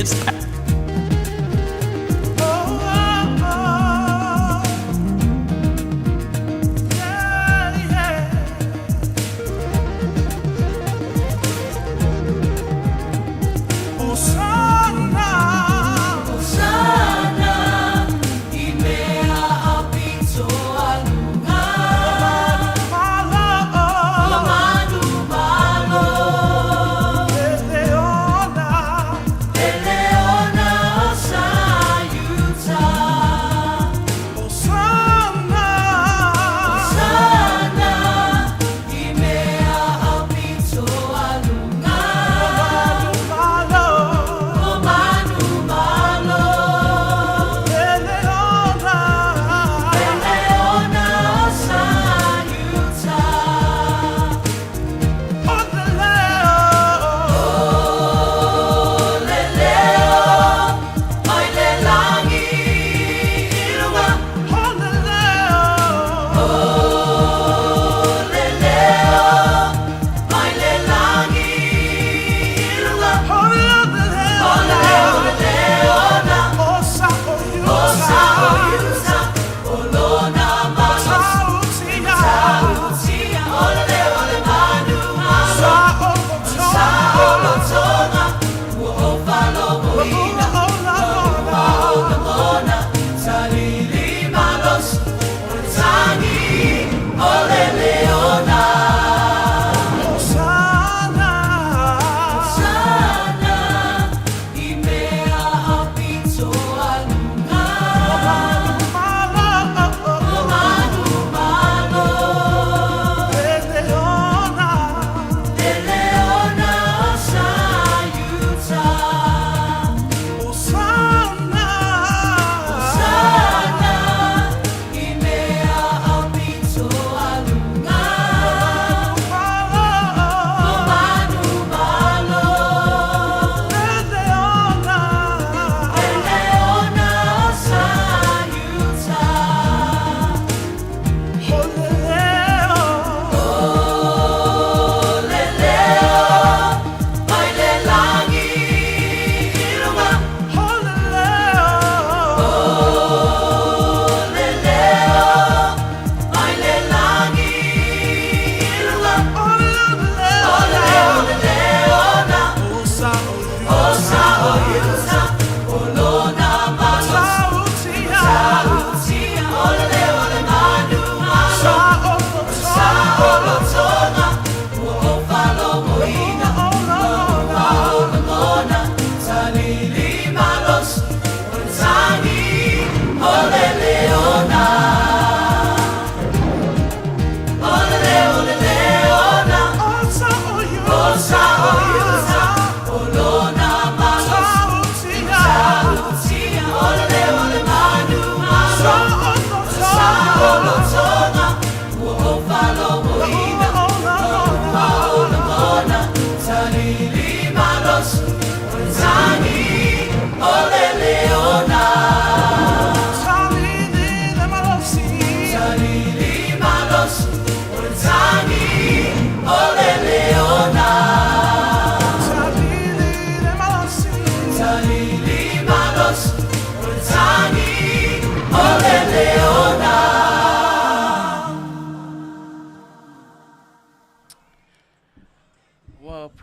It's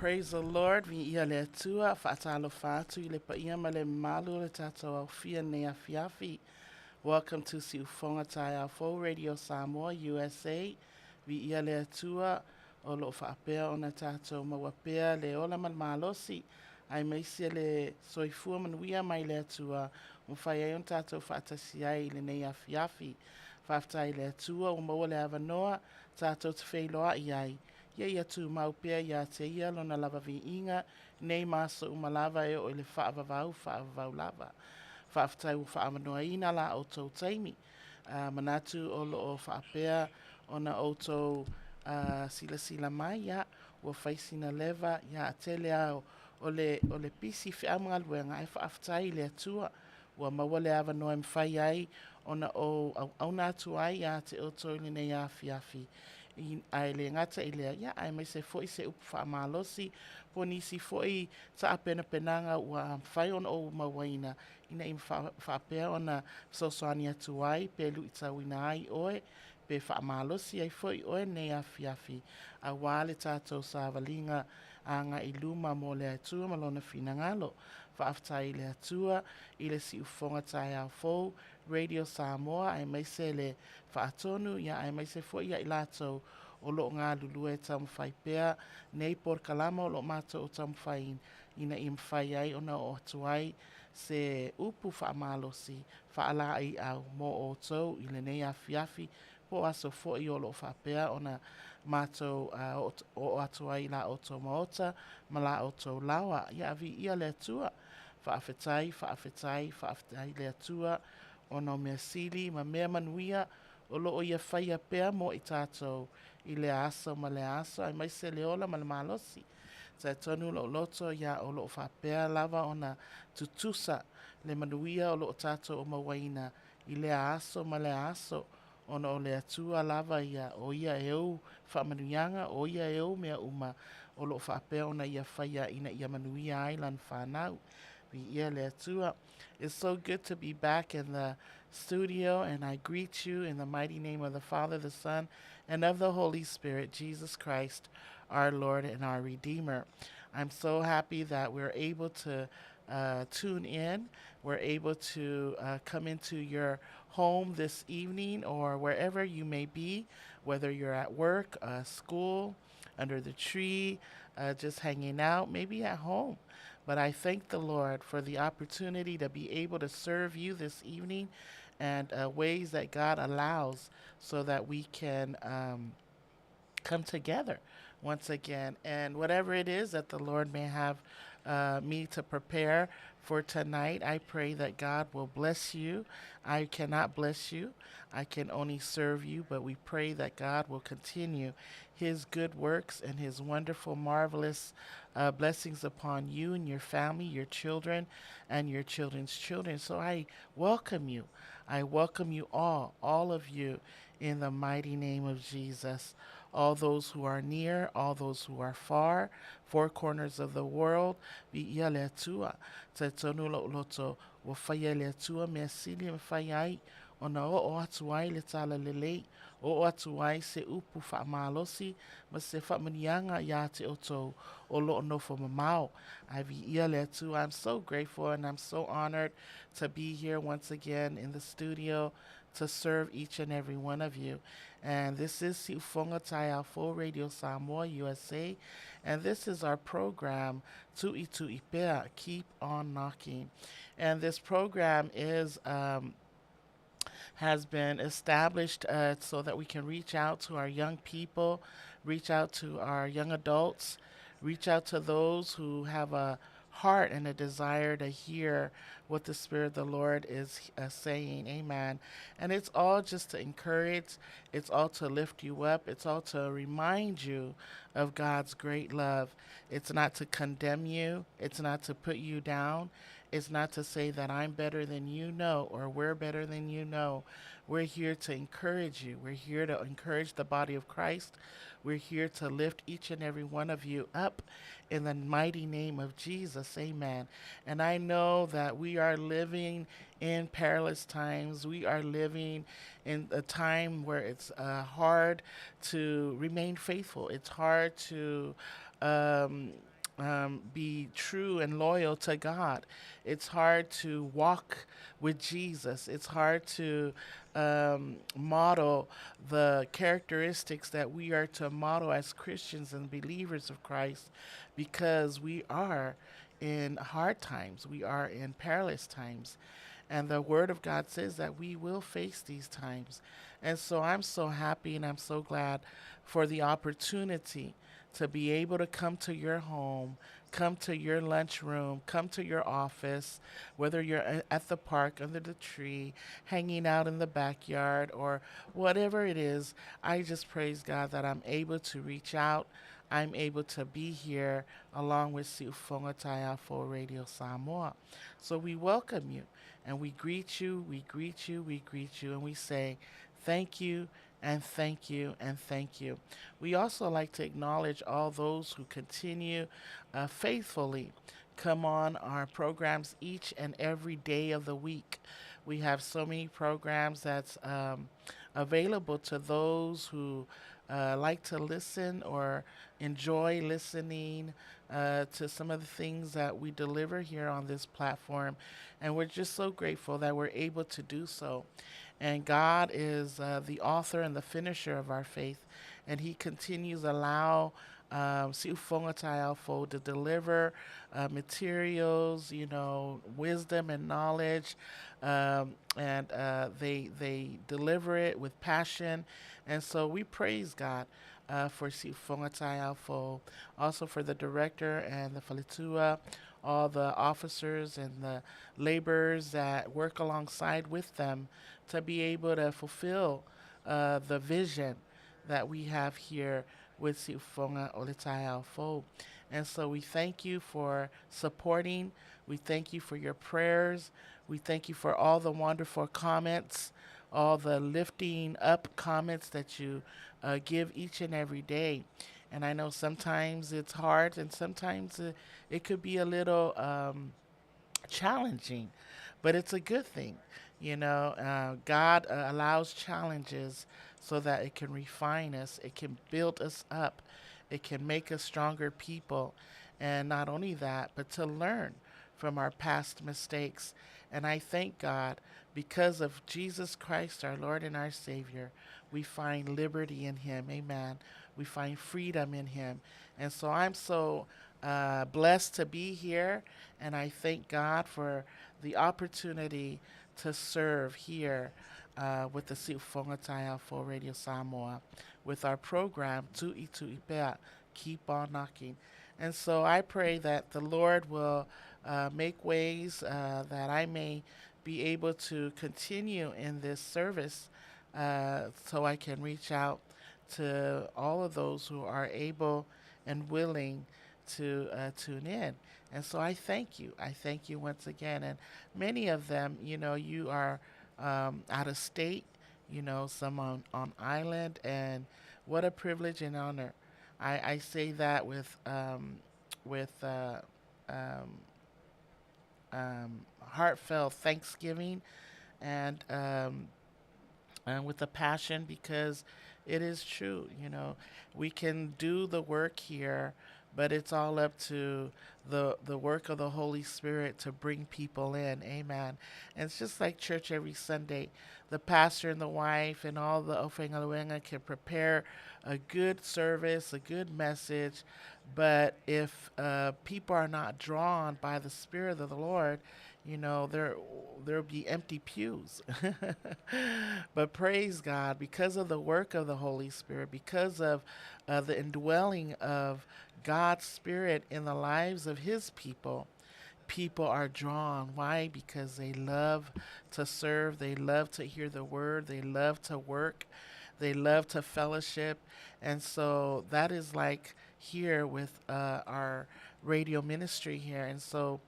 Praise the Lord. Vi ia le tua whaatalo whātu I le pa ia ma le malu le tātou au fia nea fiafi. Welcome to Siufonga Tai Au Fo Radio Samoa, USA. Vi ia le tua o lo whaapea o na tātou mawapea le ola malmalosi. Ai meisia le soifua manuia mai le tua. Mwhai ai on tātou whaatasi ai le nea fiafi. Whaftai le tua o maua le avanoa tātou te wheiloa I ai. Ia tu maupea ia te ia lona lava vi inga, nei maso umalava e o le whaavavau lava. Whaaftai u whaamanoa ina la o tau taimi. Manatu o lo o whaapea o na o tau sila mai ia, ua whaisina leva ia a tele au o le pisi whiamunga luenga e whaaftai le atua, ua maua le ava noa mwhai ai o na o au nātu ai ia te o tau ni nei a fiafi. ai le ngata i lea ia ai mai se fo'i se upu whaamalosi po nisi fo'i sa apena penanga ua whai ona o mawaina ina i whaapea ona sosoani atu ai pe lu i tawina ai oe pe whaamalosi ai fo'i oe nei afi a wale tātou sa valinga anga i luma mo le atua malona finangalo whaaftai le atua i le si ufonga tai au fou Radio Samoa ai mai se le whaatonu ia ai mai se fo'i ia i lātou o lo ngā lulue tamu whai pea nei por kalama o lo mātou o tamu whai ina i mwhai ai ona o atu ai se upu whaamalosi whaala ai au mo o tau i le nei afi po aso fo'i o lo whapea ona mātou o atu ai la o tau maota ma la o tau lawa ia avi ia le atua whaafetai le atua ona o mea sili ma mea manuia o loo ia whaia pea mo i tātou i le aso ma le aso ai mai se le ola ma le malosi sa tonu lo loto ia o loo whapea lava ona tutusa le manuia o loo tātou o mawaina i le aso ma le aso ona o le atua lava ia o ia eu whamanuianga o ia eu mea uma o loo whapea ona ia whaia ina ia manuia ailan whanau ia le atua. It's so good to be back in the studio, and I greet you in the mighty name of the Father, the Son, and of the Holy Spirit, Jesus Christ, our Lord and our Redeemer. I'm so happy that we're able to tune in. We're able to come into your home this evening or wherever you may be, whether you're at work, school, under the tree, just hanging out, maybe at home. But I thank the Lord for the opportunity to be able to serve you this evening and ways that God allows so that we can come together once again. And whatever it is that the Lord may have me to prepare for tonight, I pray that God will bless you. I cannot bless you. I can only serve you, but we pray that God will continue his good works and his wonderful, marvelous blessings upon you and your family, your children, and your children's children. So I welcome you. I welcome you all of you, in the mighty name of Jesus. All those who are near, all those who are far, four corners of the world, bi ia le atua, te tonu lo loto, wa whaia le atua, mea sili me whai ai, ona o atu ai le tala lelei, o atu ai se upu whaamalosi, ma se whamanianga ia te oto o lo nofo mamao. I vi ia le atua. I'm so grateful and I'm so honored to be here once again in the studio to serve each and every one of you. And this is Siufonga Tai Full Radio Samoa, USA. And this is our program, Tui Tui Pea, Keep on Knocking. And this program has been established so that we can reach out to our young people, reach out to our young adults, reach out to those who have a heart and a desire to hear what the Spirit of the Lord is saying. Amen. And it's all just to encourage. It's all to lift you up. It's all to remind you of God's great love. It's not to condemn you. It's not to put you down. It's not to say that I'm better than you know or we're better than you know. We're here to encourage you. We're here to encourage the body of Christ. We're here to lift each and every one of you up in the mighty name of Jesus. Amen. And I know that we are living in perilous times. We are living in a time where it's hard to remain faithful. It's hard to be true and loyal to God. It's hard to walk with Jesus. It's hard to model the characteristics that we are to model as Christians and believers of Christ, because we are in hard times. We are in perilous times. And the Word of God says that we will face these times. And so I'm so happy and I'm so glad for the opportunity to be able to come to your home, come to your lunchroom, come to your office, whether you're at the park, under the tree, hanging out in the backyard, or whatever it is. I just praise God that I'm able to reach out. I'm able to be here along with Siufonga Tai for Radio Samoa. So we welcome you and we greet you, we greet you, we greet you, and we say thank you, And thank you, and thank you. We also like to acknowledge all those who continue faithfully come on our programs each and every day of the week. We have so many programs that's available to those who like to listen or enjoy listening to some of the things that we deliver here on this platform. And we're just so grateful that we're able to do so. And God is the author and the finisher of our faith. And He continues to allow Siufongatayalfo to deliver materials, wisdom and knowledge. And they deliver it with passion. And so we praise God for Siufongatayalfo, also for the director and the Falitua, all the officers and the laborers that work alongside with them to be able to fulfill the vision that we have here with Siufonga Olitaya Fo. And so we thank you for supporting. We thank you for your prayers. We thank you for all the wonderful comments, all the lifting up comments that you give each and every day. And I know sometimes it's hard and sometimes it could be a little challenging, but it's a good thing. God allows challenges so that it can refine us, it can build us up, it can make us stronger people. And not only that, but to learn from our past mistakes. And I thank God because of Jesus Christ, our Lord and our Savior, we find liberty in Him. Amen. We find freedom in Him. And so I'm so blessed to be here. And I thank God for the opportunity to serve here with the Siufongataya for Radio Samoa with our program, Tu Ipea, Keep On Knocking. And so I pray that the Lord will make ways that I may be able to continue in this service so I can reach out to all of those who are able and willing to tune in. And so I thank you. I thank you once again. And many of them, you are out of state, some on island. And what a privilege and honor. I say that with heartfelt thanksgiving and with a passion because it is true. We can do the work here, but it's all up to the work of the Holy Spirit to bring people in. Amen. And it's just like church every Sunday. The pastor and the wife and all the Ofengaluenga can prepare a good service, a good message, but if people are not drawn by the Spirit of the Lord, there'll be empty pews. But praise God, because of the work of the Holy Spirit, because of the indwelling of God's Spirit in the lives of His people, people are drawn. Why? Because they love to serve, they love to hear the word, they love to work, they love to fellowship. And so that is like here with our radio ministry here. And so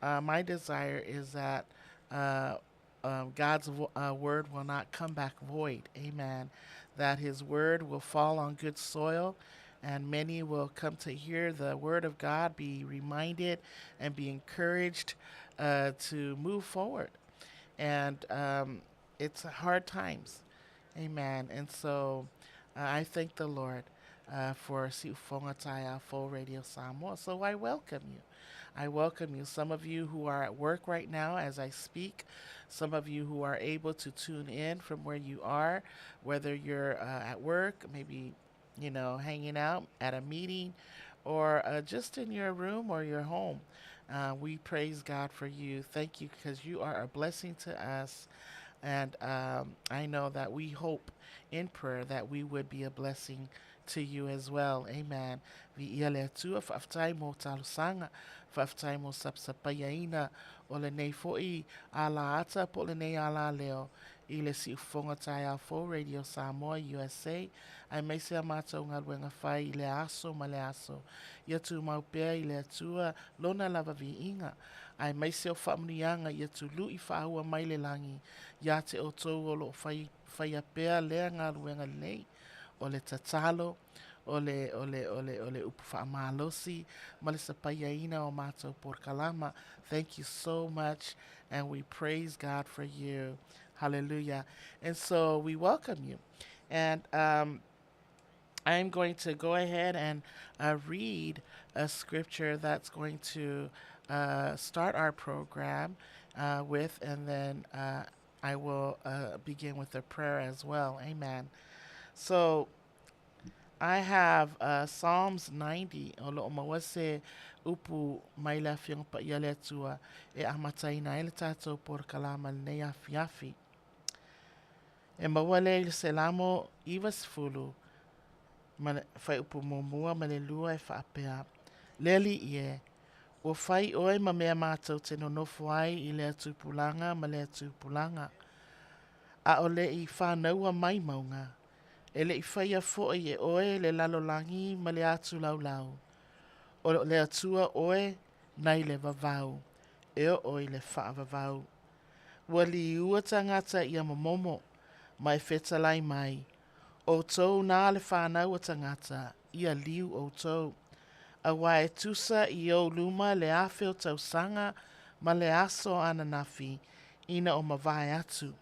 my desire is that God's word will not come back void. Amen. That His word will fall on good soil and many will come to hear the word of God, be reminded and be encouraged to move forward. And it's hard times. Amen. And so I thank the Lord for Siufongataya Full Radio Samoa. So I welcome you. I welcome you. Some of you who are at work right now as I speak, some of you who are able to tune in from where you are, whether you're at work, maybe, hanging out at a meeting, or just in your room or your home. We praise God for you. Thank you because you are a blessing to us. And I know that we hope in prayer that we would be a blessing to you as well. Amen. Vi ia le atua whaftai mo talusanga, whaftai mo sapsapayaina, o le nei fo'i ala ata po le nei ala leo, i le si ufonga tai a fo Radio Samoa USA. Ai mai se amata unga luenga whai i le aso ma le aso. Ia tu maupea i le atua lona lava vi inga. Ai mai se o whamunianga ia tu lui whaua mai le langi. Ia te o tau o lo whai whaia pea lea ngā ruenga nei, o le tatalo, o le upu whaamalosi, ma le sapaiaina o mātou porkalama. Thank you so much, and we praise God for you. Hallelujah. And so we welcome you. And I'm going to go ahead and read a scripture that's going to start our program with, and then I will begin with a prayer as well. Amen. So I have Psalms 90. O lo mawase upu mai la fiong pa ia le tua e amatai na ele tātou por kalama nei afiafi. E mawale le selamo iwas fulu ma fai upu mumua ma le lua e whaapea. Leli ie, o fai oe ma mea mātou te nonofo ai i le atu pulanga ma le atu pulanga. A o le i whānaua mai maunga. E le i whaia fo'i e oe le lalolangi ma le atu laulau. O le atua oe nai le vavau. E o oe le wha vavau. Ua li ua tangata ia mamomo mai whetalai mai. O tau nā le whānau a tangata, ia liu o tau. A wae tusa i o luma le awhio tau sanga, ma le aso ananafi, ina o mawai atu.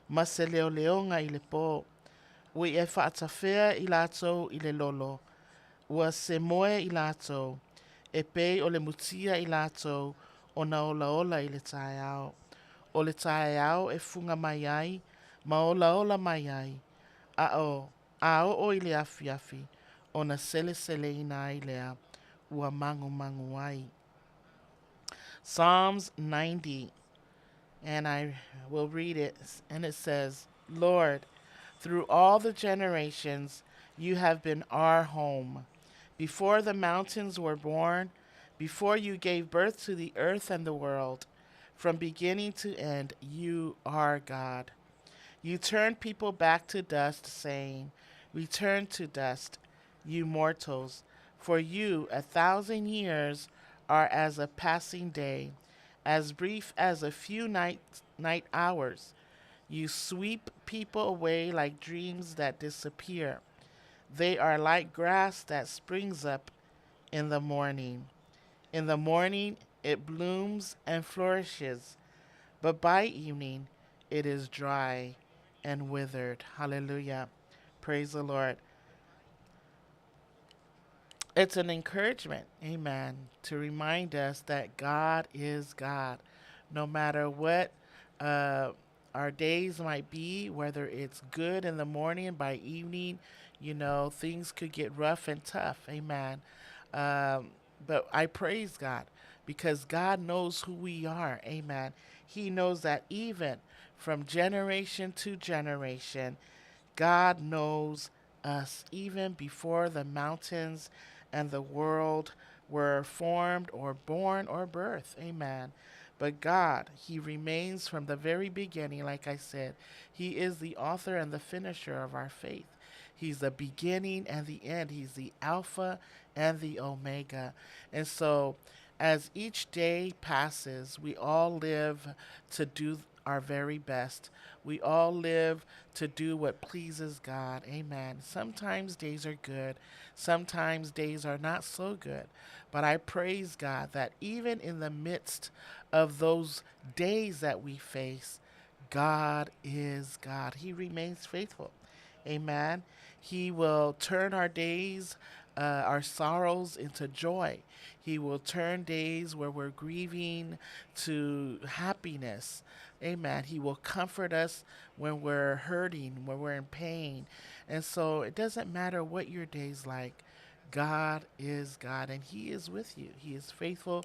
Ma se leo leonga i le pō. Ui e whaatawhea i lātou i le lolo. Ua se moe i lātou. E pei o le mutia i lātou, o na ola ola i le tae ao. O le tae ao e funga mai ai, ma ola ola mai ai. A o i le afi afi, o na sele sele ina ai lea, ua mangu mangu ai. Psalms 90, and I will read it, and it says, Lord, through all the generations, you have been our home. Before the mountains were born, before you gave birth to the earth and the world, from beginning to end, you are God. You turn people back to dust, saying, return to dust, you mortals, for you 1,000 years are as a passing day, as brief as a few night hours. You sweep people away like dreams that disappear. They are like grass that springs up in the morning. In the morning it blooms and flourishes, but by evening it is dry and withered. Hallelujah. Praise the Lord. It's an encouragement, amen, to remind us that God is God. No matter what our days might be, whether it's good in the morning, by evening, things could get rough and tough, amen. But I praise God because God knows who we are, amen. He knows that even from generation to generation, God knows us even before the mountains and the world were formed or born or birthed. Amen. But God, He remains from the very beginning, like I said. He is the author and the finisher of our faith. He's the beginning and the end. He's the Alpha and the Omega. And so as each day passes, we all live to do our very best. We all live to do what pleases God. Amen. Sometimes days are good. Sometimes days are not so good. But I praise God that even in the midst of those days that we face, God is God. He remains faithful. Amen. He will turn our days, our sorrows into joy. He will turn days where we're grieving to happiness. Amen. He will comfort us when we're hurting, when we're in pain. And so it doesn't matter what your day's like. God is God, and He is with you. He is faithful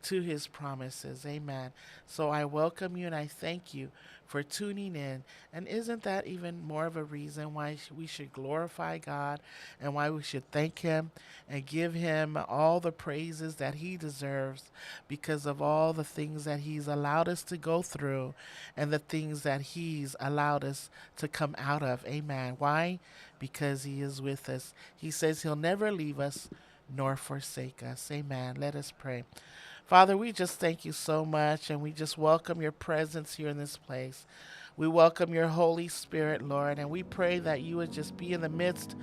to His promises. Amen. So I welcome you and I thank you for tuning in. And isn't that even more of a reason why we should glorify God and why we should thank Him and give Him all the praises that He deserves because of all the things that He's allowed us to go through and the things that He's allowed us to come out of. Amen. Why? Because He is with us. He says He'll never leave us nor forsake us. Amen. Let us pray. Father, we just thank you so much, and we just welcome your presence here in this place. We welcome your Holy Spirit, Lord, and we pray that you would just be in the midst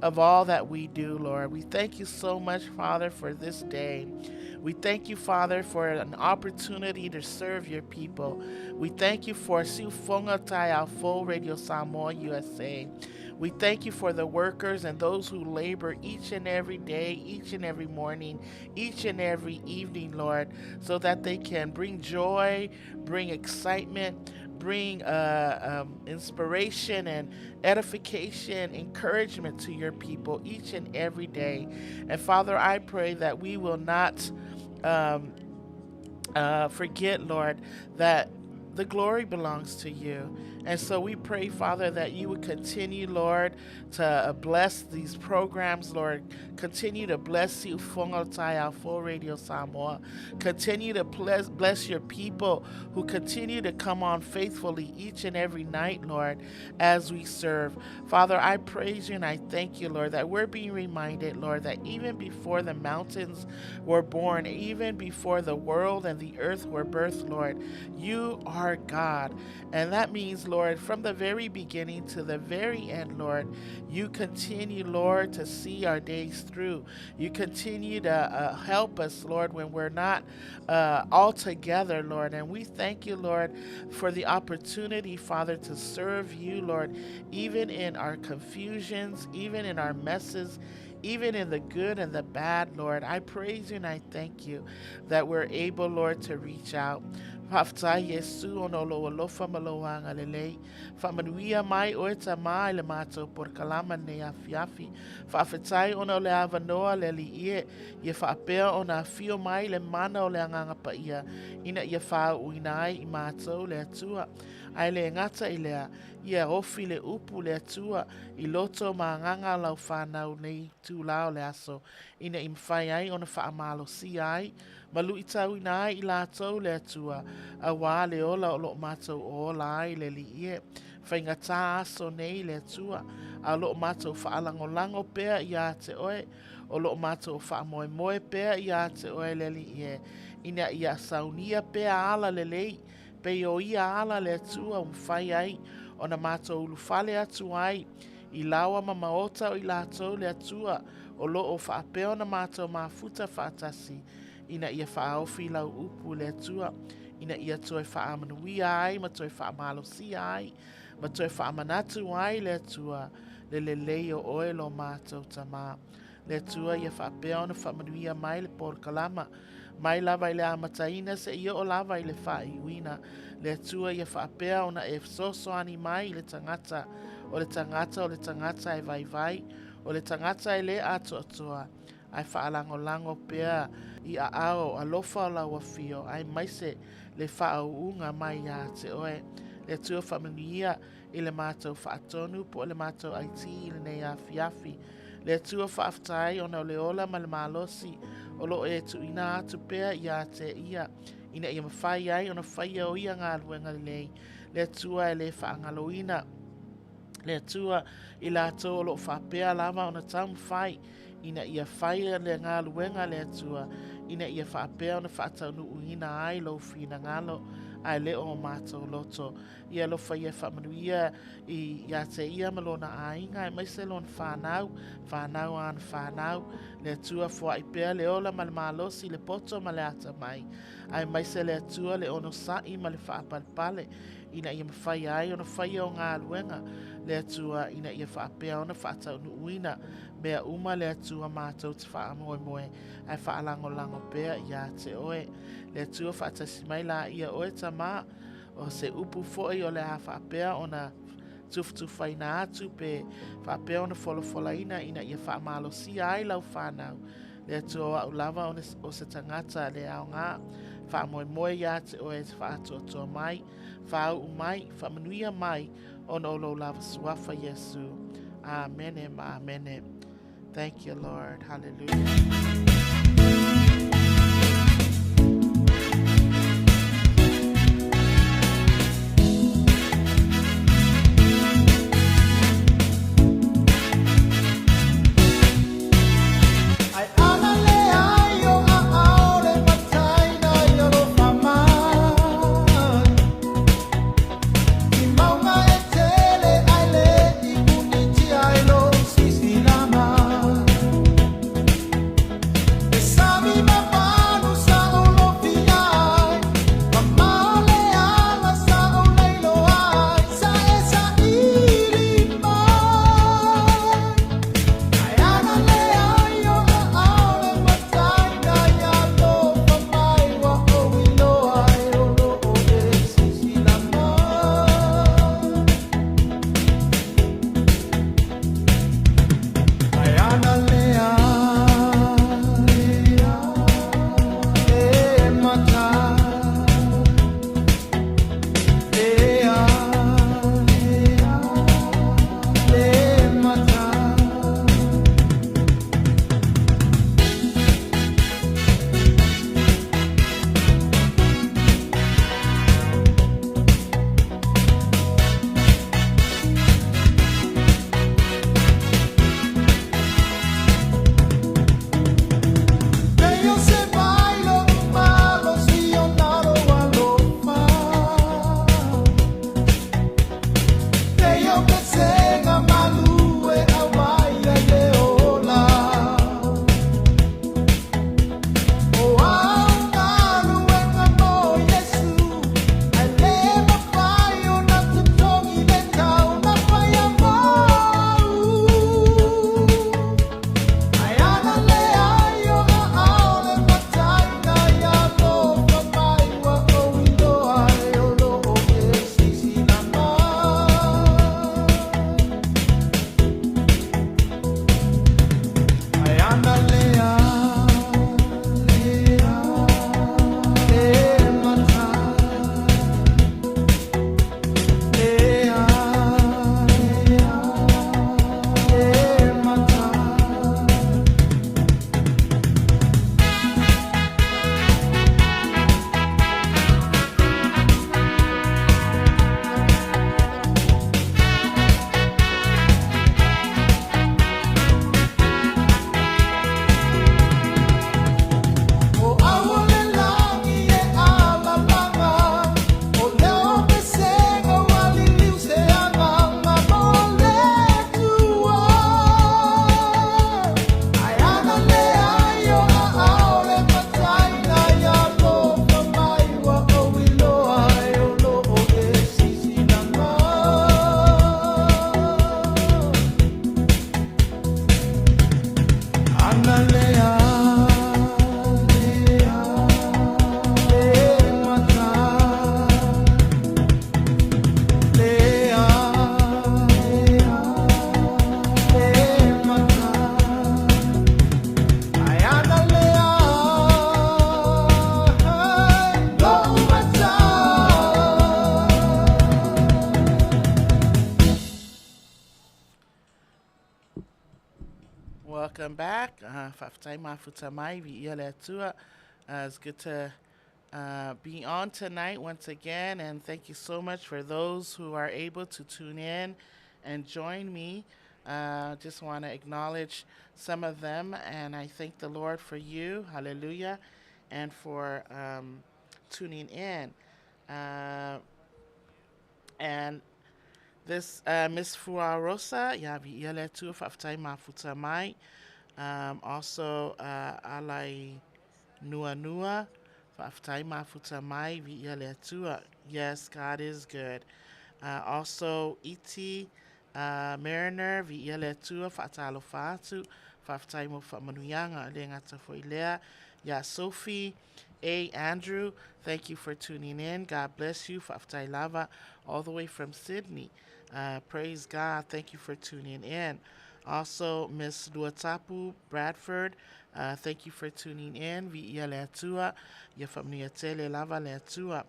of all that we do, Lord. We thank you so much, Father, for this day. We thank you, Father, for an opportunity to serve your people. We thank you for Siufonga Tai Ao Full Radio Samoa USA. We thank you for the workers and those who labor each and every day, each and every morning, each and every evening, Lord, so that they can bring joy, bring excitement, bring inspiration and edification, encouragement to your people each and every day. And Father, I pray that we will not um, forget, Lord, that the glory belongs to you. And so we pray, Father, that you would continue, Lord, to bless these programs, Lord. Continue to bless you, Fongo Tai Ao Full Radio Samoa. Continue to bless your people who continue to come on faithfully each and every night, Lord, as we serve. Father, I praise you and I thank you, Lord, that we're being reminded, Lord, that even before the mountains were born, even before the world and the earth were birthed, Lord, you are God. And that means, Lord, from the very beginning to the very end, Lord, you continue, Lord, to see our days through. You continue to help us, Lord, when we're not all together, Lord. And we thank you, Lord, for the opportunity, Father, to serve you, Lord, even in our confusions, even in our messes, even in the good and the bad, Lord. I praise you and I thank you that we're able, Lord, to reach out. Haftai Yesu ono lo alofa malawanga lelei. Manuia mai oeta mai le mato por kalama ne afiafi. Fafetai ono le avanoa le li ie. Ye faapea ona fio mai le mana o le anganga pa ia. Ina ia faa uinai I mato le atua. Ai le ngata I lea. Ia ofi le upu le atua. I loto ma nganga lau whanau nei tu lao le aso. Ina imwhai ai ona faa malo si ai. Malu I tau ina I lātou le atua, a wā le ola o lo mātou o lai le li ie. Whainga tā aso nei le atua, a lo mātou whaalangolango pēr I a te oe, o lo mātou whaamoe pēr I a te oe le li ie. Ina ia saunia pēr ala le lei, pe o ia ala le atua mwhai ai, o na mātou ulufale atu ai, I lawa mamaota o I lātou le atua, o lo o whaapeo na mātou mafuta whaatasi. Ina ia whaofi lau upu le atua. Ina ia toi whaamanuia ai, ma toi whaamalosi ai, ma toi whaamanatu ai le atua. Le leo oe lo mātou tamā. Le atua ia whaapea ona whaamanuia mai le por kalama. Mai lava I le amataina se ia o lava I le whaiuina. Le atua ia whaapea ona e soso ani mai le tangata. O le tangata e vai. O le tangata e le atoa. Ai whaalango pea I a ao alofa o lau fio. Ai maise le whaauunga mai a te oe. Le tua whamanuia I le mātou whaatonu po le mātou aiti I le nei a fiafi. Le tua whaaftai o na le ola ma le malosi. O lo e tu ina atu pea I a te ia. Ina ia mawhai ai o na whai o ia ngā luenga lei. Le tua e le whaangaloina. Le tua I lātou o lo whaapea lava o na tamu whai. Ina ia whaia le ngā luenga le atua. Ina ia whaapea o na whaatau nu uina ai lo whina ngalo. Ai le o mātou loto. Ia lo whaia whamanuia I te ia malona ainga. Ai maise lon whanau. Whanau an whanau. Le atua fua I pea le ola ma le malosi le poto ma le ata mai. Ai maise le atua le ono sai ma le whaapalpale. Ina ia mawhai ai o na whaia o ngā luenga. Le atua ina ia whaapea o na whaatau nu uina. Mea uma le atua mātou te whaamoe. Ai whaalango pēr I a te oe. Le atua whaatasi mai la ia oe tamā. O se upu fo'i o le ha whaapea o na tufutuwhai na atu pe whaapea o na folofolaina ina ia whaamalosi ai lau whanau. Le atua au lava o se tangata le ao ngā. Whaamoe ia te oe te whaatoa mai. Whaau mai, whaamanuia mai o na olo lava suafa Yesu. Amen. Amen. Thank you, Lord. Hallelujah. My Analea, lea, le mata, lea, lea, le mata. Ay, analea, lo mata. Welcome back. Faafetai mafuta mai vi'ia tua. It's good to be on tonight once again, and thank you so much for those who are able to tune in and join me. Just want to acknowledge some of them, and I thank the Lord for you, hallelujah, and for tuning in. Uh, and this Miss Fuarosa, ya vi'ia tua faafetai mafuta mai. Also, Alai Nua Nua, Faftai Mafuta Mai, Via Letua. Yes, God is good. Also, Iti Mariner, Via Letua, Fatalo Fatu, Faftai Mofa Manuyanga, Lengata Foilea. Yeah, Sophie, Andrew, thank you for tuning in. God bless you. Faftai Lava, all the way from Sydney. Praise God. Thank you for tuning in. Also, Miss Luatapu Bradford, thank you for tuning in. Via Letua, Yafamnia Tele Lava Letua.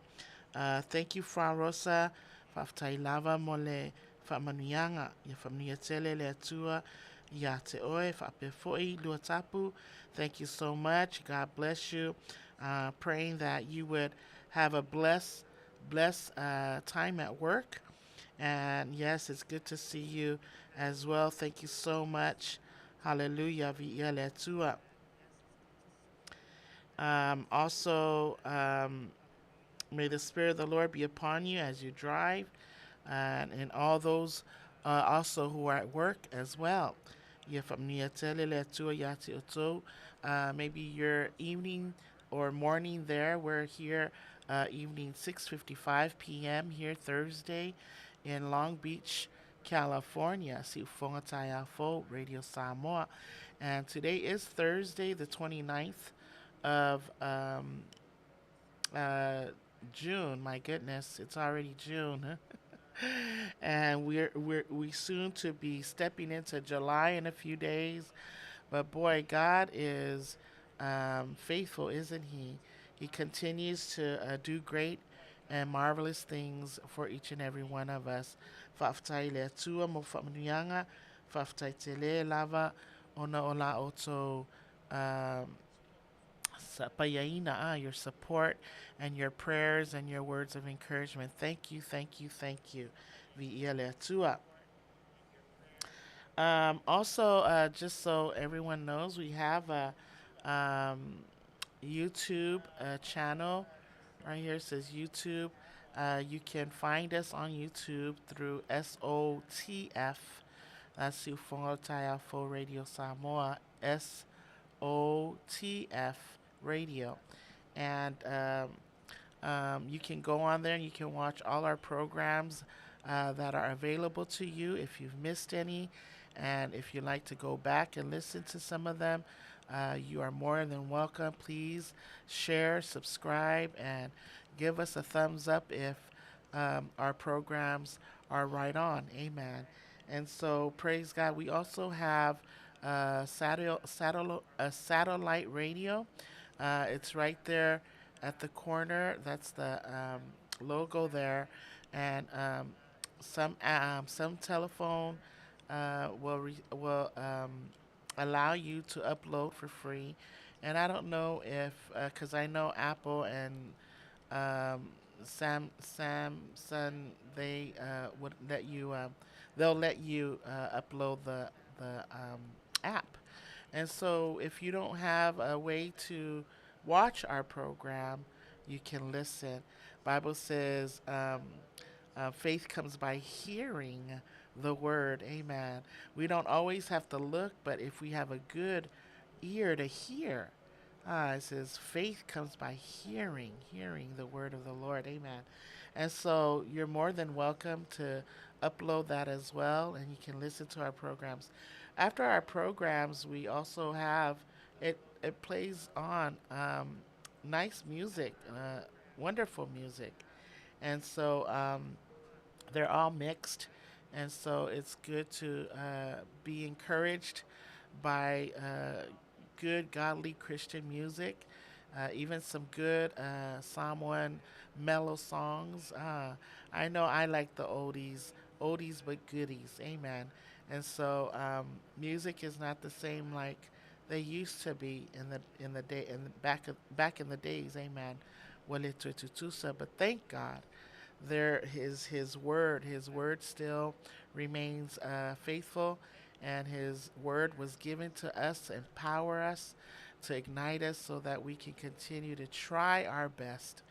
Thank you, Fra Rosa, Faftai Lava Mole, Famanuyanga, Yafamnia Tele Letua, Yate Oe, Fapefoi Luatapu. Thank you so much. God bless you. Praying that you would have a blessed time at work. And yes, it's good to see you as well. Thank you so much. Hallelujah. Also, may the Spirit of the Lord be upon you as you drive, and all those also who are at work as well. Maybe your evening or morning there. We're here evening 6:55 p.m. here Thursday in Long Beach, California. Siufongatayafo Radio Samoa. And today is Thursday, the 29th of uh, June. My goodness, it's already June. Huh? And we soon to be stepping into July in a few days. But boy, God is faithful, isn't He? He continues to do great and marvelous things for each and every one of us. Fa'afetai le atua mo fa'amanuiaga, fa'afetai te lē lava ona o la'outou your support and your prayers and your words of encouragement. Thank you, thank you, thank you. Vi'ia le atua. Also, just so everyone knows, we have a YouTube channel. Right here it says YouTube. You can find us on YouTube through SOTF. That's Sufongo Taiafo Radio Samoa. SOTF Radio. And you can go on there and you can watch all our programs that are available to you if you've missed any. And if you'd like to go back and listen to some of them, you are more than welcome. Please share, subscribe, and give us a thumbs up if our programs are right on. Amen. And so, praise God. We also have a satellite radio. It's right there at the corner. That's the logo there. And some telephone will allow you to upload for free. And I don't know if, because I know Apple and Samsung, they would let you, they'll let you upload the app. And so if you don't have a way to watch our program, you can listen. Bible says faith comes by hearing the word. Amen. We don't always have to look, but if we have a good ear to hear, it says faith comes by hearing the word of the Lord. Amen. And so you're more than welcome to upload that as well, and you can listen to our programs. After our programs, we also have it. It plays on nice music, wonderful music, and so they're all mixed, and so it's good to be encouraged by good godly Christian music, even some good Psalm 1 mellow songs. I know I like the oldies but goodies, amen. And so music is not the same like they used to be in the day in the back in the days, amen. Wale tututusa, but thank God there his word still remains faithful, and his word was given to us to empower us, to ignite us, so that we can continue to try our best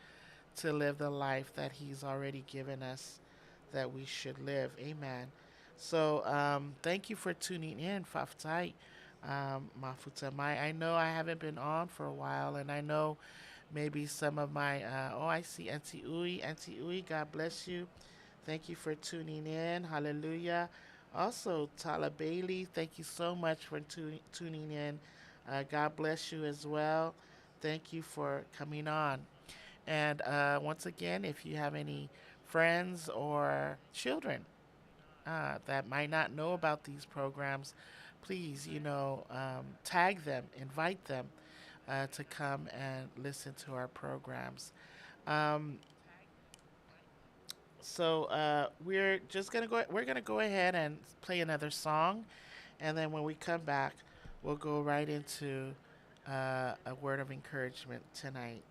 to live the life that he's already given us that we should live, amen. So thank you for tuning in, Faftai, Mafuta Mai. I know I haven't been on for a while, and I know maybe some of my oh, I see Auntie Ui, God bless you. Thank you for tuning in. Hallelujah. Also, Tala Bailey, thank you so much for tuning in. God bless you as well. Thank you for coming on. And once again, if you have any friends or children that might not know about these programs, please, tag them, invite them to come and listen to our programs. Um, so we're just gonna go. We're gonna go ahead and play another song, and then when we come back, we'll go right into a word of encouragement tonight.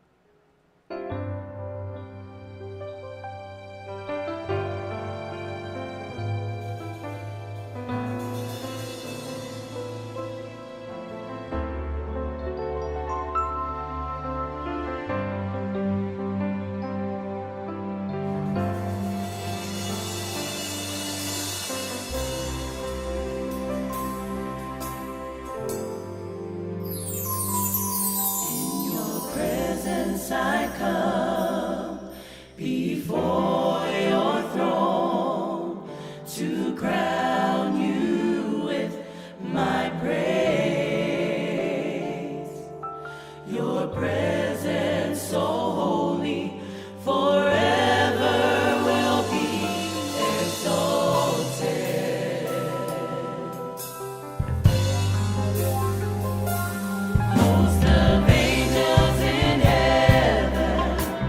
Your presence I come before your throne to crown you with my praise. Your presence so holy forever will be exalted. Host of angels in heaven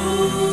Manuia,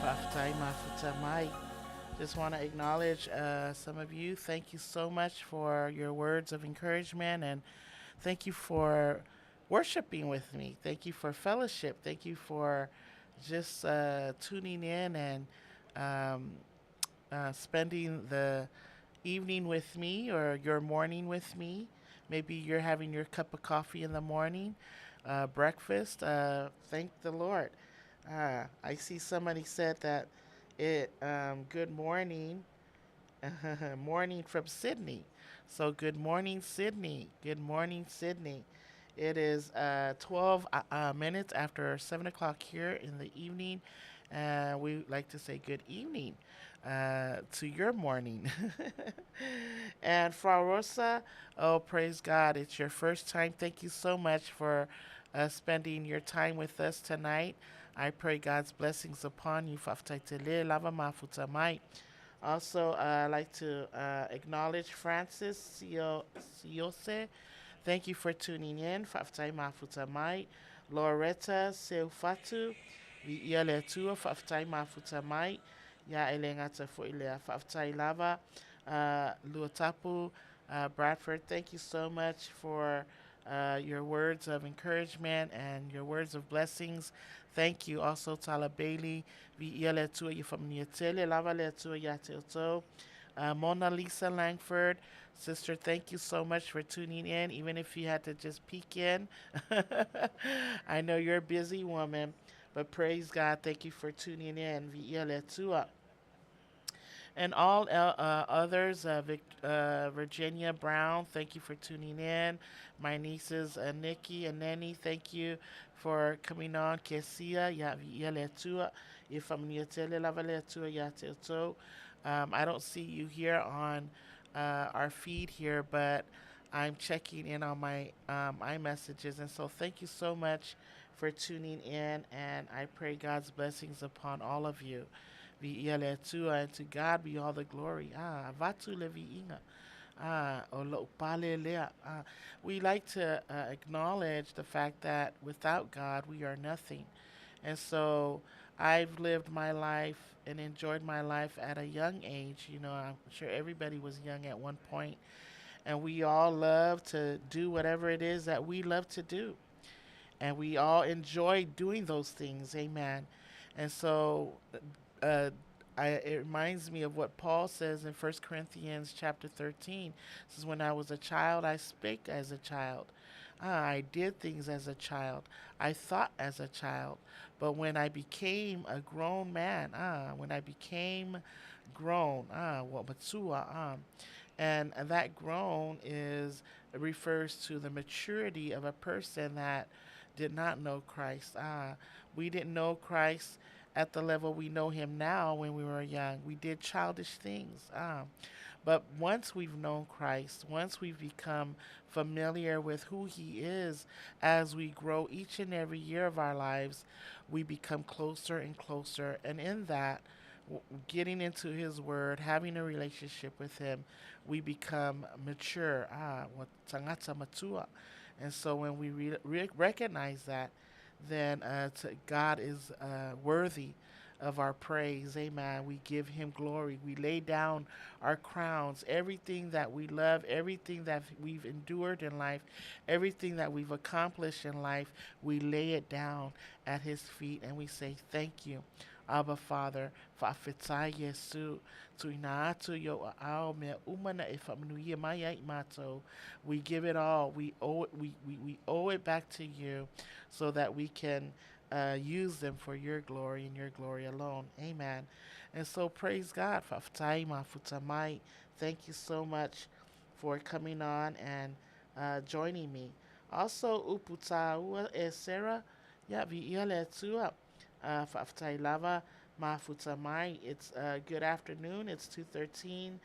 Faftai mafuta mai. Just want to acknowledge some of you. Thank you so much for your words of encouragement, and thank you for worshiping with me. Thank you for fellowship. Thank you for just tuning in and um, spending the evening with me or your morning with me. Maybe you're having your cup of coffee in the morning, breakfast. Thank the Lord. I see somebody said that good morning, morning from Sydney. So good morning, Sydney. Good morning, Sydney. It is 12 minutes after 7 o'clock here in the evening. We like to say good evening to your morning. And Frau Rosa, oh, praise God. It's your first time. Thank you so much for spending your time with us tonight. I pray God's blessings upon you. Faftaitele lava mafutamai. Also, I'd like to acknowledge Francis Siose. Thank you for tuning in. Faftai mafutamai. Loretta Seufatu. Vi le tua faftai mafutamai. Ya elengata fo ile faftai lava. Luotapu Bradford, thank you so much for your words of encouragement and your words of blessings. Thank you also, Tala Bailey. Vi le tua you from Niatele, lava le tua ya teoto. Mona Lisa Langford, sister, thank you so much for tuning in, even if you had to just peek in. I know you're a busy woman, but praise God. Thank you for tuning in. Vi le tua. And all others, Virginia Brown, thank you for tuning in. My nieces, Nikki and Nenny, thank you for coming on. Kesia, ya letua, if I'm niatele lava letua ya teto. I don't see you here on our feed here, but I'm checking in on my iMessages. And so thank you so much for tuning in, and I pray God's blessings upon all of you. And to God be all the glory. Vatu levi inga. Olo upale lea. We like to acknowledge the fact that without God we are nothing. And so I've lived my life and enjoyed my life at a young age. You know, I'm sure everybody was young at one point, and we all love to do whatever it is that we love to do. And we all enjoy doing those things. Amen. And so uh, it reminds me of what Paul says in 1 Corinthians chapter 13. It says, when I was a child, I spake as a child. I did things as a child. I thought as a child. But when I became a grown man, when I became grown, what matua, and that grown is refers to the maturity of a person that did not know Christ. We didn't know Christ at the level we know him now when we were young. We did childish things. But once we've known Christ, once we've become familiar with who he is, as we grow each and every year of our lives, we become closer and closer. And in that, getting into his word, having a relationship with him, we become mature. Tangata matua. And so when we recognize that, then God is worthy of our praise. Amen. We give him glory. We lay down our crowns, everything that we love, everything that we've endured in life, everything that we've accomplished in life, we lay it down at his feet and we say, thank you, Abba Father, fa'afetai Yesu, tuina'atu yo a'ao mea umana e fa'amanuia mai ai mato. We give it all. We owe it back to you so that we can use them for your glory and your glory alone. Amen. And so praise God. Fa'afetai mafutamai. Thank you so much for coming on and joining me. Also, uputaua e Sarah, ya vi le tua. Fa'afetai lava mafutamai. It's good afternoon. It's 2:13.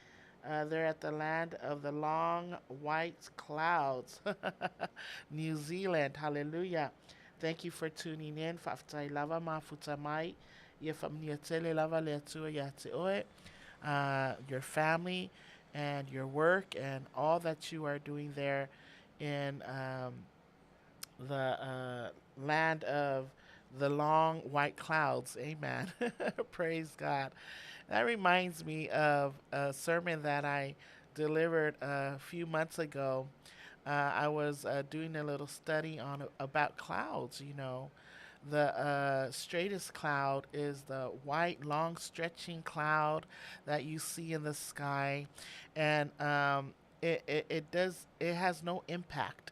They're at the land of the long white clouds, New Zealand. Hallelujah. Thank you for tuning in. Fa'afetai lava mafutamai. Ia fa'amniatele lava le atua ya te oe. Your family and your work and all that you are doing there in the land of the long white clouds. Amen. Praise God. That reminds me of a sermon that I delivered a few months ago. I was doing a little study on about clouds. The straightest cloud is the white, long, stretching cloud that you see in the sky, and it has no impact.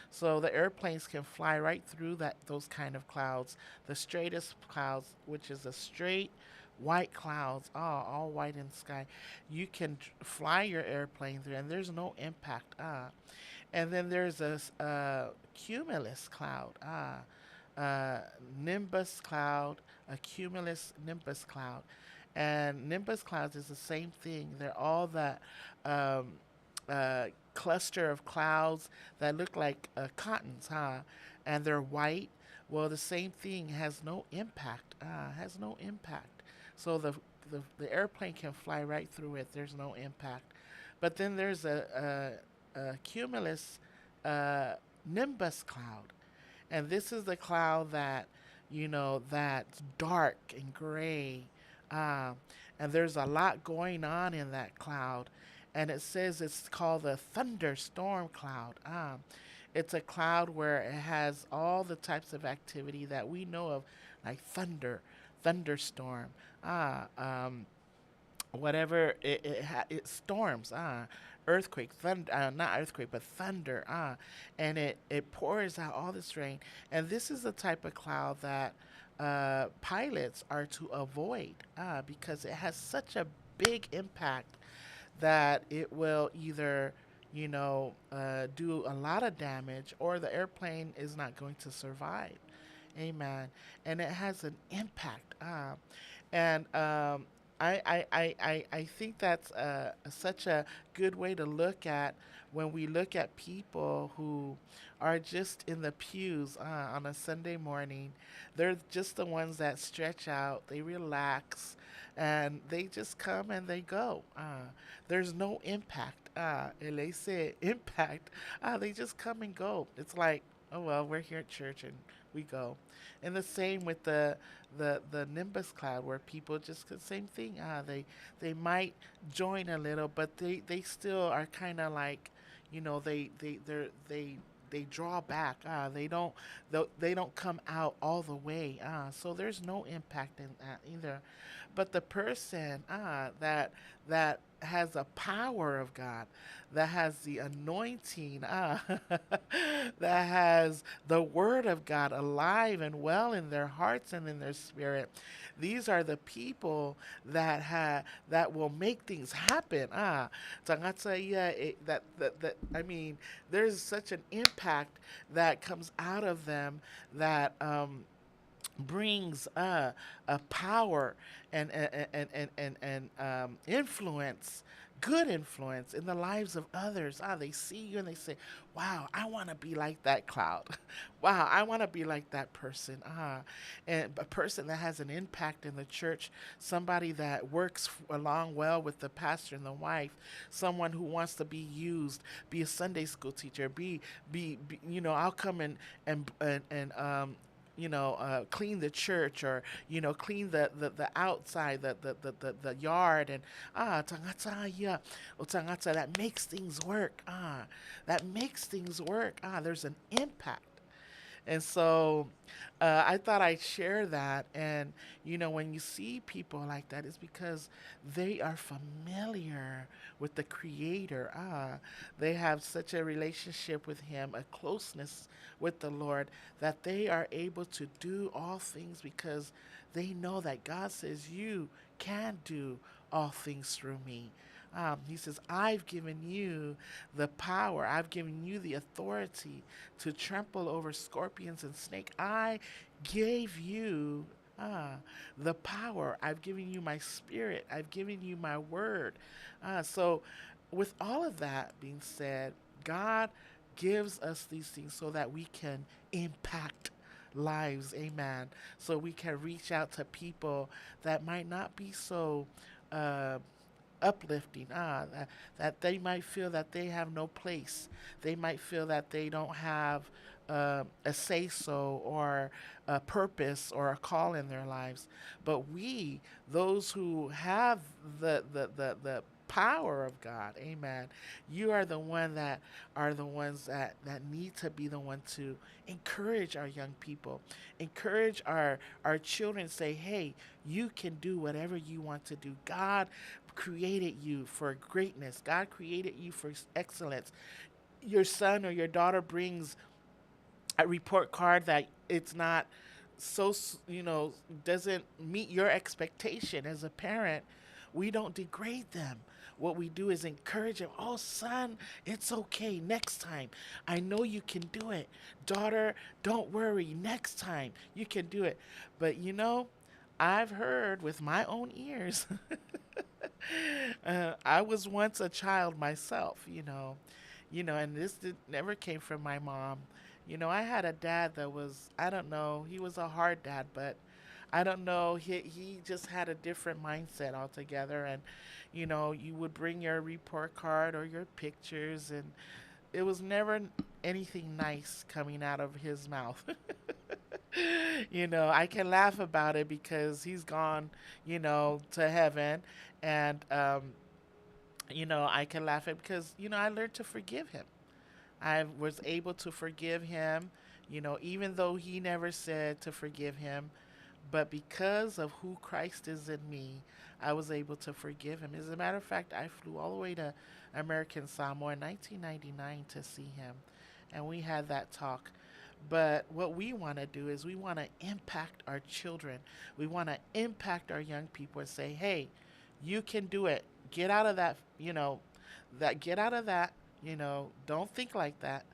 So the airplanes can fly right through those kind of clouds. The straightest clouds, which is a straight white clouds, all white in the sky, you can fly your airplane through, and there's no impact. And then there's cumulus cloud. Uh, Nimbus cloud, a cumulus nimbus cloud. And nimbus clouds is the same thing. They're all that um, cluster of clouds that look like cottons, huh? And they're white. Well, the same thing has no impact. Has no impact. So the airplane can fly right through it. There's no impact. But then there's a cumulus uh, nimbus cloud, and this is the cloud that, that's dark and gray. Um, and there's a lot going on in that cloud. And it says it's called the thunderstorm cloud. It's a cloud where it has all the types of activity that we know of, like thunder, thunderstorm. Ah, Whatever it storms, earthquake, thunder, not earthquake, but thunder, and it pours out all this rain. And this is the type of cloud that pilots are to avoid, because it has such a big impact that it will either do a lot of damage, or the airplane is not going to survive. Amen. And it has an impact. And I think that's such a good way to look at when we look at people who are just in the pews on a Sunday morning. They're just the ones that stretch out, they relax, and they just come and they go. There's no impact. And they say impact. They just come and go. It's like, oh well, we're here at church and we go. And the same with the nimbus cloud, where people just the same thing. They might join a little, but they still are kind of like, they draw back. They don't come out all the way. So there's no impact in that either. But the person that has the power of God, that has the anointing, that has the word of God alive and well in their hearts and in their spirit. These are the people that will make things happen. I mean, there's such an impact that comes out of them that brings a power and influence, good influence in the lives of others. They see you and they say, "Wow, I want to be like that cloud. Wow, I want to be like that person." And a person that has an impact in the church, somebody that works along well with the pastor and the wife, someone who wants to be used, be a Sunday school teacher, I'll come and clean the church, or clean the outside, the yard, and tangata ya o tangata that makes things work. That makes things work. There's an impact. And so I thought I'd share that. And, when you see people like that, it's because they are familiar with the Creator. They have such a relationship with Him, a closeness with the Lord, that they are able to do all things because they know that God says, "You can do all things through me." He says, "I've given you the power. I've given you the authority to trample over scorpions and snake. I gave you the power. I've given you my spirit. I've given you my word." So, with all of that being said, God gives us these things so that we can impact lives. Amen. So we can reach out to people that might not be so uh, uplifting. That they might feel that they have no place. They might feel that they don't have a say so or a purpose or a call in their lives. But we, those who have the power of God, amen, you are the one that are the ones that need to be the one to encourage our young people, encourage our children, say, hey, you can do whatever you want to do. God created you for greatness. God created you for excellence. Your son or your daughter brings a report card that it's not so doesn't meet your expectation as a parent, we don't degrade them. What we do is encourage them. Oh, son, it's okay. Next time, I know you can do it. Daughter, don't worry. Next time, you can do it. But I've heard with my own ears. I was once a child myself, and this never came from my mom. I had a dad that was, I don't know, he was a hard dad, but I don't know, he just had a different mindset altogether. And, you would bring your report card or your pictures, and it was never anything nice coming out of his mouth. I can laugh about it because he's gone, to heaven. And, I can laugh at because, I learned to forgive him. I was able to forgive him, even though he never said to forgive him. But because of who Christ is in me, I was able to forgive him. As a matter of fact, I flew all the way to American Samoa in 1999 to see him. And we had that talk. But what we want to do is we want to impact our children. We want to impact our young people and say, hey, you can do it. Get out of that, get out of that, don't think like that.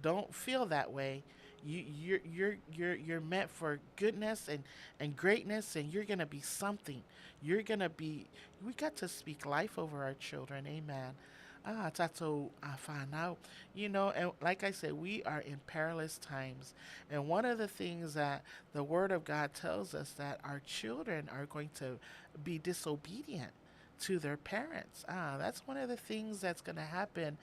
Don't feel that way. You're meant for goodness and greatness, and you're gonna be something. You're gonna be. We got to speak life over our children. Amen. Tato now, and like I said, we are in perilous times. And one of the things that the Word of God tells us that our children are going to be disobedient to their parents. That's one of the things that's going to happen,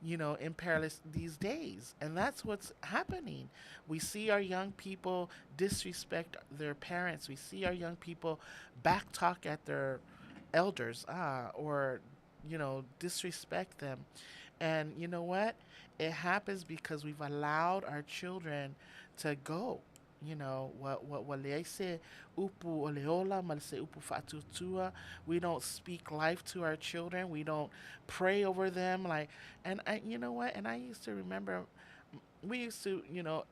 in perilous these days. And that's what's happening. We see our young people disrespect their parents. We see our young people backtalk at their elders, or, disrespect them. And you know what? It happens because we've allowed our children to go. What they say, upu oleola, malse upu fatutua. We don't speak life to our children. We don't pray over them. And you know what? And I used to remember, we used to,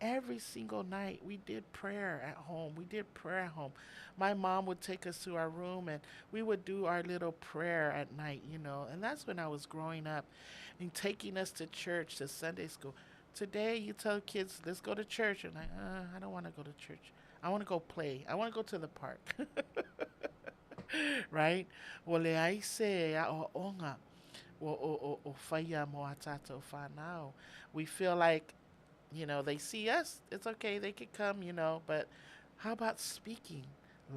every single night we did prayer at home. We did prayer at home. My mom would take us to our room and we would do our little prayer at night, and that's when I was growing up and taking us to church, to Sunday school. Today, you tell kids, let's go to church. And I don't want to go to church. I want to go play. I want to go to the park. Right? Wale aise a o onga. O faya mo atato fa now. We feel like, they see us. It's okay. They could come, but how about speaking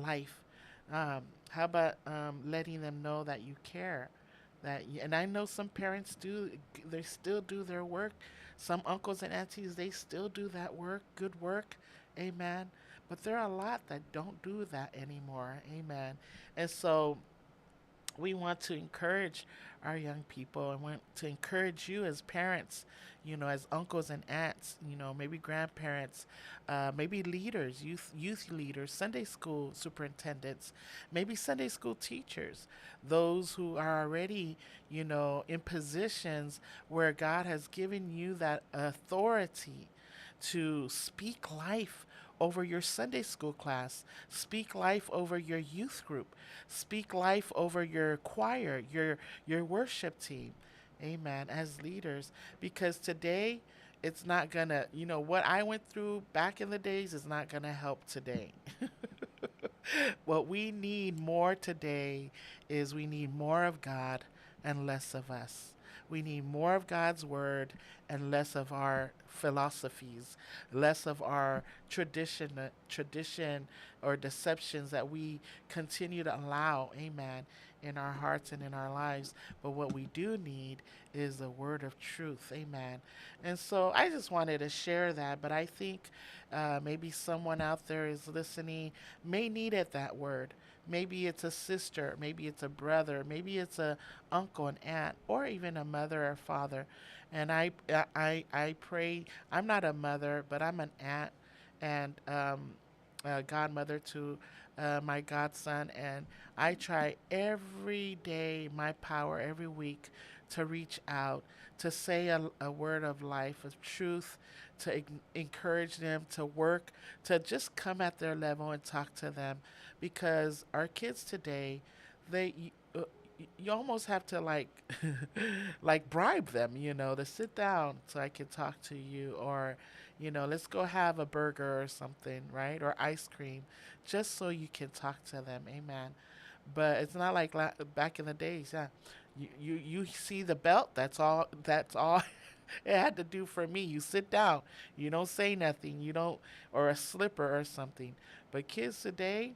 life? How about letting them know that you care? And I know some parents do, they still do their work. Some uncles and aunties, they still do that work, good work, amen. But there are a lot that don't do that anymore, amen. And so we want to encourage our young people and want to encourage you as parents, as uncles and aunts, maybe grandparents, maybe leaders, youth leaders, Sunday school superintendents, maybe Sunday school teachers, those who are already, in positions where God has given you that authority to speak life over your Sunday school class, speak life over your youth group, speak life over your choir, your worship team. Amen. As leaders, because today it's not gonna, what I went through back in the days is not gonna help today. What we need more today is we need more of God and less of us. We need more of God's word and less of our philosophies, less of our tradition or deceptions that we continue to allow, amen, in our hearts and in our lives. But what we do need is the word of truth, amen. And so I just wanted to share that, but I think maybe someone out there is listening may need it, that word. Maybe it's a sister, maybe it's a brother, maybe it's a uncle and aunt, or even a mother or father. And I pray. I'm not a mother, but I'm an aunt and a godmother to my godson, and I try every day, my power, every week, to reach out, to say a word of life, of truth, to encourage them to work, to just come at their level and talk to them, because our kids today, they you almost have to like like bribe them, to sit down so I can talk to you, or let's go have a burger or something, right? Or ice cream, just so you can talk to them, amen. But it's not like back in the days, yeah. You see the belt, that's all it had to do for me. You sit down, you don't say nothing, you don't, or a slipper or something. But kids today,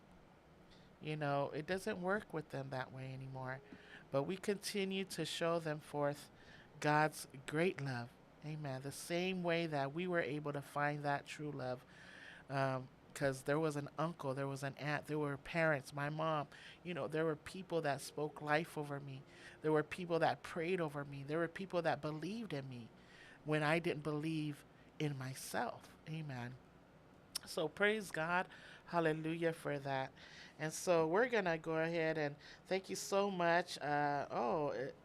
it doesn't work with them that way anymore. But we continue to show them forth God's great love. Amen. The same way that we were able to find that true love. Because there was an uncle, there was an aunt, there were parents, my mom. There were people that spoke life over me. There were people that prayed over me. There were people that believed in me when I didn't believe in myself. Amen. So praise God. Hallelujah for that. And so we're going to go ahead and thank you so much.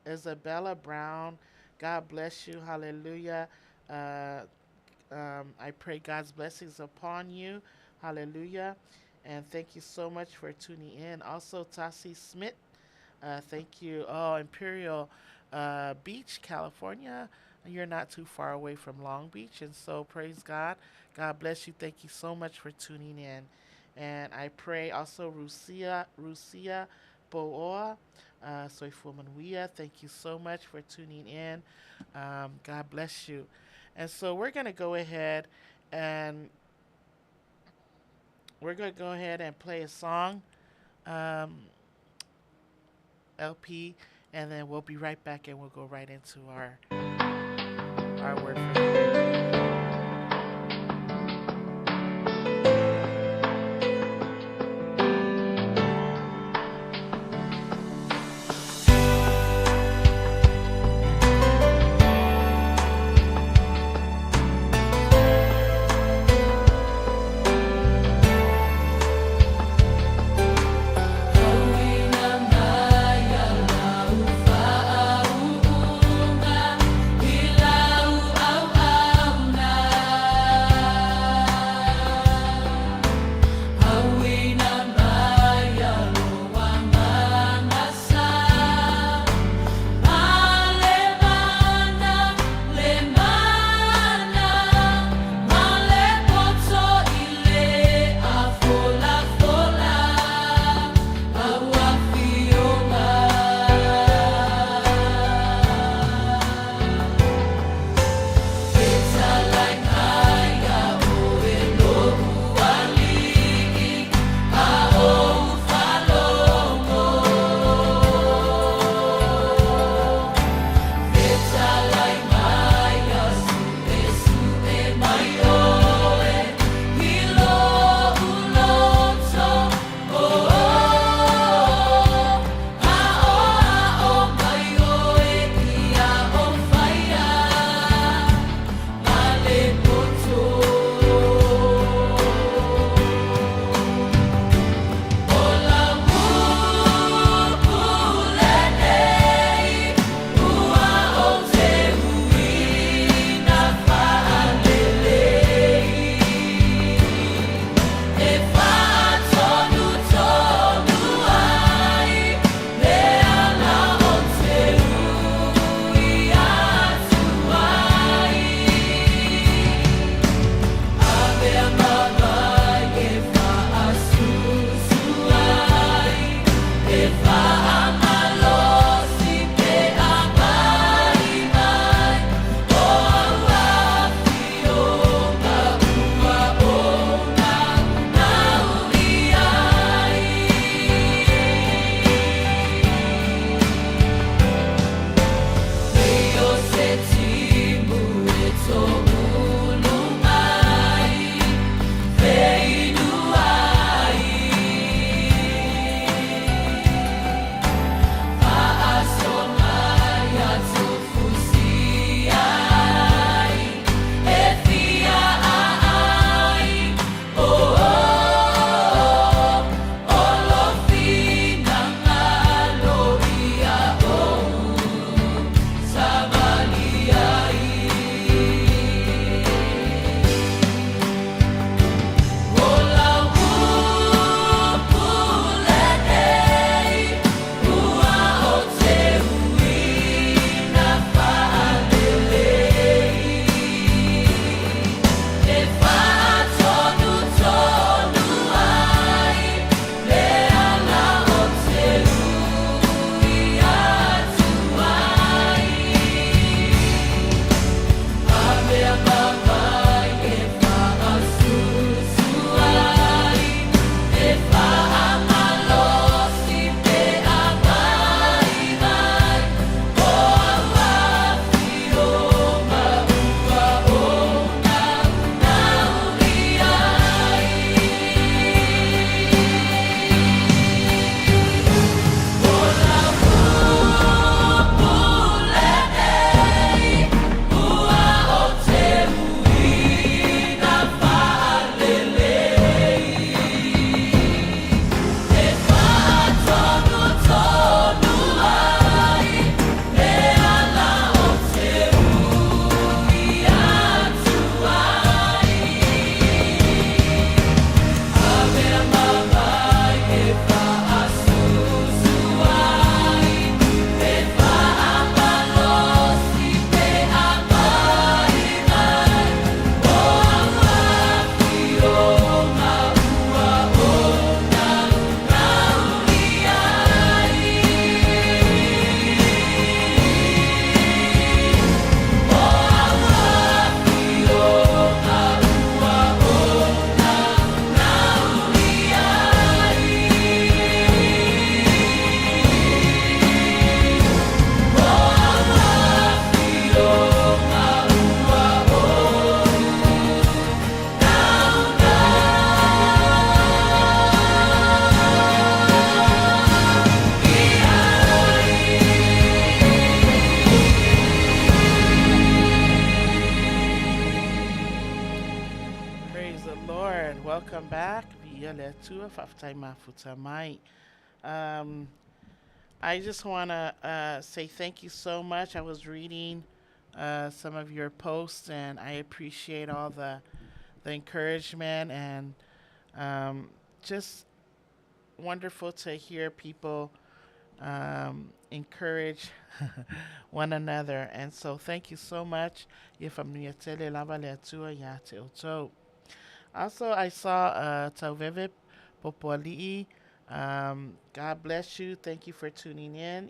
Isabella Brown, God bless you. Hallelujah. I pray God's blessings upon you. Hallelujah. And thank you so much for tuning in. Also, Tassie Smith, thank you. Oh, Imperial Beach, California. You're not too far away from Long Beach. And so praise God. God bless you. Thank you so much for tuning in. And I pray also Rusia Boa, soy Manuia. Thank you so much for tuning in. God bless you. And so we're going to go ahead and play a song, LP, and then we'll be right back and we'll go right into our word for the day. Hilau au au na ia le tua whaftai mafuta mai. Um, I just want to say thank you so much. I was reading some of your posts, and I appreciate all the encouragement and um, just wonderful to hear people encourage one another. And so, thank you so much. Also, I saw Tauveve Popoli'i. God bless you. Thank you for tuning in.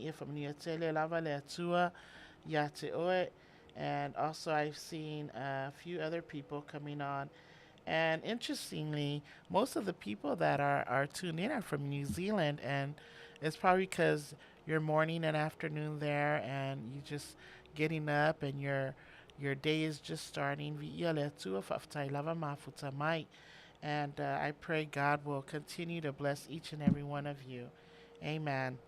And also, I've seen a few other people coming on. And interestingly, most of the people that are tuned in are from New Zealand. And it's probably because you're morning and afternoon there and you just getting up and your day is just starting. And I pray God will continue to bless each and every one of you. Amen.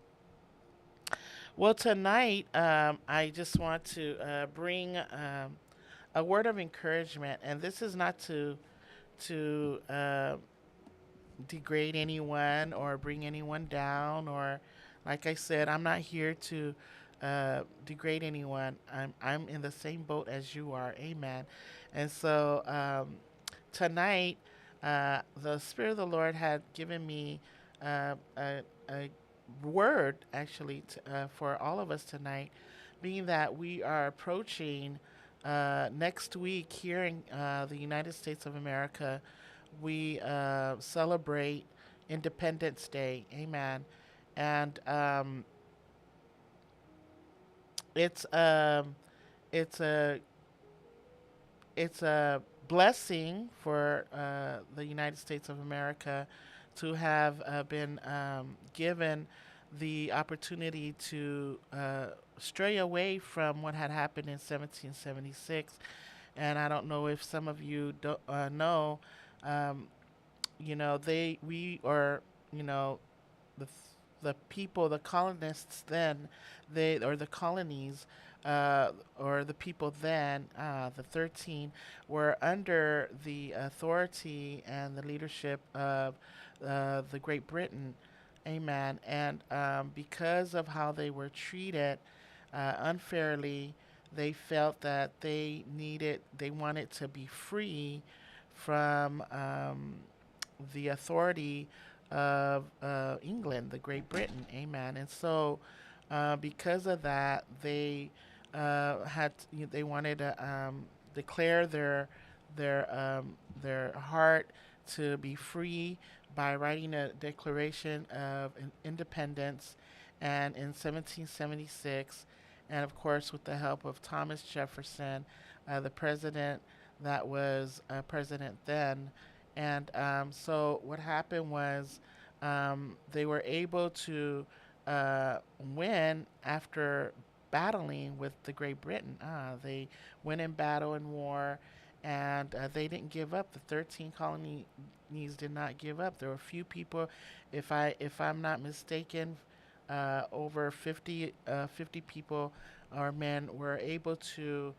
Well, tonight I just want to bring a word of encouragement, and this is not to degrade anyone or bring anyone down, or like I said, I'm not here to degrade anyone. I'm in the same boat as you are. Amen. And so tonight, the Spirit of the Lord had given me a word actually for all of us tonight, being that we are approaching next week here in the United States of America. We celebrate Independence Day. Amen. And it's um, it's a it's a blessing for the United States of America to have been given the opportunity to stray away from what had happened in 1776. And I don't know if some of you know, um, we are, you know, the the people, the colonists then, they or the colonies, or the people then, the 13, were under the authority and the leadership of the Great Britain. Amen. And because of how they were treated unfairly, they felt that they wanted to be free from the authority of England, the Great Britain. Amen. And so, because of that, they wanted to declare their heart to be free by writing a Declaration of Independence, and in 1776, and of course with the help of Thomas Jefferson, the president that was president then. And so what happened was they were able to uh, win after battling with the Great Britain. They went in battle and war, and they didn't give up. The 13 colonies did not give up. There were a few people, if I'm not mistaken, over 50 people or men were able to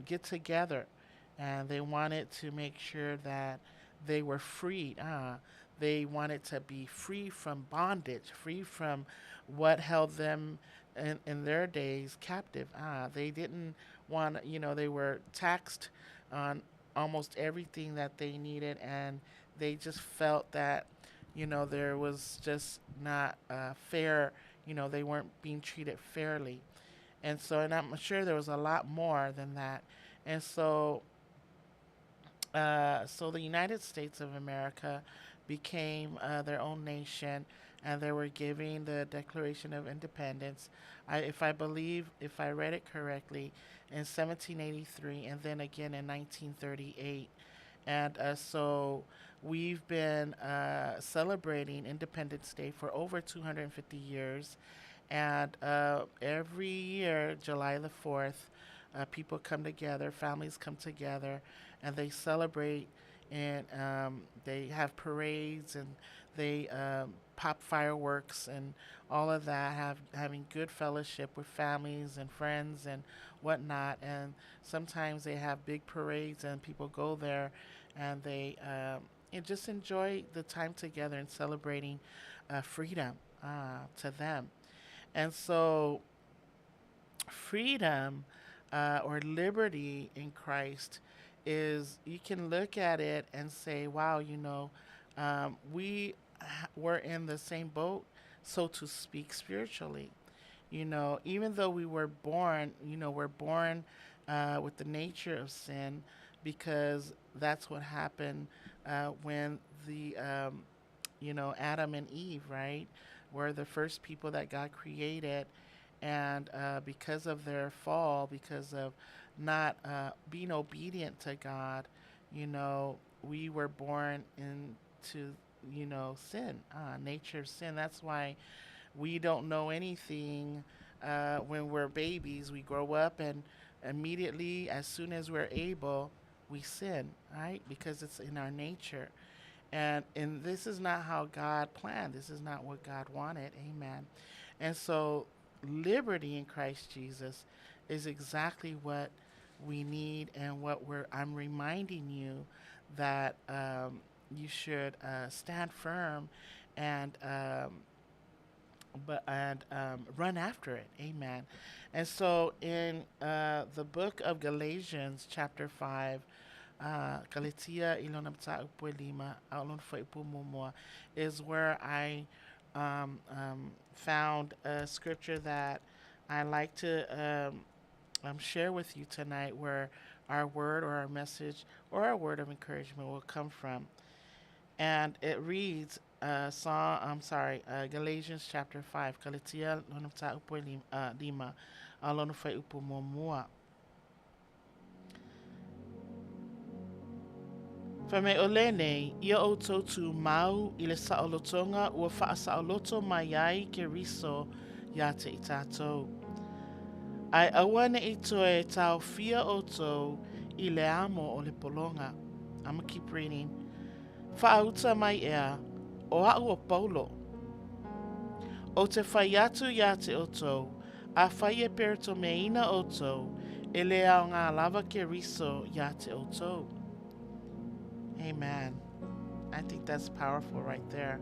get together, and they wanted to make sure that they were freed. They wanted to be free from bondage, free from what held them in their days captive. They didn't want, they were taxed on almost everything that they needed, and they just felt that, there was just not fair, they weren't being treated fairly. And so, and I'm sure there was a lot more than that. And so the United States of America became their own nation, and they were giving the Declaration of Independence. If I read it correctly, in 1783, and then again in 1938. And so we've been celebrating Independence Day for over 250 years. And every year, July the 4th, people come together, families come together, and they celebrate, and they have parades, and they pop fireworks and all of that, having good fellowship with families and friends and whatnot. And sometimes they have big parades, and people go there and they and just enjoy the time together and celebrating freedom to them. And so, freedom or liberty in Christ is you can look at it and say, wow, were in the same boat, so to speak, spiritually. Even though we were born, we're born with the nature of sin because that's what happened when Adam and Eve, right, were the first people that God created. And because of their fall, because of not being obedient to God, we were born into, sin, nature of sin. That's why we don't know anything when we're babies. We grow up and immediately, as soon as we're able, we sin, right? Because it's in our nature. And this is not how God planned. This is not what God wanted. Amen. And so liberty in Christ Jesus is exactly what we need and what I'm reminding you that you should stand firm and run after it. Amen. And so in the book of Galatians, chapter 5, Galatia ilona mta upo lima aulon fa ipo momoa is where I found a scripture that I like to share with you tonight, where our word or our message or our word of encouragement will come from. And it reads, Galatians chapter 5, Galatia ilona mta upo lima aulon fa ipo momoa. Fa me olene, ia o tautu mau I le saolotonga ua faa saoloto mai ai ke riso ia te I tātou. Ai aua ne I toe tau fia o tau I le amo o le polonga. I'm gonna keep reading. Whaauta mai ea, o au o Paulo. O te whai atu ia te o tau, a whai e perto me ina o tau, e le au ngā lava ke riso ia te o tau. Amen. I think that's powerful right there.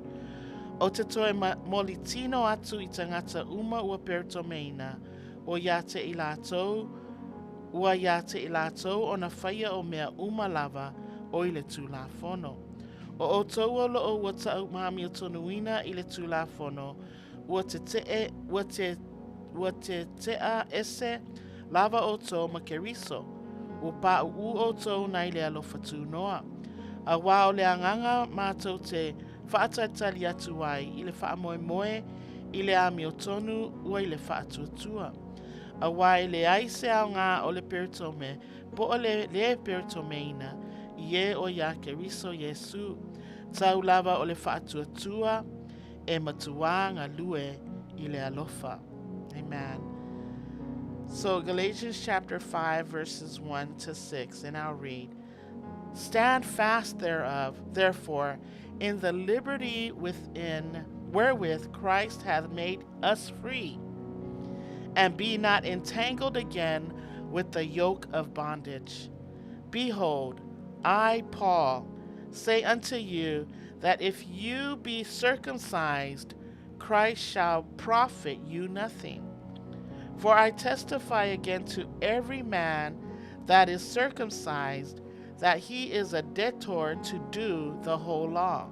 O te toe molitino atu I tangata uma ua perto meina, o ia te I lātou, ua ia te I lātou o na whaia o mea uma lava o I le tū la whono. O tau o loo ua tau mahami o tonuina I le tū la whono, ua te tea ese lava o tau ma ke riso, ua pā u o tau nai le alofa tū noa. A wao le anganga mātou te whaataitali atu ai I le whaamoemoe I le ami o tonu ua I le whaatuatua. A wai le aise au ngā o le peritome po o le peritome ina I o ia ke riso Yesu tau lava o le whaatuatua e matua ngā lue I le alofa. Amen. So Galatians chapter 5 verses 1 to 6, and I'll read. Stand fast therefore, in the liberty wherewith Christ hath made us free, and be not entangled again with the yoke of bondage. Behold, I, Paul, say unto you that if you be circumcised, Christ shall profit you nothing. For I testify again to every man that is circumcised, that he is a debtor to do the whole law.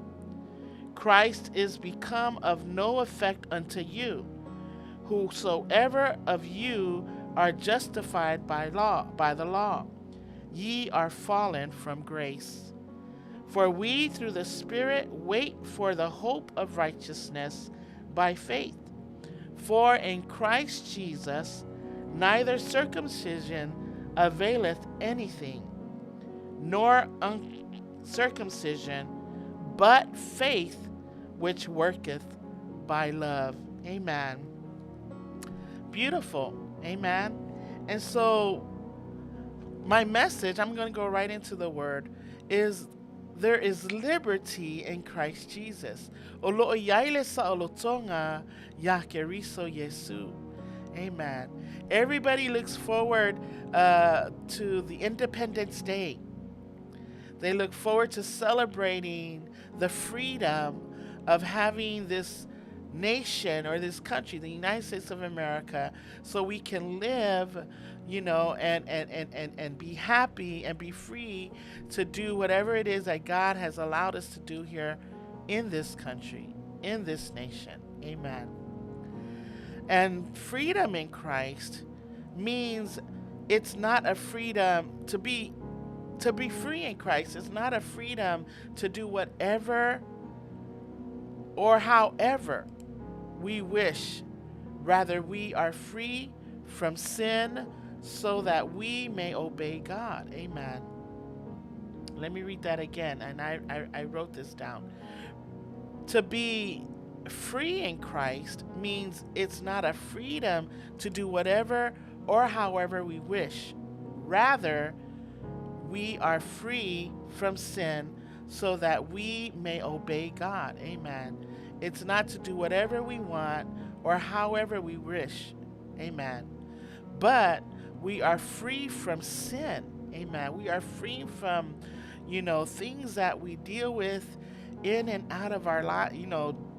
Christ is become of no effect unto you. Whosoever of you are justified by the law, ye are fallen from grace. For we through the Spirit wait for the hope of righteousness by faith. For in Christ Jesus neither circumcision availeth anything, nor uncircumcision, but faith which worketh by love. Amen. Beautiful. Amen. And so my message, I'm going to go right into the word, is there is liberty in Christ Jesus. O lo'o yaile sa olotonga ya ke riso Yesu. Amen. Everybody looks forward to the Independence Day. They look forward to celebrating the freedom of having this nation or this country, the United States of America, so we can live, and be happy and be free to do whatever it is that God has allowed us to do here in this country, in this nation. Amen. And freedom in Christ means it's not a freedom to be free in Christ. It's not a freedom to do whatever or however we wish. Rather, we are free from sin so that we may obey God. Amen. Let me read that again, and I wrote this down. To be free in Christ means it's not a freedom to do whatever or however we wish. Rather, we are free from sin so that we may obey God. Amen. It's not to do whatever we want or however we wish. Amen. But we are free from sin. Amen. We are free from, things that we deal with in and out of our life,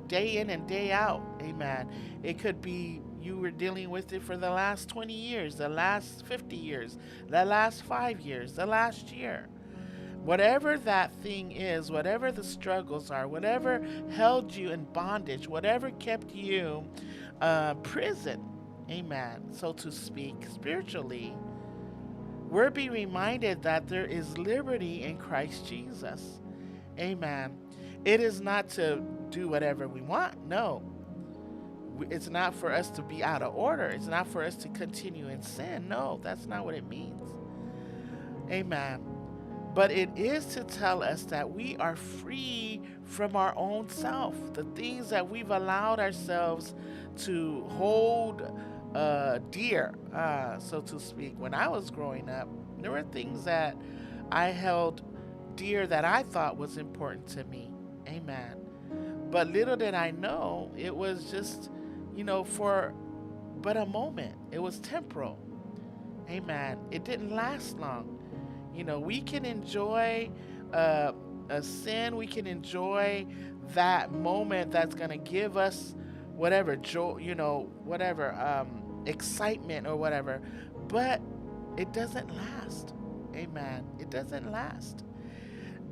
day in and day out. Amen. It could be you were dealing with it for the last 20 years, the last 50 years, the last 5 years, the last year. Whatever that thing is, whatever the struggles are, whatever held you in bondage, whatever kept you prison, amen, so to speak, spiritually, we're being reminded that there is liberty in Christ Jesus. Amen. It is not to do whatever we want. No. It's not for us to be out of order. It's not for us to continue in sin. No, that's not what it means. Amen. But it is to tell us that we are free from our own self, the things that we've allowed ourselves to hold dear, so to speak. When I was growing up, there were things that I held dear that I thought was important to me. Amen. But little did I know, it was just, for but a moment. It was temporal. Amen. It didn't last long. We can enjoy a sin. We can enjoy that moment that's going to give us whatever joy, whatever excitement or whatever. But it doesn't last. Amen. It doesn't last.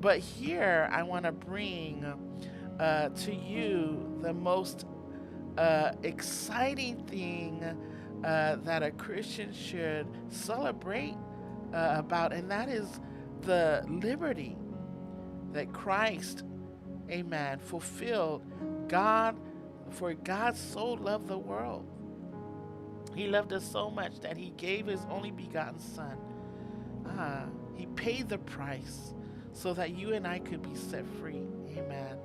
But here I want to bring to you the most exciting thing that a Christian should celebrate about, and that is the liberty that Christ, amen, fulfilled. For God so loved the world. He loved us so much that he gave his only begotten son. He paid the price so that you and I could be set free. Amen.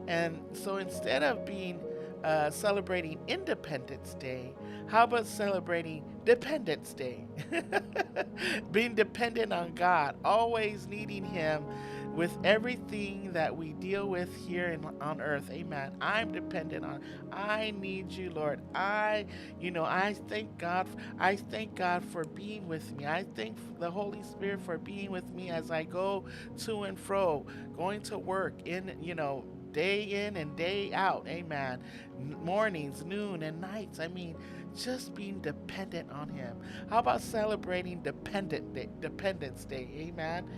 And so instead of being celebrating Independence Day, how about celebrating Dependence Day? Being dependent on God, always needing him with everything that we deal with here on earth. Amen. I'm dependent on. I need you, Lord. I thank God. I thank God for being with me. I thank the Holy Spirit for being with me as I go to and fro, going to work day in and day out. Amen. Mornings, noon, and nights. Just being dependent on him. How about celebrating Dependence Day? Amen.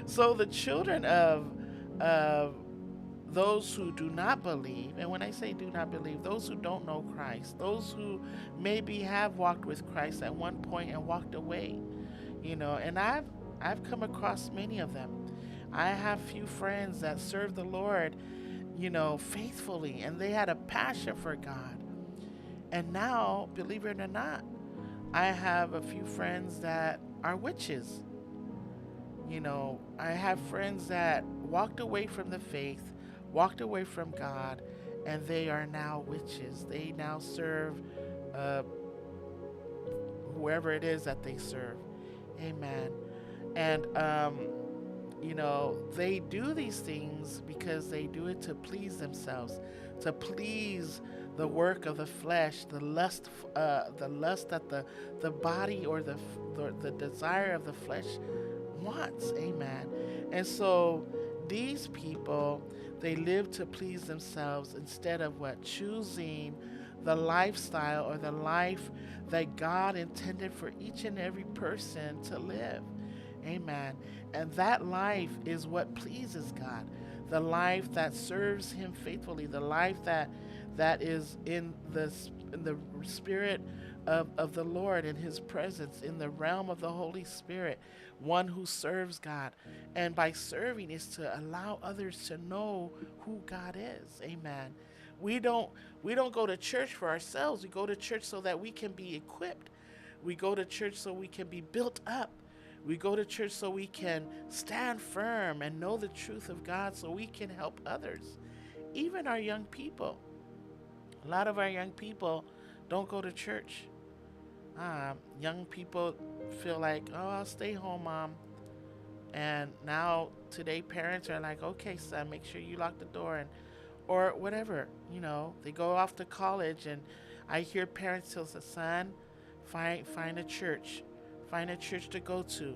So the children of those who do not believe, and when I say do not believe, those who don't know Christ, those who maybe have walked with Christ at one point and walked away, and I've come across many of them. I have few friends that serve the Lord, faithfully, and they had a passion for God. And now, believe it or not, I have a few friends that are witches. I have friends that walked away from the faith, walked away from God, and they are now witches. They now serve whoever it is that they serve. Amen. And, they do these things because they do it to please themselves, to please the work of the flesh, the lust that the body or the desire of the flesh wants. Amen. And so these people, they live to please themselves instead of what? Choosing the lifestyle or the life that God intended for each and every person to live. Amen. And that life is what pleases God. The life that serves him faithfully, the life that is in the spirit of the Lord, in his presence, in the realm of the Holy Spirit, one who serves God. And by serving is to allow others to know who God is. Amen. We don't we don't go to church for ourselves. We go to church so that we can be equipped. We go to church so we can be built up. We go to church so we can stand firm and know the truth of God so we can help others. Even our young people. A lot of our young people don't go to church. Young people feel like, oh, I'll stay home, mom. And now today parents are like, okay, son, make sure you lock the door, and or whatever. They go off to college, and I hear parents tell their son, find a church. Find a church to go to.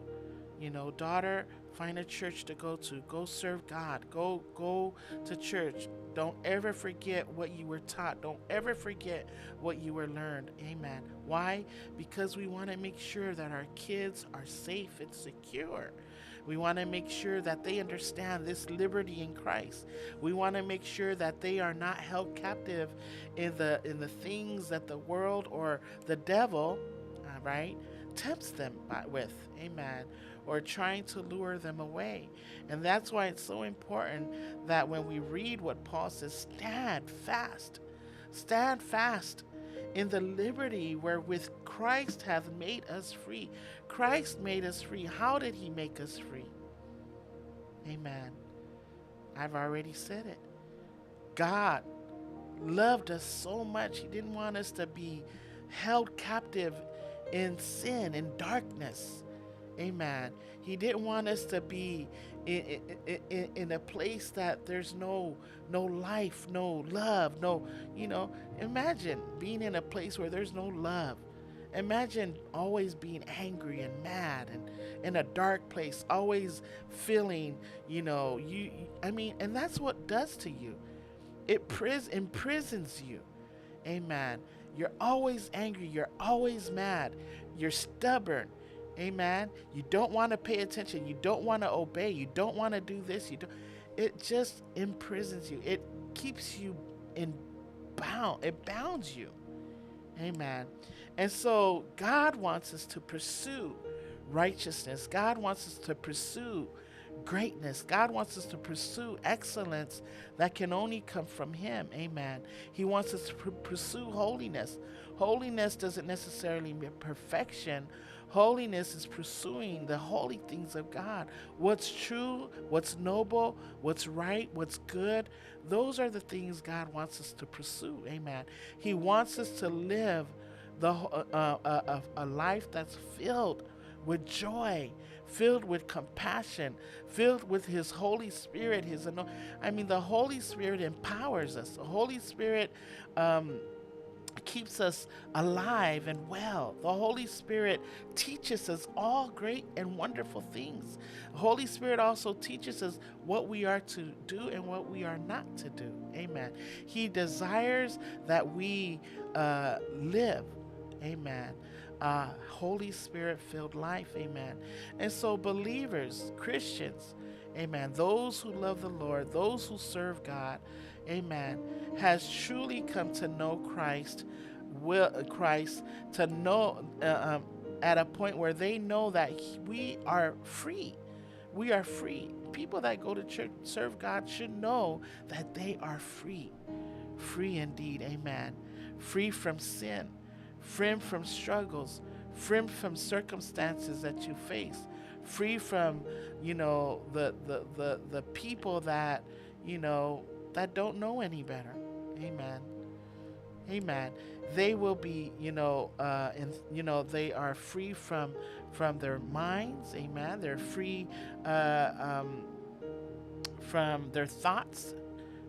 Daughter, find a church to go to. Go serve God. Go to church. Don't ever forget what you were taught. Don't ever forget what you were learned. Amen. Why? Because we want to make sure that our kids are safe and secure. We want to make sure that they understand this liberty in Christ. We want to make sure that they are not held captive in the things that the world or the devil, right, tempts them with. Amen. Or trying to lure them away. And that's why it's so important that when we read what Paul says, stand fast. Stand fast in the liberty wherewith Christ hath made us free. Christ made us free. How did he make us free? Amen. I've already said it. God loved us so much. He didn't want us to be held captive in sin, in darkness. Amen. He didn't want us to be in a place that there's no life, no love, imagine being in a place where there's no love. Imagine always being angry and mad and in a dark place, always feeling, and that's what it does to you. It imprisons you. Amen. You're always angry. You're always mad. You're stubborn. Amen. You don't want to pay attention. You don't want to obey. You don't want to do this. It just imprisons you. It keeps you bound. It bounds you. Amen. And so God wants us to pursue righteousness. God wants us to pursue greatness. God wants us to pursue excellence that can only come from him. Amen. He wants us to pursue holiness. Holiness doesn't necessarily mean perfection. Holiness is pursuing the holy things of God. What's true, what's noble, what's right, what's good. Those are the things God wants us to pursue. Amen. He wants us to live a life that's filled with joy, filled with compassion, filled with his Holy Spirit. The Holy Spirit empowers us. The Holy Spirit keeps us alive and well. The Holy Spirit teaches us all great and wonderful things. The Holy Spirit also teaches us what we are to do and what we are not to do. Amen. He desires that we live. Amen. Holy Spirit filled life. Amen. And so believers, Christians, amen, those who love the Lord, those who serve God, amen, has truly come to know Christ, to know at a point where they know that we are free. We are free. People that go to church, serve God, should know that they are free. Free indeed. Amen. Free from sin, free from struggles, free from circumstances that you face, free from the people that that don't know any better. Amen. Amen. They will be they are free from their minds. Amen. They're free from their thoughts.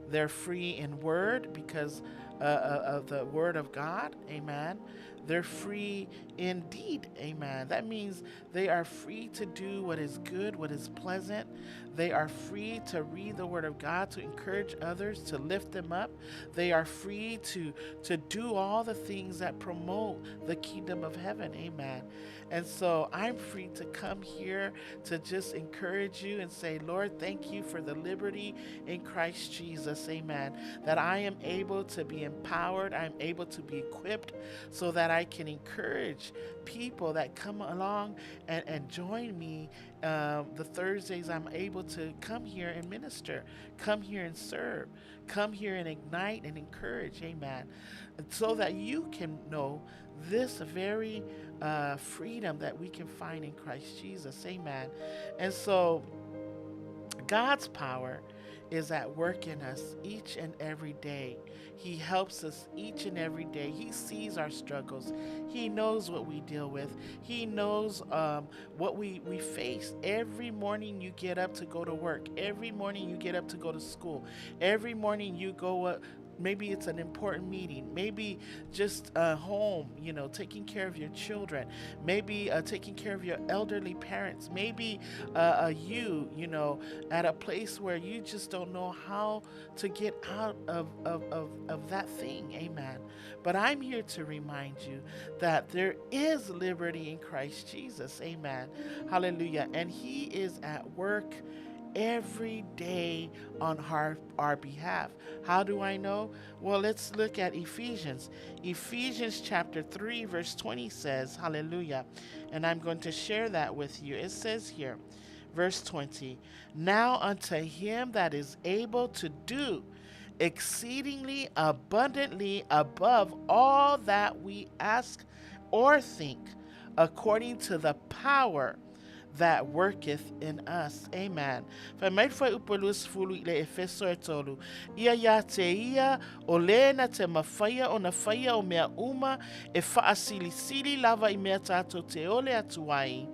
They're free in word because of the word of God. Amen. they're free indeed. Amen. That means they are free to do what is good, what is pleasant. They are free to read the Word of God, to encourage others, to lift them up. They are free to do all the things that promote the kingdom of heaven. Amen. And so I'm free to come here to just encourage you and say, Lord, thank you for the liberty in Christ Jesus. Amen. That I am able to be empowered. I'm able to be equipped so that I can encourage people that come along and join me. The Thursdays I'm able to come here and minister, come here and serve, come here and ignite and encourage. Amen. So that you can know this very freedom that we can find in Christ Jesus. Amen. And so God's power is at work in us each and every day. He helps us each and every day. He sees our struggles. He knows what we deal with. He knows what we face. Every morning you get up to go to work. Every morning you get up to go to school. Every morning you go up. Maybe it's an important meeting. Maybe just home, taking care of your children. Maybe taking care of your elderly parents. Maybe you, at a place where you just don't know how to get out of that thing. Amen. But I'm here to remind you that there is liberty in Christ Jesus. Amen. Hallelujah. And He is at work every day on our behalf. How do I know? Well, let's look at Ephesians. Ephesians chapter 3 verse 20 says, hallelujah, and I'm going to share that with you. It says here, verse 20, now unto Him that is able to do exceedingly abundantly above all that we ask or think, according to the power that worketh in us. Amen. Famait foi upolus fulu ile efeso etolu. Ia ya te ia o lena te mawhaia o na whaia o mea uma e whaasili sili lava I mea tato te ole atuai.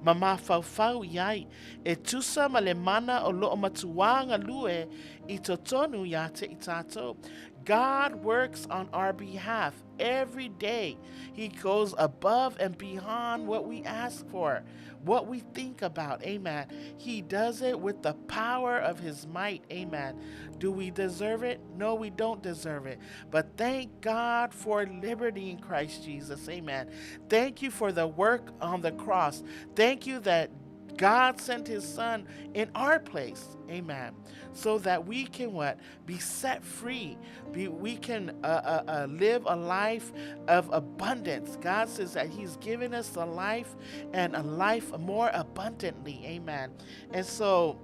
Ma mawhauwhau iai e tusa ma le mana o loo matuanga lue I totonu ya te I tato. God works on our behalf every day. He goes above and beyond what we ask for, what we think about. Amen. He does it with the power of His might. Amen. Do we deserve it? No, we don't deserve it. But thank God for liberty in Christ Jesus. Amen. Thank you for the work on the cross. Thank you that God sent His Son in our place. Amen. So that we can what? Be set free. We can live a life of abundance. God says that He's given us a life and a life more abundantly. Amen. And so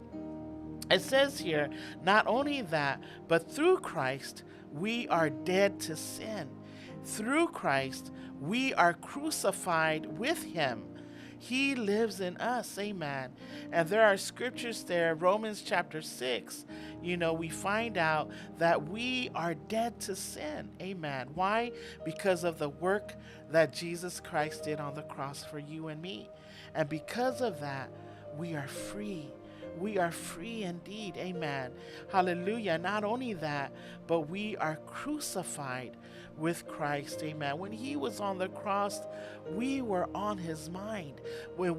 it says here, not only that, but through Christ, we are dead to sin. Through Christ, we are crucified with Him. He lives in us. Amen. And there are scriptures there, Romans chapter 6, we find out that we are dead to sin. Amen. Why? Because of the work that Jesus Christ did on the cross for you and me. And because of that, we are free. We are free indeed. Amen. Hallelujah. Not only that, but we are crucified with Christ. Amen. When He was on the cross, we were on His mind. When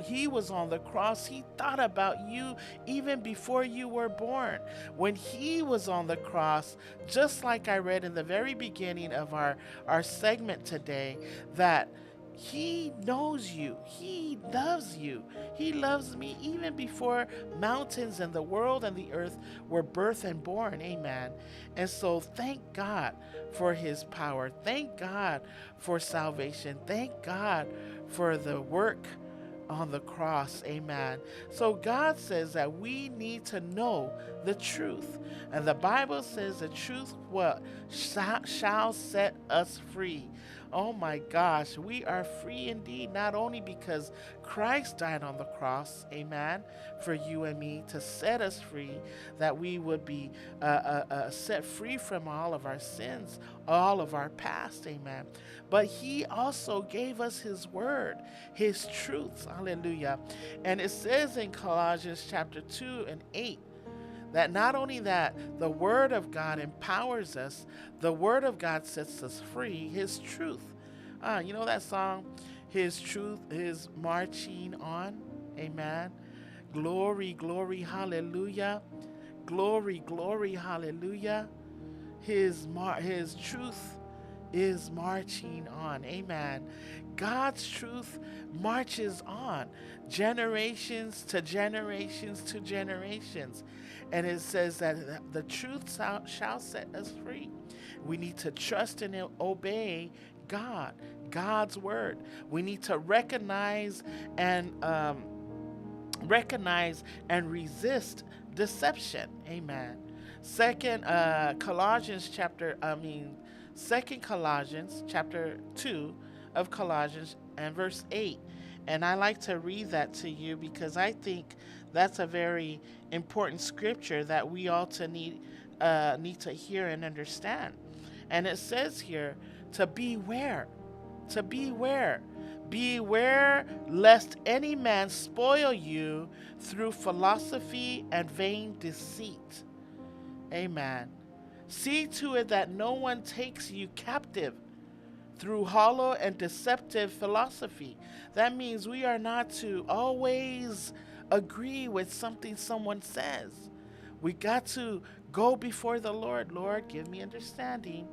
He was on the cross, He thought about you even before you were born. When He was on the cross, just like I read in the very beginning of our segment today, that He knows you. He loves you. He loves me even before mountains and the world and the earth were birthed and born. Amen. And so thank God for His power. Thank God for salvation. Thank God for the work on the cross. Amen. So God says that we need to know the truth. And the Bible says the truth shall set us free. Oh my gosh, we are free indeed, not only because Christ died on the cross, amen, for you and me to set us free, that we would be set free from all of our sins, all of our past, amen. But He also gave us His word, His truths, hallelujah. And it says in Colossians chapter 2 and 8, that not only that the Word of God empowers us, the Word of God sets us free, His truth You know that song, His truth is marching on? Amen. Glory, glory, hallelujah. Glory, glory, hallelujah. His truth is marching on. Amen. God's truth marches on, generations to generations to generations. And it says that the truth shall set us free. We need to trust and obey God, God's word. We need to and recognize and resist deception. Amen. Second Colossians chapter 2 of Colossians and verse 8. And I like to read that to you because I think that's a very important scripture that we all need to hear and understand. And it says here to beware, to beware. Beware lest any man spoil you through philosophy and vain deceit. Amen. See to it that no one takes you captive through hollow and deceptive philosophy. That means we are not to always agree with something someone says. We got to go before the Lord. Lord, give me understanding.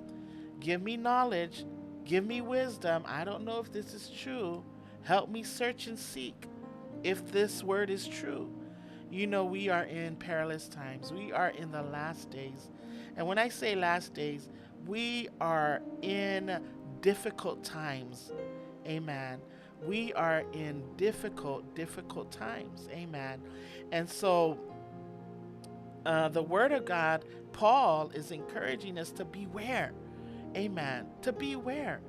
Give me knowledge. Give me wisdom. I don't know if this is true. Help me search and seek if this word is true. You know, we are in perilous times. We are in the last days. And when I say last days, we are in difficult times. Amen. We are in difficult times. Amen. And so the word of God, Paul is encouraging us to beware. Amen. To beware.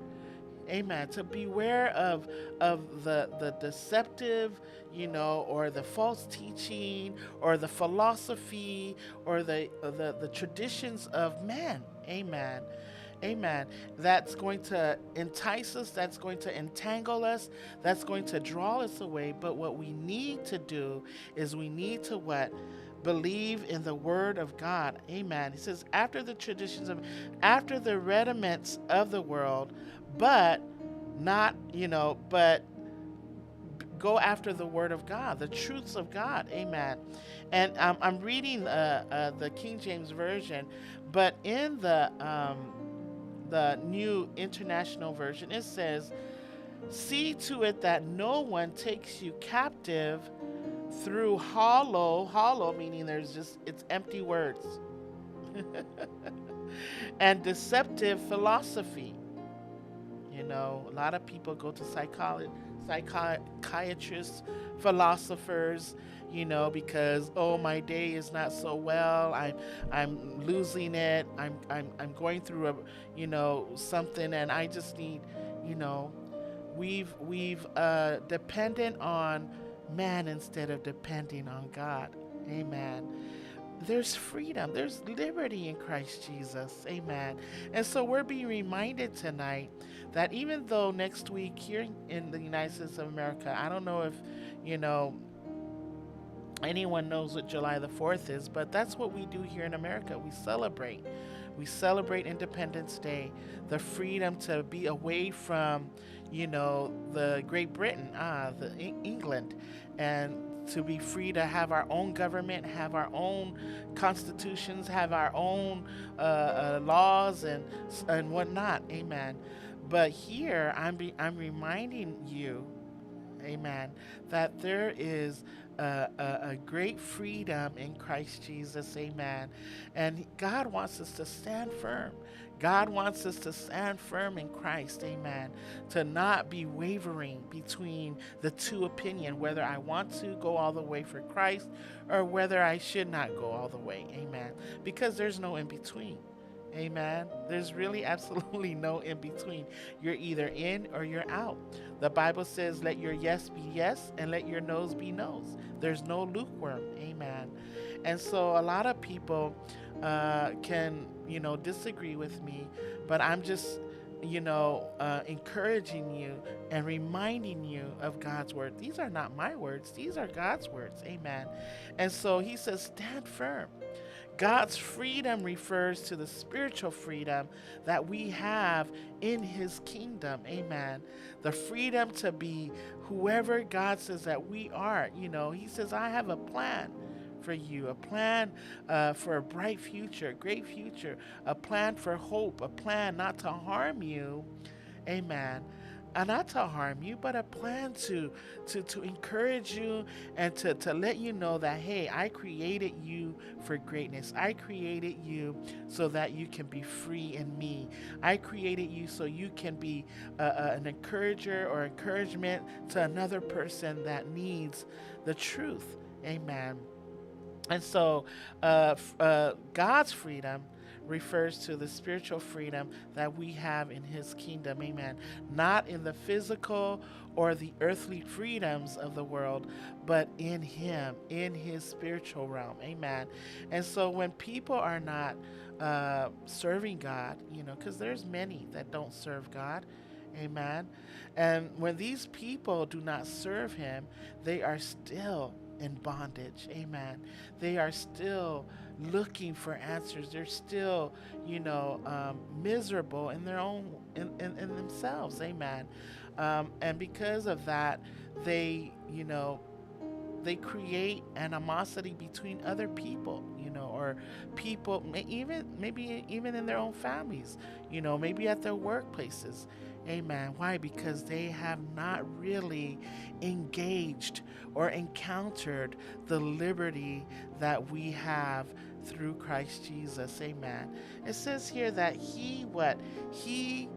Amen. To beware of the deceptive, or the false teaching, or the philosophy, or the traditions of men. Amen. Amen. That's going to entice us. That's going to entangle us. That's going to draw us away. But what we need to do is we need to what? Believe in the word of God. Amen. He says, after the rudiments of the world, but go after the word of God, the truths of God. Amen. And I'm reading the King James Version, but in the New International Version, it says, see to it that no one takes you captive through hollow meaning it's empty words, and deceptive philosophy. A lot of people go to psychiatrists, philosophers, because my day is not so well. I'm losing it. I'm going through something, and I just need, we've dependent on man instead of depending on God. Amen. There's freedom. There's liberty in Christ Jesus. Amen. And so we're being reminded tonight that even though next week here in the United States of America, I don't know if, anyone knows what July the 4th is, but that's what we do here in America. We celebrate. We celebrate Independence Day, the freedom to be away from, the Great Britain, England, and to be free to have our own government, have our own constitutions, have our own laws and whatnot. Amen. But here I'm reminding you, amen, that there is a great freedom in Christ Jesus. Amen. And God wants us to stand firm. God wants us to stand firm in Christ. Amen. To not be wavering between the two opinions, whether I want to go all the way for Christ or whether I should not go all the way. Amen. Because there's no in between. Amen. There's really absolutely no in between. You're either in or you're out. The Bible says, let your yes be yes and let your no's be no's. There's no lukewarm. Amen. And so a lot of people can, disagree with me, but I'm just, encouraging you and reminding you of God's word. These are not my words. These are God's words. Amen. And so he says, stand firm. God's freedom refers to the spiritual freedom that we have in his kingdom. Amen. The freedom to be whoever God says that we are. He says, I have a plan for you, a plan for a bright future, a great future, a plan for hope, a plan not to harm you. Amen. Not to harm you, but a plan to encourage you and to let you know that, hey, I created you for greatness. I created you so that you can be free in me. I created you so you can be an encourager or encouragement to another person that needs the truth. Amen. And so God's freedom refers to the spiritual freedom that we have in his kingdom. Amen. Not in the physical or the earthly freedoms of the world, but in him, in his spiritual realm. Amen. And so when people are not serving God, because there's many that don't serve God. Amen. And when these people do not serve him, they are still in bondage. Amen. They are still looking for answers. They're still, miserable in their own, in themselves. Amen. And because of that, they create animosity between other people, or people, maybe even in their own families, maybe at their workplaces. Amen. Why? Because they have not really engaged or encountered the liberty that we have through Christ Jesus. Amen. It says here that he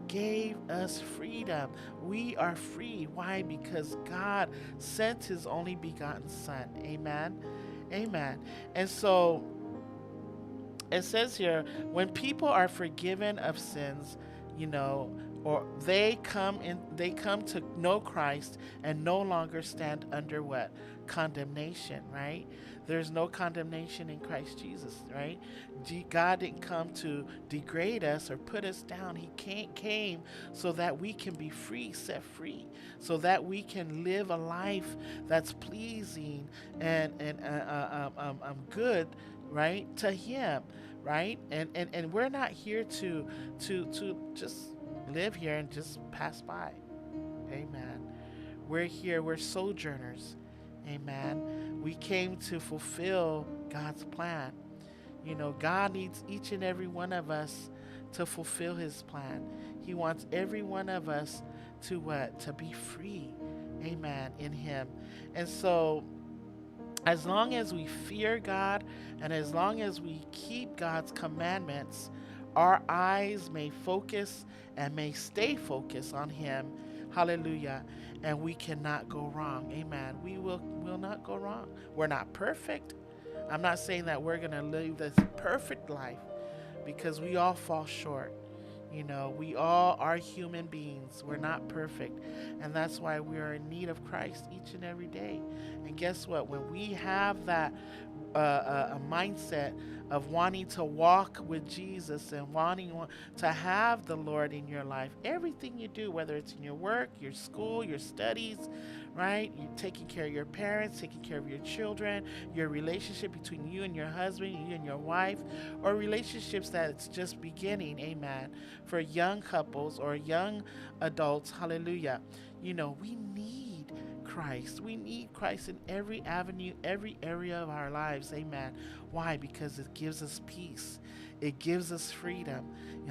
gave us freedom. We are free. Why? Because God sent his only begotten son. Amen. Amen. And so it says here, when people are forgiven of sins, or they come to know Christ and no longer stand under what? Condemnation, right? There's no condemnation in Christ Jesus, right? God didn't come to degrade us or put us down. He came so that we can be free, set free, so that we can live a life that's pleasing and good, right, to him, right? And we're not here to just live here and just pass by. Amen. We're here, we're sojourners. Amen. We came to fulfill God's plan. God needs each and every one of us to fulfill his plan. He wants every one of us to what? To be free. Amen. In him. And so as long as we fear God and as long as we keep God's commandments, our eyes may focus and may stay focused on him. Hallelujah. And we cannot go wrong. Amen. We will not go wrong. We're not perfect. I'm not saying that we're going to live this perfect life, because we all fall short. We all are human beings. We're not perfect. And that's why we are in need of Christ each and every day. And guess what? When we have that a mindset of wanting to walk with Jesus and wanting to have the Lord in your life, everything you do, whether it's in your work, your school, your studies, right? You're taking care of your parents, taking care of your children, your relationship between you and your husband, you and your wife, or relationships that's just beginning, amen, for young couples or young adults, hallelujah. We need Christ. We need Christ in every avenue, every area of our lives, amen. Why? Because it gives us peace. It gives us freedom,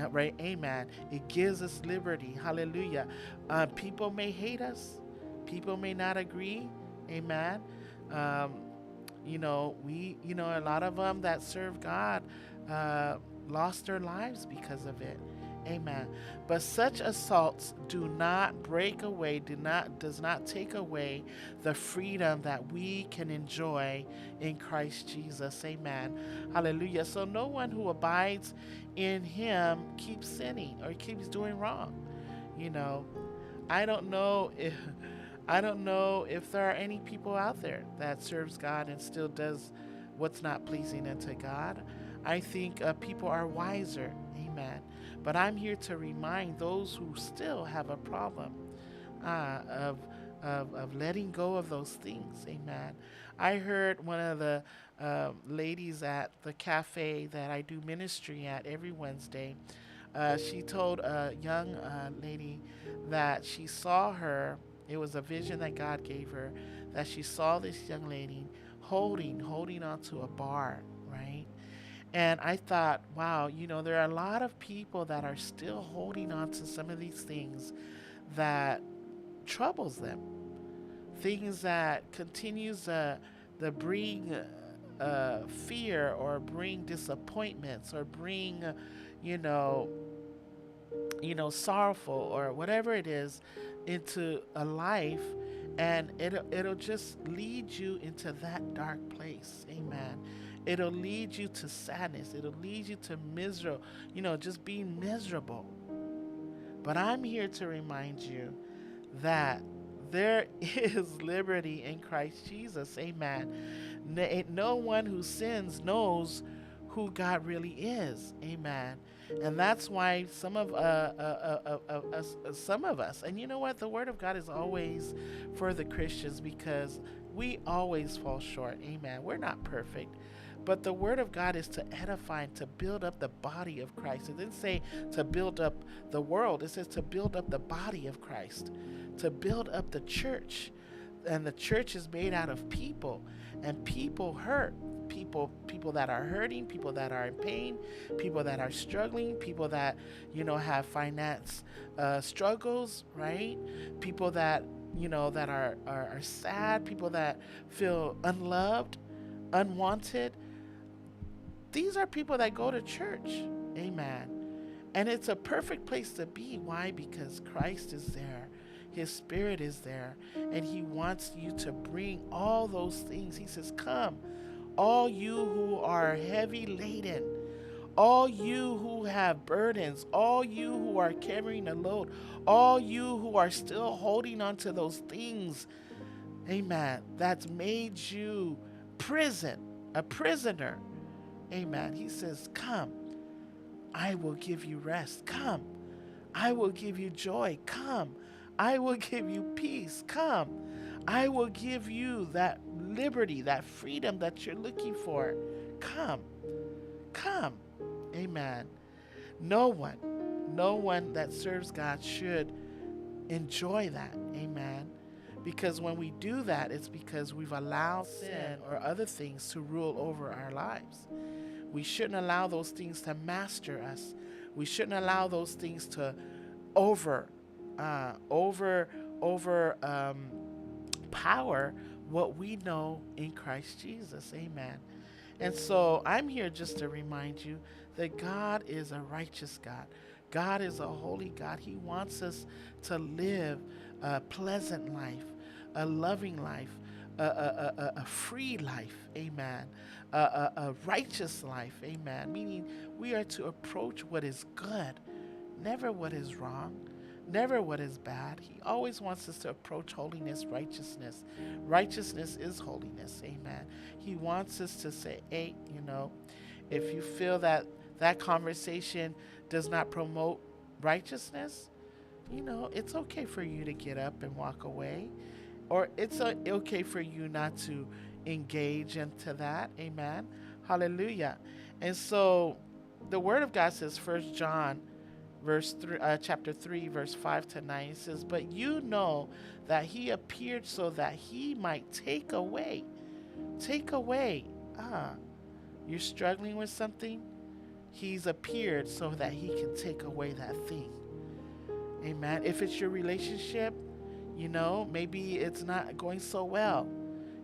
right? Amen. It gives us liberty, hallelujah. People may hate us. People may not agree. Amen. A lot of them that serve God lost their lives because of it. Amen. But such assaults do not break away, does not take away the freedom that we can enjoy in Christ Jesus. Amen. Hallelujah. So no one who abides in him keeps sinning or keeps doing wrong. I don't know if there are any people out there that serves God and still does what's not pleasing unto God. I think people are wiser. Amen. But I'm here to remind those who still have a problem of of letting go of those things. Amen. I heard one of the ladies at the cafe that I do ministry at every Wednesday. She told a young lady that she saw her. It was a vision that God gave her, that she saw this young lady holding onto a bar, right? And I thought, wow, there are a lot of people that are still holding on to some of these things that troubles them, things that continues to bring fear, or bring disappointments, or bring, you know, sorrowful, or whatever it is, into a life, and it'll just lead you into that dark place. Amen. It'll lead you to sadness. It'll lead you to miserable, just being miserable. But I'm here to remind you that there is liberty in Christ Jesus. Amen. No one who sins knows who God really is. Amen. And that's why some of us, and you know what? The Word of God is always for the Christians, because we always fall short. Amen. We're not perfect. But the Word of God is to edify and to build up the body of Christ. It didn't say to build up the world. It says to build up the body of Christ, to build up the church. And the church is made out of people, and people hurt. People that are hurting, people that are in pain, people that are struggling, people that, have finance struggles, right? People that, that are sad, people that feel unloved, unwanted. These are people that go to church. Amen. And it's a perfect place to be. Why? Because Christ is there. His Spirit is there. And He wants you to bring all those things. He says, come, all you who are heavy laden, all you who have burdens, all you who are carrying a load, all you who are still holding on to those things, amen, that's made you a prisoner. Amen. He says, come, I will give you rest. Come, I will give you joy. Come, I will give you peace. Come, I will give you that liberty, that freedom that you're looking for. Come. Amen. No one that serves God should enjoy that. Amen. Because when we do that, it's because we've allowed sin or other things to rule over our lives. We shouldn't allow those things to master us. We shouldn't allow those things to power what we know in Christ Jesus. Amen. And so I'm here just to remind you that God is a righteous God. God is a holy God. He wants us to live a pleasant life, a loving life, a free life. Amen. A righteous life. Amen. Meaning we are to approach what is good, never what is wrong, never what is bad. He always wants us to approach holiness, righteousness. Righteousness is holiness. Amen. He wants us to say, hey, if you feel that that conversation does not promote righteousness, it's okay for you to get up and walk away. Or it's okay for you not to engage into that. Amen. Hallelujah. And so the Word of God says, 1 John chapter 3, verse 5 to 9, it says, but you know that He appeared so that He might take away. You're struggling with something? He's appeared so that He can take away that thing. Amen. If it's your relationship, maybe it's not going so well.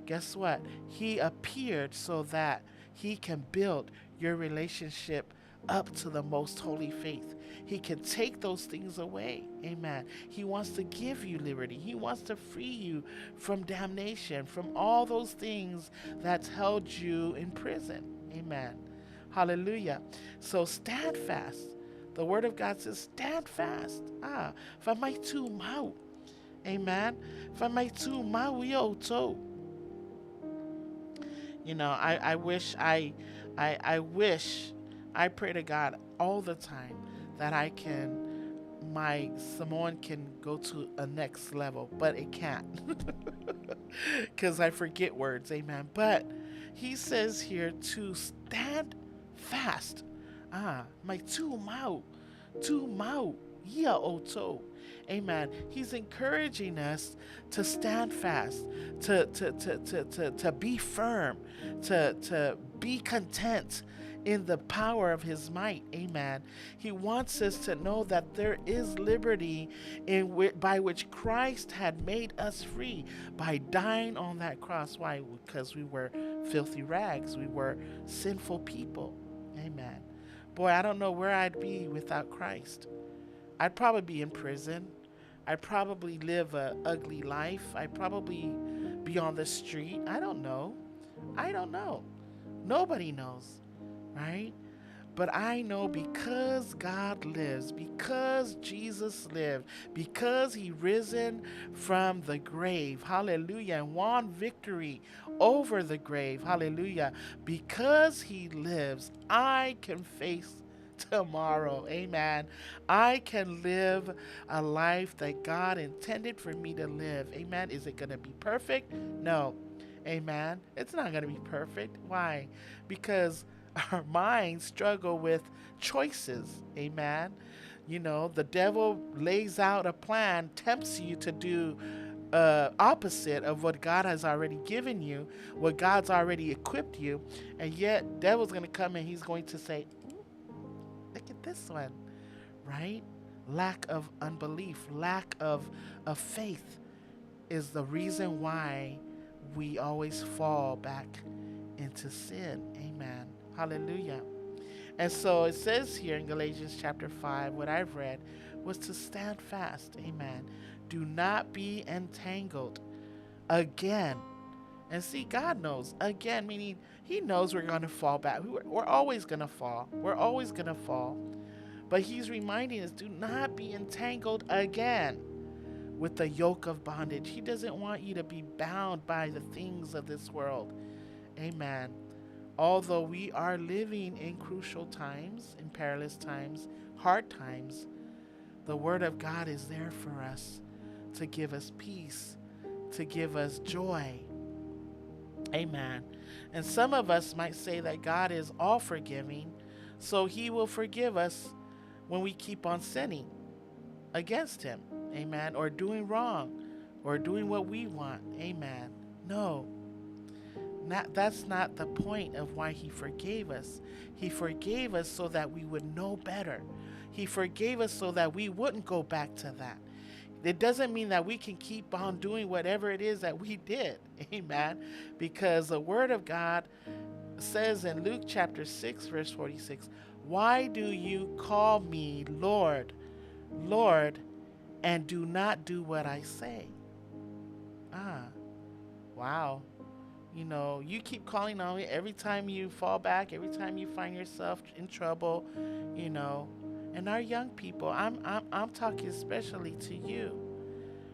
Guess what? He appeared so that He can build your relationship up to the most holy faith. He can take those things away. Amen. He wants to give you liberty. He wants to free you from damnation, from all those things that's held you in prison. Amen. Hallelujah. So stand fast. The Word of God says, stand fast. Famaitu mau. Amen. Famaitu mau yoto. I pray to God all the time that I can my Samoan can go to a next level, but it can't because I forget words. Amen. But he says here to stand fast. My tu mau, ia oto. Amen. He's encouraging us to stand fast, to be firm, to be content in the power of his might. Amen. He wants us to know that there is liberty by which Christ had made us free by dying on that cross. Why? Because we were filthy rags. We were sinful people. Amen. Boy, I don't know where I'd be without Christ. I'd probably be in prison. I'd probably live an ugly life. I'd probably be on the street. I don't know. Nobody knows, right? But I know because God lives, because Jesus lived, because he risen from the grave, hallelujah, and won victory over the grave, hallelujah. Because he lives, I can face tomorrow, amen. I can live a life that God intended for me to live, amen. Is it going to be perfect? No, amen. It's not going to be perfect. Why? Because our minds struggle with choices, amen. You know, the devil lays out a plan, tempts you to do opposite of what God has already given you, what God's already equipped you, and yet devil's going to come and he's going to say, look at this one, right? Lack of unbelief, lack of faith is the reason why we always fall back into sin. Amen. Hallelujah. And so it says here in Galatians chapter 5, what I've read was to stand fast. Amen. Do not be entangled again. And see, God knows. Again, meaning he knows we're going to fall back. We're always going to fall. We're always going to fall. But he's reminding us, do not be entangled again with the yoke of bondage. He doesn't want you to be bound by the things of this world. Amen. Although we are living in crucial times, in perilous times, hard times, the word of God is there for us to give us peace, to give us joy. Amen. And some of us might say that God is all forgiving, so he will forgive us when we keep on sinning against him. Amen. Or doing wrong, or doing what we want. Amen. No. That's not the point of why he forgave us. He forgave us so that we would know better. He forgave us so that we wouldn't go back to that. It doesn't mean that we can keep on doing whatever it is that we did. Amen. Because the word of God says in Luke chapter 6, verse 46, why do you call me Lord, Lord, and do not do what I say? Wow. You know, you keep calling on me every time you fall back, every time you find yourself in trouble, you know. And our young people, I'm talking especially to you,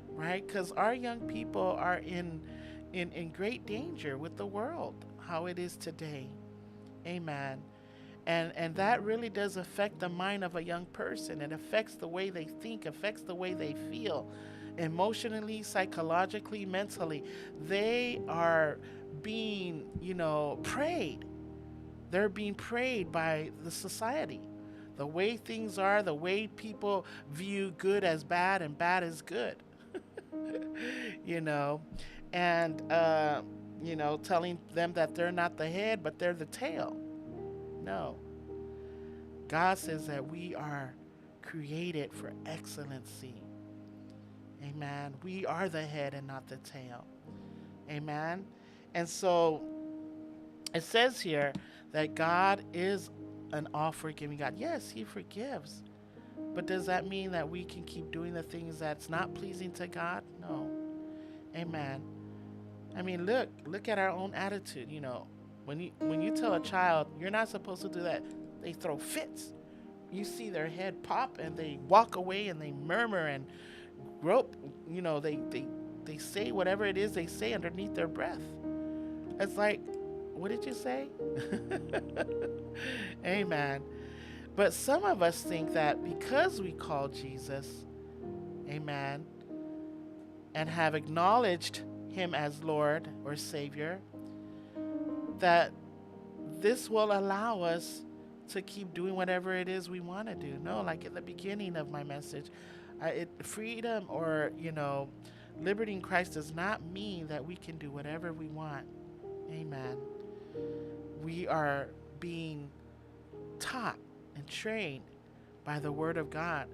right? Because our young people are in great danger with the world, how it is today. Amen. And that really does affect the mind of a young person. It affects the way they think, affects the way they feel, emotionally, psychologically, mentally. They are being, preyed. They're being preyed by the society. The way things are, the way people view good as bad and bad as good. And, telling them that they're not the head, but they're the tail. No. God says that we are created for excellency. Amen. We are the head and not the tail. Amen. And so it says here that God is an all-forgiving God. Yes, he forgives. But does that mean that we can keep doing the things that's not pleasing to God? No. Amen. I mean, look at our own attitude. When you tell a child you're not supposed to do that, they throw fits. You see their head pop and they walk away and they murmur and grope. They say whatever it is they say underneath their breath. It's like, what did you say? Amen. But some of us think that because we call Jesus, amen, and have acknowledged him as Lord or Savior, that this will allow us to keep doing whatever it is we want to do. No, like at the beginning of my message, freedom or, liberty in Christ does not mean that we can do whatever we want. Amen. We are being taught and trained by the Word of God.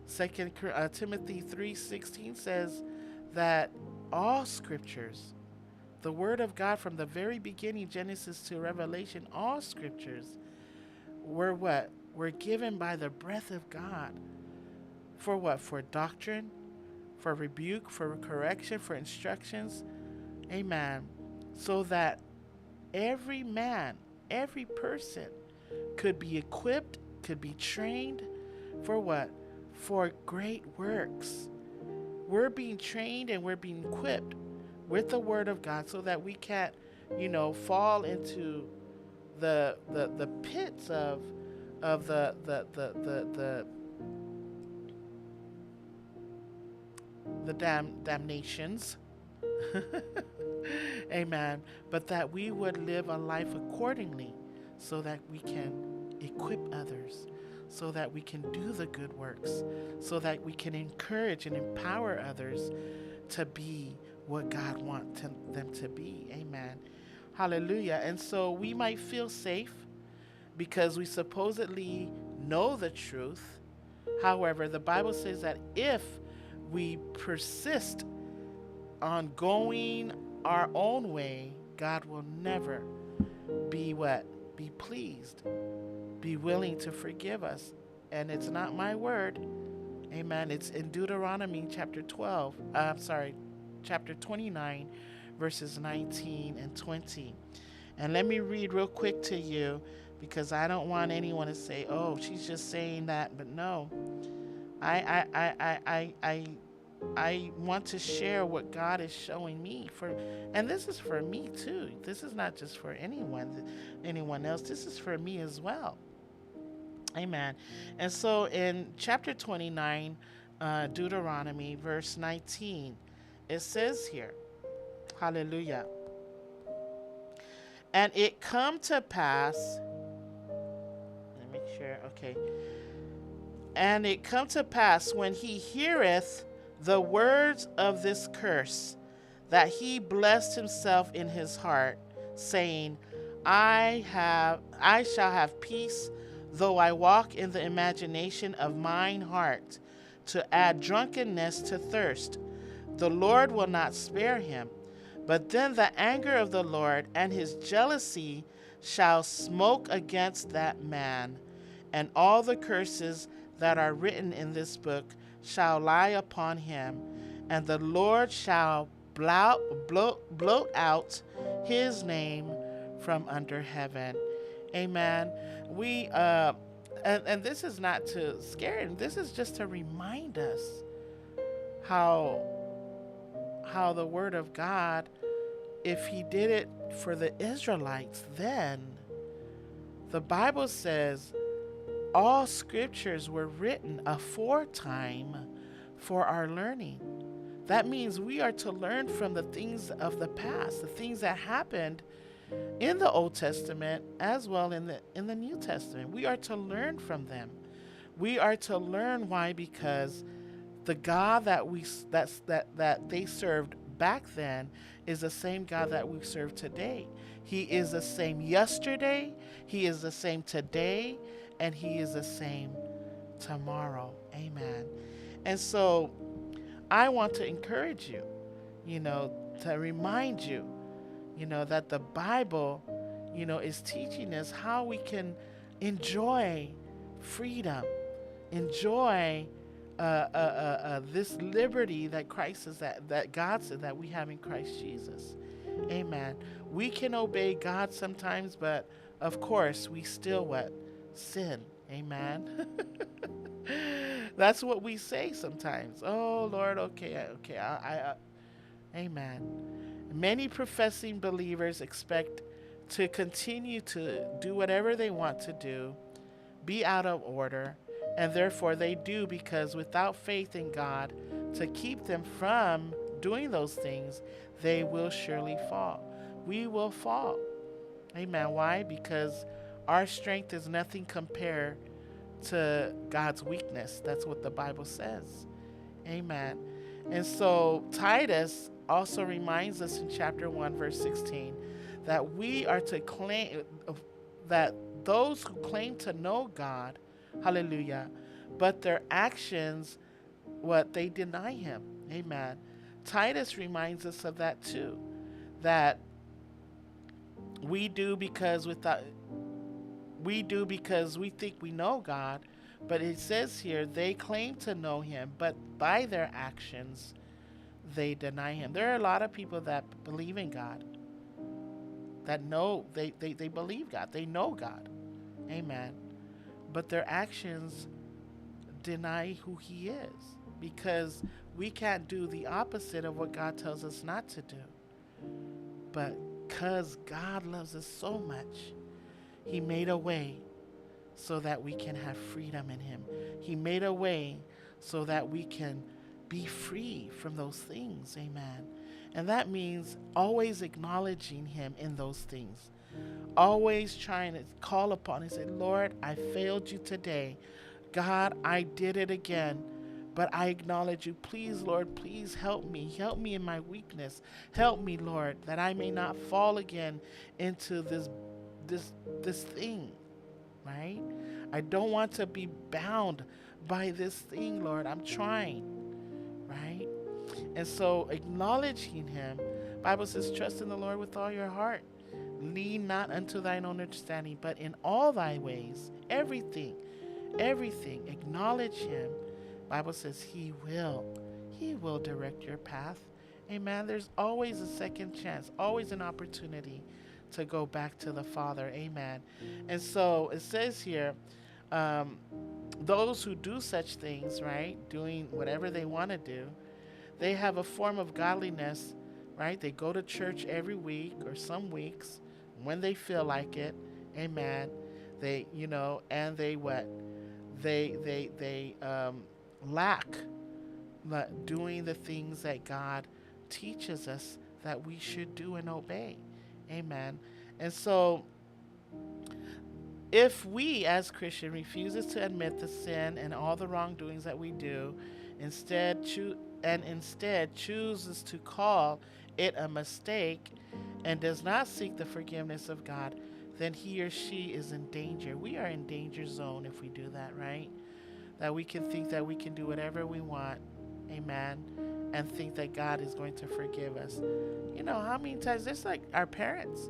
Timothy 3:16 says that all scriptures, the Word of God from the very beginning, Genesis to Revelation, all scriptures were what? Were given by the breath of God. For what? For doctrine, for rebuke, for correction, for instructions. Amen. So that every man, every person could be equipped, could be trained for what? For great works. We're being trained and we're being equipped with the Word of God so that we can't, fall into the pits of the damnations. Amen. But that we would live a life accordingly so that we can equip others, so that we can do the good works, so that we can encourage and empower others to be what God wants them to be. Amen. Hallelujah. And so we might feel safe because we supposedly know the truth. However, the Bible says that if we persist on going our own way, God will never be what? Be pleased, be willing to forgive us. And it's not my word. Amen. It's in Deuteronomy chapter 29, verses 19 and 20. And let me read real quick to you because I don't want anyone to say, oh, she's just saying that. But no, I want to share what God is showing me and this is for me too. This is not just for anyone else. This is for me as well. Amen. And so in chapter 29, Deuteronomy, verse 19, it says here, hallelujah. And it come to pass, let me make sure, okay. And it come to pass when he heareth the words of this curse, that he blessed himself in his heart, saying, I shall have peace, though I walk in the imagination of mine heart, to add drunkenness to thirst. The Lord will not spare him. But then the anger of the Lord and his jealousy shall smoke against that man, and all the curses that are written in this book shall lie upon him, and the Lord shall blot out his name from under heaven. Amen. We and this is not to scare him. This is just to remind us how the Word of God, if he did it for the Israelites, then the Bible says all scriptures were written aforetime for our learning. That means we are to learn from the things of the past, the things that happened in the Old Testament as well in the New Testament. We are to learn from them. We are to learn why, because the God that they served back then is the same God that we serve today. He is the same yesterday, he is the same today, and he is the same tomorrow. Amen. And so I want to encourage you, to remind you, that the Bible, is teaching us how we can enjoy freedom, enjoy this liberty that Christ is that God said that we have in Christ Jesus. Amen. We can obey God sometimes, but of course we still sin. Amen. That's what we say sometimes. Oh Lord, okay. Amen. Many professing believers expect to continue to do whatever they want to do, be out of order, and therefore they do, because without faith in God to keep them from doing those things, they will surely fall. We will fall. Amen. Why? Because our strength is nothing compared to God's weakness. That's what the Bible says. Amen. And so Titus also reminds us in chapter 1, verse 16, that we are to claim, that those who claim to know God, hallelujah, but their actions, what they deny him. Amen. Titus reminds us of that too, that we do because we think we know God, but it says here they claim to know him, but by their actions they deny him. There are a lot of people that believe in God, that know they believe God, they know God. Amen. But their actions deny who he is, because we can't do the opposite of what God tells us not to do. But because God loves us so much, he made a way so that we can have freedom in him. He made a way so that we can be free from those things. Amen. And that means always acknowledging him in those things. Always trying to call upon him and say, Lord, I failed you today. God, I did it again, but I acknowledge you. Please, Lord, please help me. Help me in my weakness. Help me, Lord, that I may not fall again into this thing, right? I don't want to be bound by this thing, Lord. I'm trying, right? And so acknowledging him, Bible says, trust in the Lord with all your heart. Lean not unto thine own understanding, but in all thy ways, everything, acknowledge him. Bible says he will direct your path. Amen. There's always a second chance, always an opportunity to go back to the Father. Amen. And so it says here, those who do such things, right, doing whatever they want to do, they have a form of godliness, right? They go to church every week or some weeks when they feel like it. Amen. They, and they what? They lack doing the things that God teaches us that we should do and obey. Amen. And so if we as Christian refuses to admit the sin and all the wrongdoings that we do, instead chooses to call it a mistake and does not seek the forgiveness of God, then he or she is in danger. We are in danger zone if we do that, right? That we can think that we can do whatever we want, amen, and think that God is going to forgive us. You know, how many times, it's like our parents.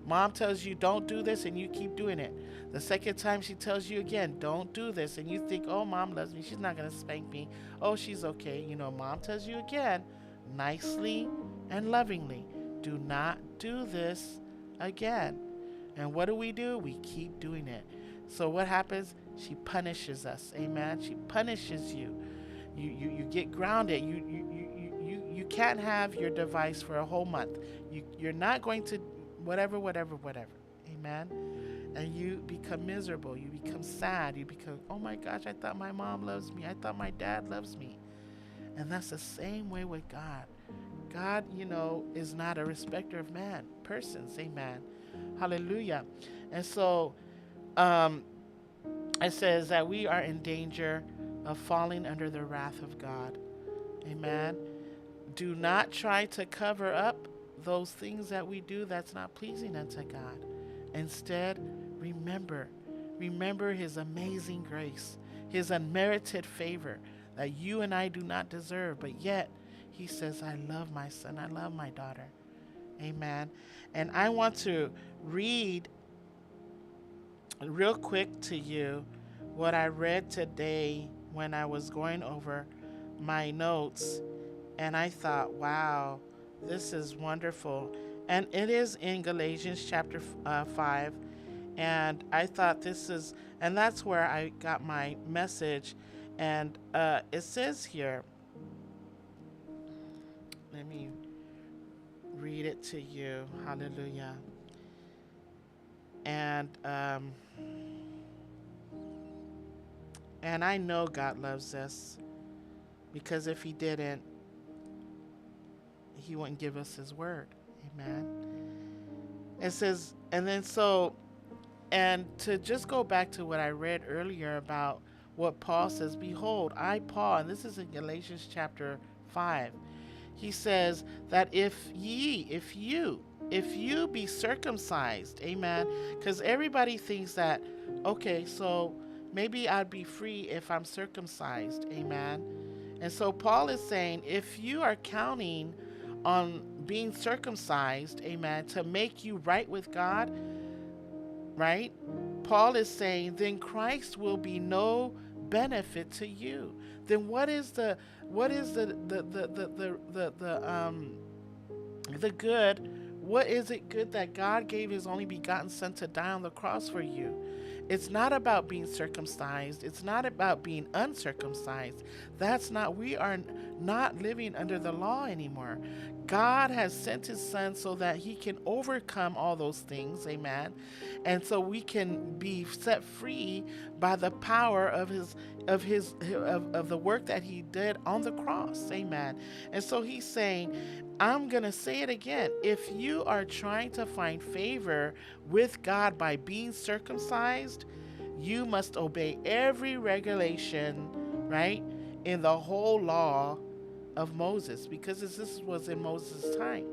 Mom tells you don't do this and you keep doing it. The second time she tells you again, don't do this, and you think, oh, mom loves me, she's not going to spank me. Oh, she's okay. Mom tells you again, nicely and lovingly, do not do this again. And what do? We keep doing it. So what happens? She punishes us. Amen. She punishes you. You get grounded. You can't have your device for a whole month. You're not going to whatever. Amen. And you become miserable. You become sad. You become, oh my gosh, I thought my mom loves me. I thought my dad loves me. And that's the same way with God. God, is not a respecter of persons. Amen. Hallelujah. And so it says that we are in danger of falling under the wrath of God. Amen. Do not try to cover up those things that we do that's not pleasing unto God. Instead, remember his amazing grace, his unmerited favor that you and I do not deserve, but yet he says, I love my son, I love my daughter. Amen. And I want to read real quick to you what I read today when I was going over my notes, and I thought, wow, this is wonderful. And it is in Galatians chapter 5, and I thought and that's where I got my message. And it says here, let me read it to you. Hallelujah. And And I know God loves us, because if he didn't, he wouldn't give us his word. Amen. It says, and then so, and to just go back to what I read earlier about what Paul says, behold, I, Paul, and this is in Galatians chapter 5, he says that if you be circumcised, amen, because everybody thinks that, okay, so maybe I'd be free if I'm circumcised, amen. And so Paul is saying, if you are counting on being circumcised, amen, to make you right with God, right? Paul is saying, then Christ will be no benefit to you. Then what is the good? What is it good that God gave his only begotten son to die on the cross for you? It's not about being circumcised. It's not about being uncircumcised. We are not living under the law anymore. God has sent his son so that he can overcome all those things, amen. And so we can be set free by the power of the work that he did on the cross, amen. And so he's saying, I'm going to say it again. If you are trying to find favor with God by being circumcised, you must obey every regulation, right, in the whole law of Moses, because this was in Moses' time.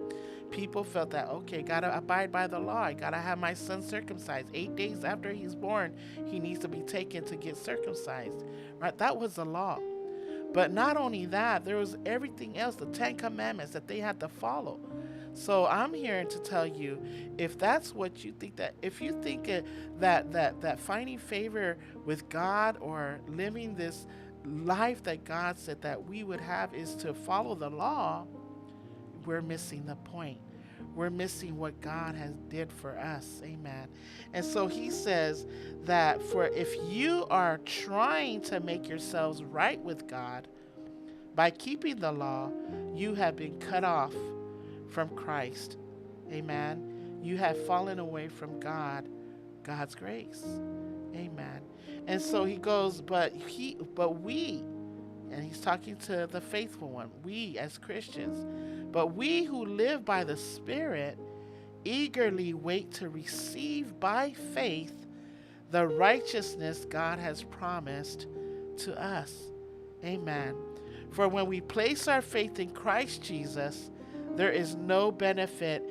People felt that, okay, gotta abide by the law. I gotta have my son circumcised. 8 days after he's born, he needs to be taken to get circumcised, right? That was the law. But not only that, there was everything else, the 10 commandments that they had to follow. So I'm here to tell you, if that's what you think, that if you think that finding favor with God or living this life that God said that we would have is to follow the law, we're missing the point. We're missing what God has did for us. Amen. And so he says that for if you are trying to make yourselves right with God by keeping the law, you have been cut off from Christ. Amen. You have fallen away from God's grace. Amen. And so he goes, but we, and he's talking to the faithful one, we as Christians, but we who live by the Spirit eagerly wait to receive by faith the righteousness God has promised to us. Amen. For when we place our faith in Christ Jesus, there is no benefit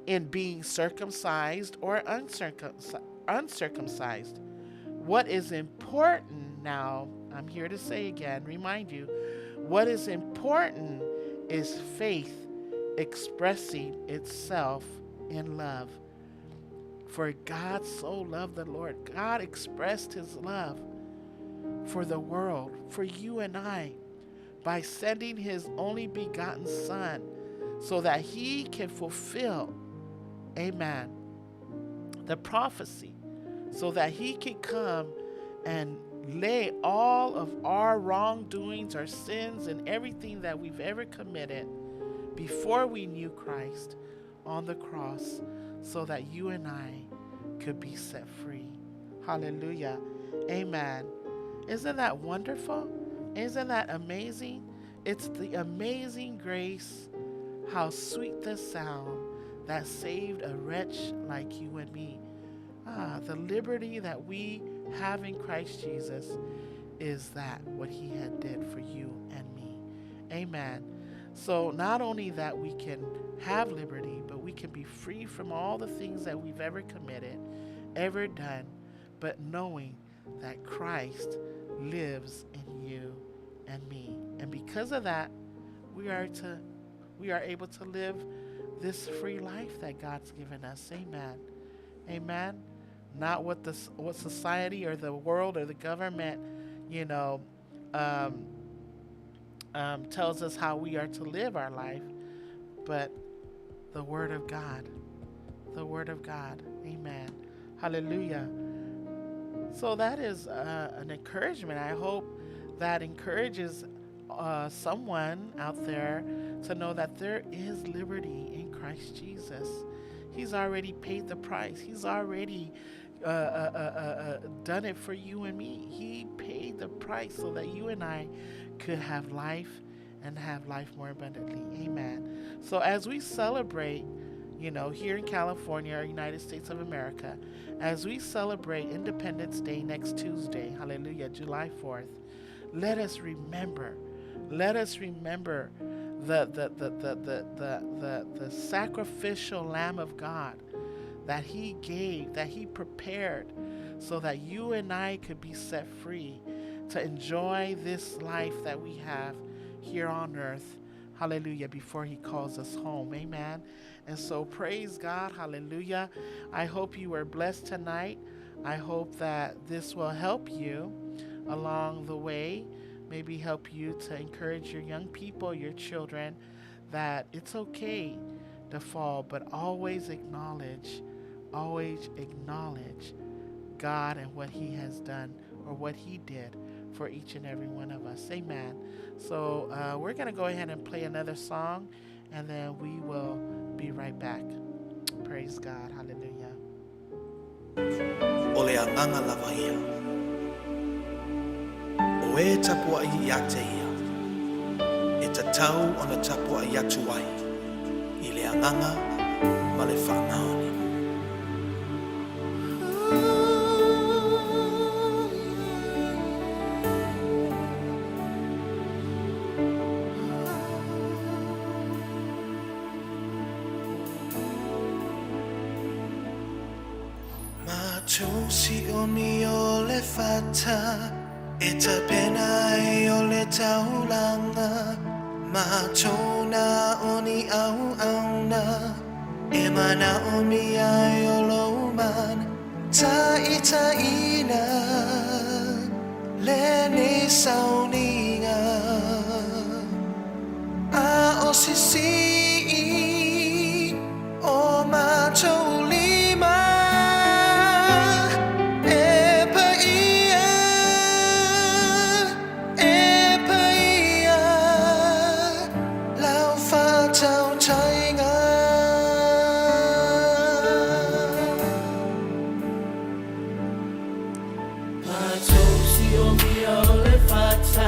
in being circumcised or uncircumcised. What is important now, I'm here to say again, remind you, what is important is faith expressing itself in love. For God so loved the Lord. God expressed his love for the world, for you and I, by sending his only begotten son so that he can fulfill, amen, the prophecy, so that he can come and lay all of our wrongdoings, our sins, and everything that we've ever committed before we knew Christ on the cross, so that you and I could be set free. Hallelujah. Amen. Isn't that wonderful? Isn't that amazing? It's the amazing grace, how sweet the sound that saved a wretch like you and me. The liberty that we have in Christ Jesus is that what he had did for you and me. Amen. So not only that we can have liberty, but we can be free from all the things that we've ever committed, ever done, but knowing that Christ lives in you and me. And because of that, we are able to live this free life that God's given us. Amen. Amen. Not what society or the world or the government, tells us how we are to live our life, but the Word of God. The Word of God. Amen. Hallelujah. So that is an encouragement. I hope that encourages someone out there to know that there is liberty in Christ Jesus. He's already paid the price. He's already done it for you and me. He paid the price so that you and I could have life and have life more abundantly. Amen. So as we celebrate, here in California or United States of America, as we celebrate Independence Day next Tuesday, hallelujah, July 4th, let us remember the sacrificial Lamb of God that He gave, that He prepared, so that you and I could be set free to enjoy this life that we have here on earth, hallelujah, before He calls us home. Amen. And so praise God, hallelujah. I hope you were blessed tonight. I hope that this will help you along the way, maybe help you to encourage your young people, your children, that it's okay to fall, but always acknowledge God and what He has done, or what He did for each and every one of us. Amen. So we're going to go ahead and play another song, and then we will be right back. Praise God. Hallelujah. Ole a nganga lava ia. O e tapua I ate ia. E ta tau o na tapua I atu ai. I le a nganga ma le whanaoni. Si oni o le fata, e ta pena e o le taulanga, ma tona oni au auna, e mana o mi ai o lo man, ta ita ina, le ni sauninga, a o sisi, o ma tolima. Matosi o mi o le fata.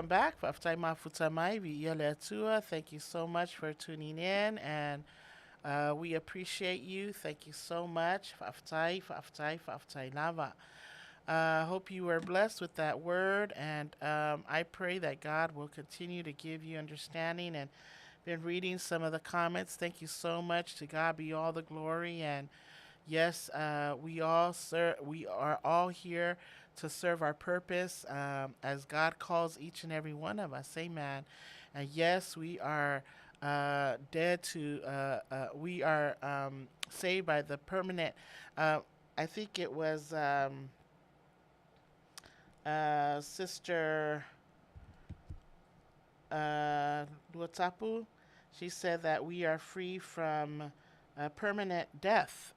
welcome back. Faftai Mafutamai Tua. Thank you so much for tuning in, and we appreciate you. Thank you so much. Faftai Lava. Hope you were blessed with that word, and I pray that God will continue to give you understanding. And been reading some of the comments. Thank you so much. To God be all the glory. And yes, we are all here to serve our purpose as God calls each and every one of us. Amen. And yes, we are we are saved by the permanent. Uh, I think it was Sister Luatapu. She said that we are free from permanent death.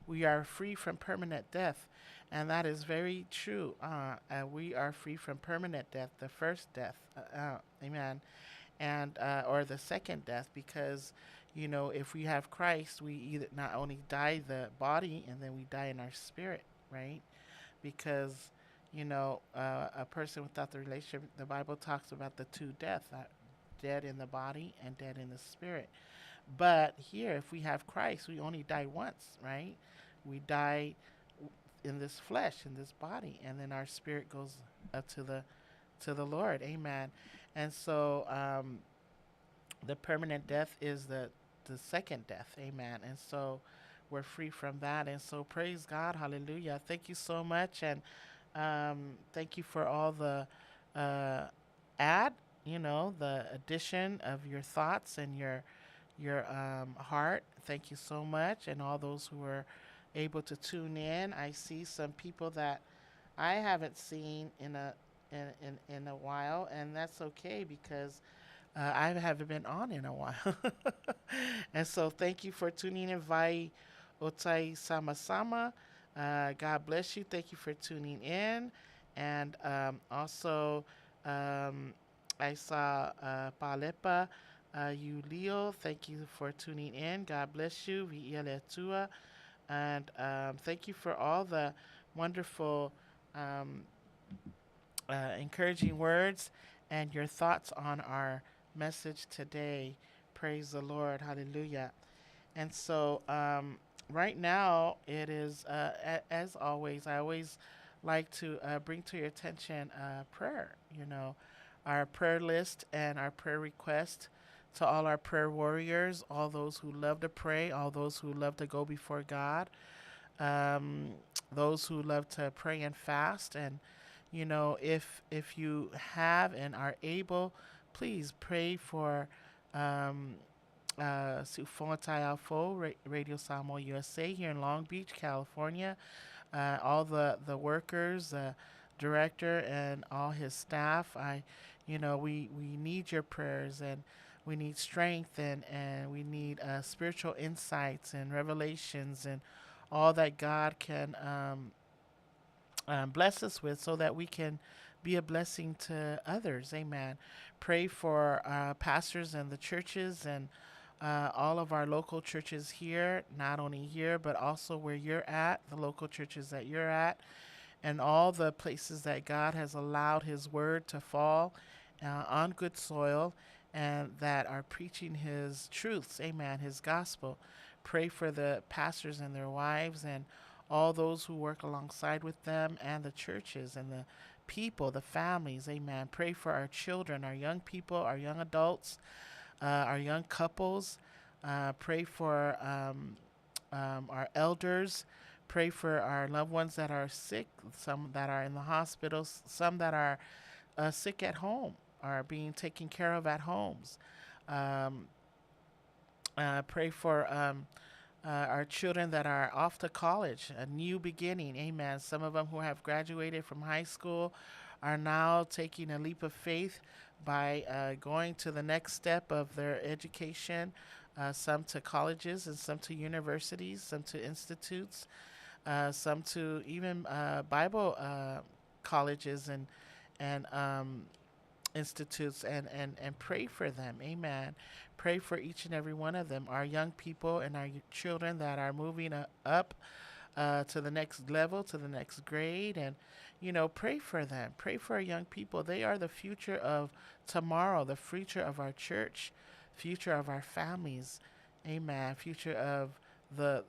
We are free from permanent death. And that is very true. We are free from permanent death, the first death. Amen. And or the second death, because if we have Christ, we either not only die the body and then we die in our spirit, right? Because a person without the relationship, the Bible talks about the two deaths, dead in the body and dead in the spirit. But here, if we have Christ, we only die once, right? We die in this flesh, in this body, and then our spirit goes up to the Lord. Amen. And so the permanent death is the second death. Amen. And so we're free from that. And so praise God. Hallelujah. Thank you so much. And thank you for all the the addition of your thoughts and your heart. Thank you so much. And all those who were able to tune in. I see some people that I haven't seen in a while, and that's okay because I haven't been on in a while. And so thank you for tuning in. Vai Otai Sama Sama. God bless you. Thank you for tuning in. And also, I saw Palepa Leo. Thank you for tuning in. God bless you. Tua. And thank you for all the wonderful encouraging words and your thoughts on our message today. Praise the Lord. Hallelujah. And so right now it is, as always, I always like to bring to your attention prayer, our prayer list and our prayer request to all our prayer warriors, all those who love to pray, all those who love to go before God, those who love to pray and fast. And, if you have and are able, please pray for Radio Samoa USA here in Long Beach, California. All the workers, director and all his staff. We need your prayers, and we need strength, and we need spiritual insights and revelations and all that God can bless us with so that we can be a blessing to others. Amen. Pray for pastors and the churches and all of our local churches here, not only here, but also where you're at, the local churches that you're at, and all the places that God has allowed his word to fall on good soil and that are preaching his truths, amen, his gospel. Pray for the pastors and their wives and all those who work alongside with them and the churches and the people, the families, amen. Pray for our children, our young people, our young adults, our young couples. Pray for our elders. Pray for our loved ones that are sick, some that are in the hospitals, some that are sick at home, are being taken care of at homes. Pray for our children that are off to college, a new beginning, amen. Some of them who have graduated from high school are now taking a leap of faith by going to the next step of their education, some to colleges and some to universities, some to institutes, some to even Bible colleges and institutes, and pray for them. Amen. Pray for each and every one of them, our young people and our children that are moving up to the next level, to the next grade, and pray for them. Pray for our young people. They are the future of tomorrow, the future of our church, future of our families. Amen. Future of the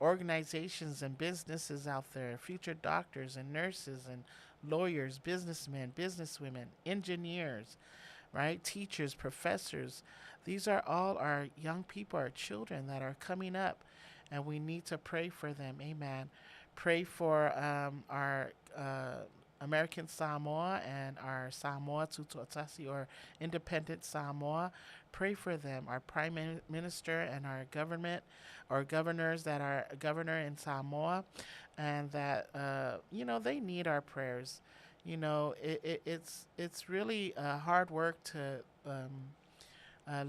organizations and businesses out there, future doctors and nurses and lawyers, businessmen, businesswomen, engineers, right? Teachers, professors. These are all our young people, our children that are coming up, and we need to pray for them. Amen. Pray for our American Samoa and our Samoa Tutuatasi or Independent Samoa. Pray for them, our Prime Minister and our government, or governors that are governor in Samoa, and that they need our prayers. It's really hard work to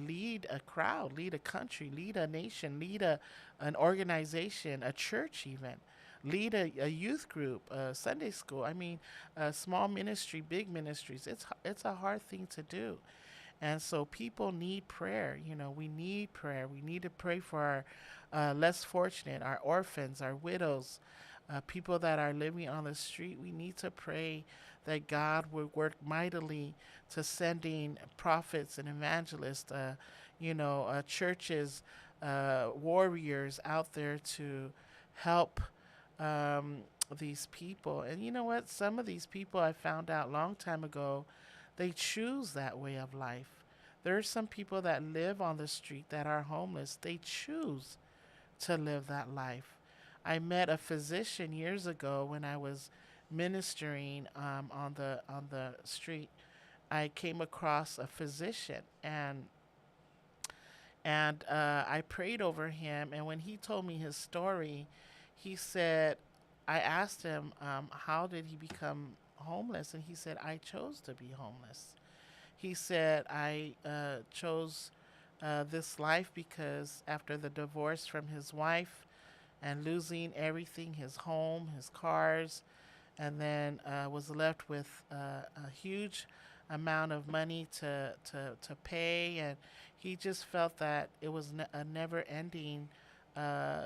lead a crowd, lead a country, lead a nation, lead an organization, a church even, lead a youth group, a Sunday school. I mean, a small ministry, big ministries. It's a hard thing to do. And so people need prayer. We need prayer. We need to pray for our less fortunate, our orphans, our widows, people that are living on the street. We need to pray that God would work mightily to sending prophets and evangelists, churches, warriors out there to help these people. And you know what? Some of these people, I found out a long time ago, they choose that way of life. There are some people that live on the street that are homeless. They choose to live that life. I met a physician years ago when I was ministering on the street. I came across a physician, and I prayed over him. And when he told me his story, he said, I asked him, how did he become homeless? And he said, I chose to be homeless. He said, I chose this life because after the divorce from his wife and losing everything, his home, his cars, and then was left with a huge amount of money to pay. And he just felt that it was a never-ending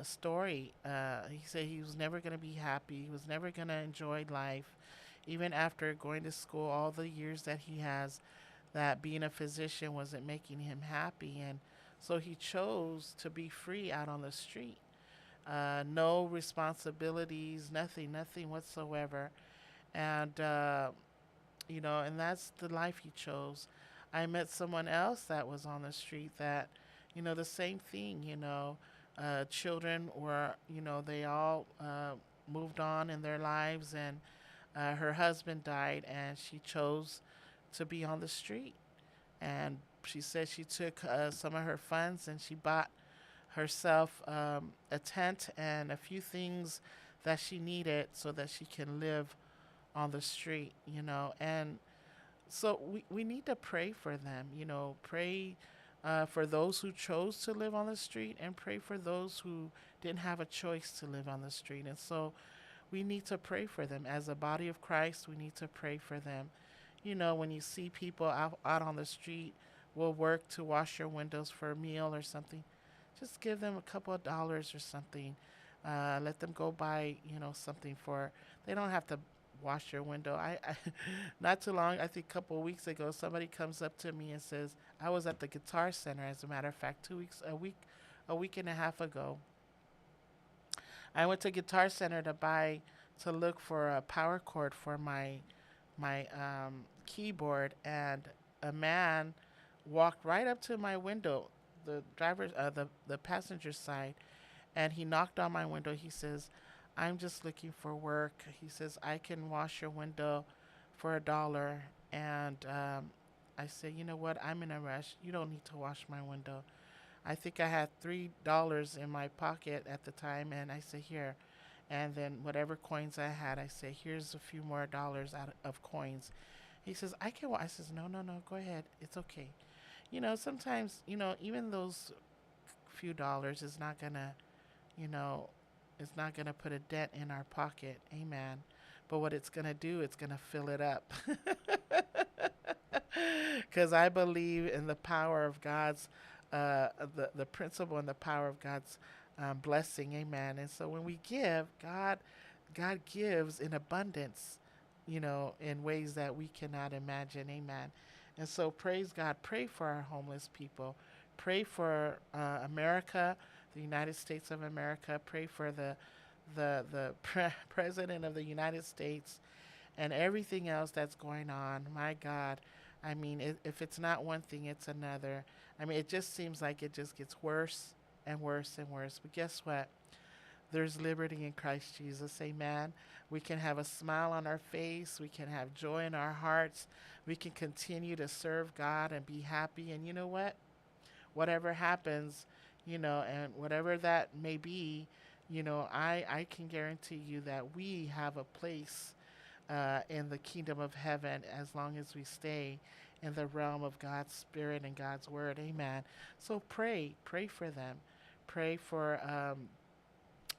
story. He said he was never going to be happy. He was never going to enjoy life. Even after going to school all the years that he has, that being a physician wasn't making him happy. And so he chose to be free out on the street. No responsibilities, nothing whatsoever. And, and that's the life he chose. I met someone else that was on the street that, the same thing, children were, they all moved on in their lives, and her husband died, and she chose to be on the street. And she said she took some of her funds and she bought herself a tent and a few things that she needed so that she can live on the street, And so we need to pray for them, pray for those who chose to live on the street, and pray for those who didn't have a choice to live on the street. And so we need to pray for them. As a body of Christ, we need to pray for them. When you see people out on the street, will work to wash your windows for a meal or something, just give them a couple of dollars or something. Let them go buy, something they don't have to wash your window. I not too long, I think a couple of weeks ago, somebody comes up to me and says, I was at the Guitar Center, as a matter of fact, a week and a half ago. I went to Guitar Center to look for a power cord for my keyboard, and a man walked right up to my window, the passenger side, and he knocked on my window. He says, I'm just looking for work. He says, I can wash your window for $1. And I said, you know what? I'm in a rush. You don't need to wash my window. I think I had $3 in my pocket at the time, and I said, here. And then whatever coins I had, I said, here's a few more dollars out of coins. He says, I can. I says, no, go ahead. It's okay. Sometimes, even those few dollars is not gonna, it's not gonna put a dent in our pocket. Amen. But what it's gonna do, it's gonna fill it up. Because I believe in the power of God's, the principle and the power of God's blessing. Amen. And so when we give, God gives in abundance, in ways that we cannot imagine. Amen. And so praise God. Pray for our homeless people. Pray for America, the United States of America. Pray for the president of the United States and everything else that's going on. My God. I mean, if it's not one thing, it's another. I mean, it just seems like it just gets worse and worse and worse. But guess what? There's liberty in Christ Jesus. Amen. We can have a smile on our face. We can have joy in our hearts. We can continue to serve God and be happy. And you know what? Whatever happens, and whatever that may be, I can guarantee you that we have a place in the kingdom of heaven as long as we stay in the realm of God's Spirit and God's Word. Amen. So pray for them. Pray for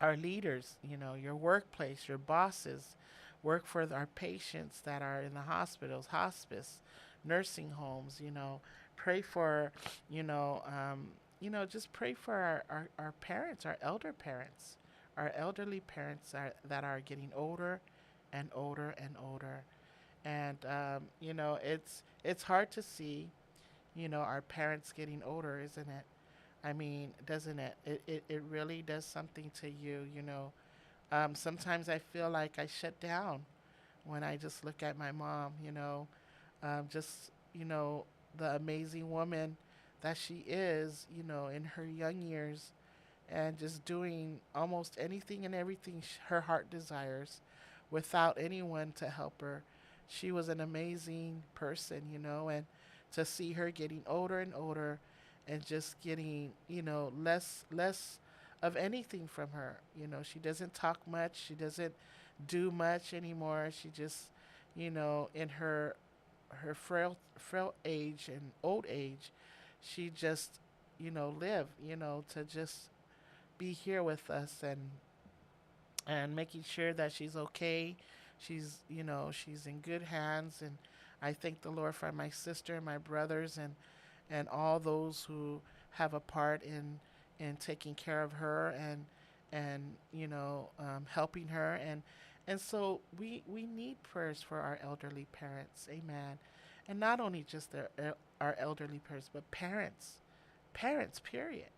our leaders, your workplace, your bosses. Work for our patients that are in the hospitals, hospice, nursing homes. Pray for, just pray for our parents, our elder parents, our elderly parents that are getting older and older and older. And it's hard to see, our parents getting older, isn't it? I mean, doesn't it? It really does something to you. Sometimes I feel like I shut down when I just look at my mom, just, the amazing woman that she is, in her young years, and just doing almost anything and everything her heart desires without anyone to help her. She was an amazing person, and to see her getting older and older and just getting, less of anything from her. She doesn't talk much, she doesn't do much anymore. She just, in her frail age and old age, she just, live, to just be here with us and making sure that she's okay. She's in good hands, and I thank the Lord for my sister and my brothers and all those who have a part in taking care of her and helping her and so we need prayers for our elderly parents. Amen. And not only just our elderly parents, but parents, period.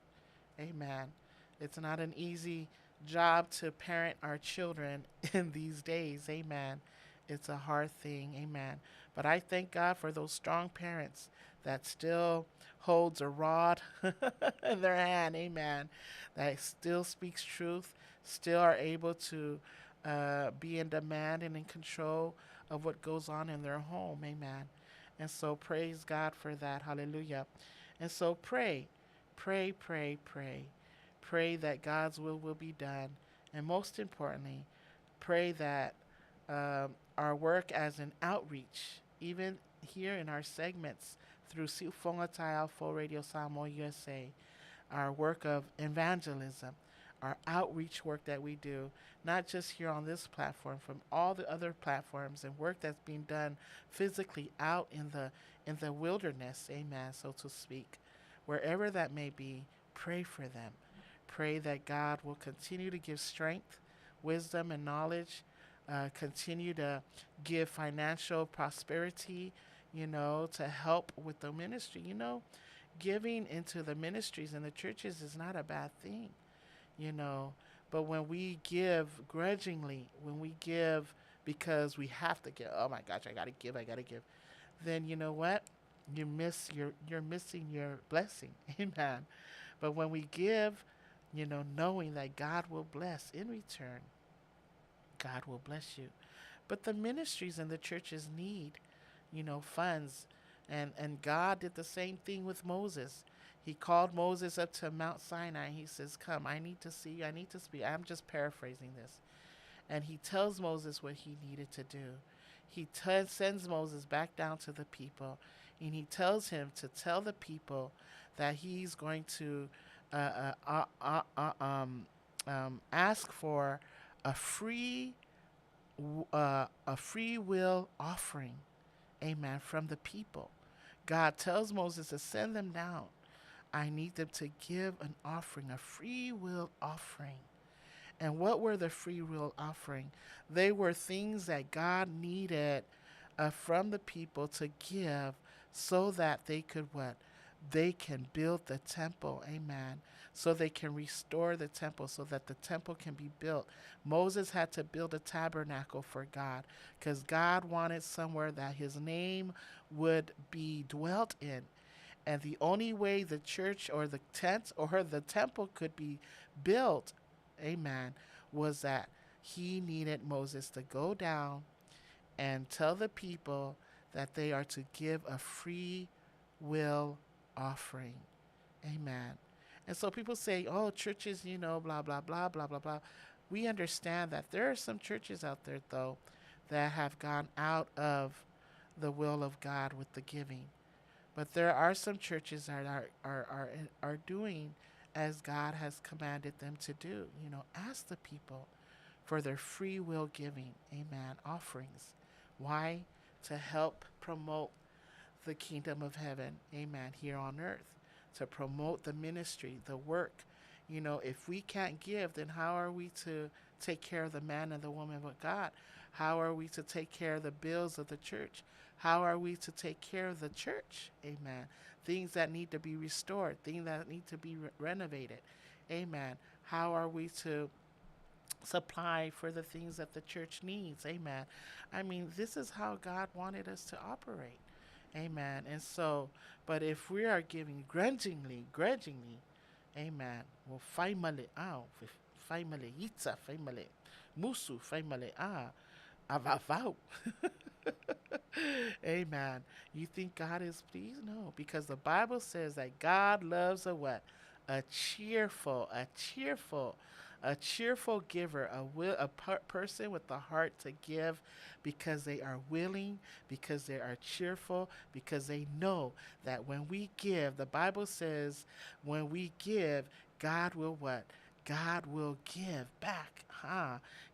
Amen. It's not an easy job to parent our children in these days. Amen. It's a hard thing. Amen. But I thank God for those strong parents that still holds a rod in their hand. Amen. That still speaks truth, still are able to be in demand and in control of what goes on in their home. Amen. And so praise God for that. Hallelujah. And so pray. Pray that God's will be done. And most importantly, pray that our work as an outreach, even here in our segments through Suluvale for Radio Samoa USA, our work of evangelism, our outreach work that we do, not just here on this platform, from all the other platforms and work that's being done physically out in the wilderness, amen, so to speak. Wherever that may be, pray for them. Pray that God will continue to give strength, wisdom, and knowledge, continue to give financial prosperity, to help with the ministry. Giving into the ministries and the churches is not a bad thing, you know. But when we give grudgingly, when we give because we have to give, oh my gosh, I gotta give, then you know what? You're missing your blessing. Amen. But when we give, knowing that God will bless in return, God will bless you. But the ministries and the churches need, funds. And God did the same thing with Moses. He called Moses up to Mount Sinai. He says, come, I need to see you. I need to speak. I'm just paraphrasing this. And he tells Moses what he needed to do. He sends Moses back down to the people. And he tells him to tell the people that he's going to ask for a free will offering, amen, from the people. God tells Moses to send them down. I need them to give an offering, a free will offering. And what were the free will offering? They were things that God needed from the people to give so that they could what? They can build the temple. Amen. So they can restore the temple so that the temple can be built. Moses had to build a tabernacle for God because God wanted somewhere that his name would be dwelt in. And the only way the church or the tent or the temple could be built, amen, was that he needed Moses to go down and tell the people that they are to give a free will offering. Amen. And so people say, oh, churches, blah, blah, blah, blah, blah, blah. We understand that there are some churches out there, though, that have gone out of the will of God with the giving. But there are some churches that are doing as God has commanded them to do. Ask the people for their free will giving, amen, offerings. Why? To help promote the kingdom of heaven, amen, here on earth, to promote the ministry, the work. If we can't give, then how are we to take care of the man and the woman of God? How are we to take care of the bills of the church? How are we to take care of the church? Amen. Things that need to be restored, things that need to be renovated. Amen. How are we to supply for the things that the church needs? Amen. I mean, this is how God wanted us to operate. Amen. And so, but if we are giving grudgingly, amen, well, faimale, faimale, yitza, faimale, musu, faimale, avavau. Amen. You think God is pleased? No, because the Bible says that God loves a what? A cheerful giver, a person with the heart to give because they are willing, because they are cheerful, because they know that when we give, the Bible says when we give, God will what? God will give back.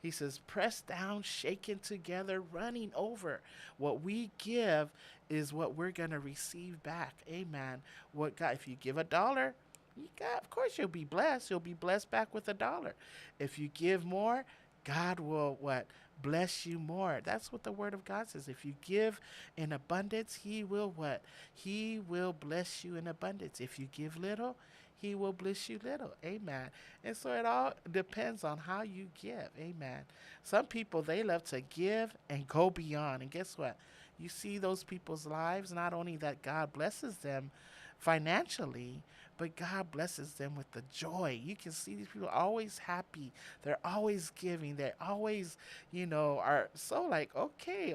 He says, pressed down, shaken together, running over. What we give is what we're going to receive back. Amen. What God, if you give $1, of course you'll be blessed. You'll be blessed back with $1. If you give more, God will what? Bless you more. That's what the word of God says. If you give in abundance, he will what? He will bless you in abundance. If you give little, he will bless you little. Amen. And so it all depends on how you give. Amen. Some people, they love to give and go beyond. And guess what? You see those people's lives, not only that God blesses them financially, but God blesses them with the joy. You can see these people are always happy. They're always giving. They always, are so like, okay,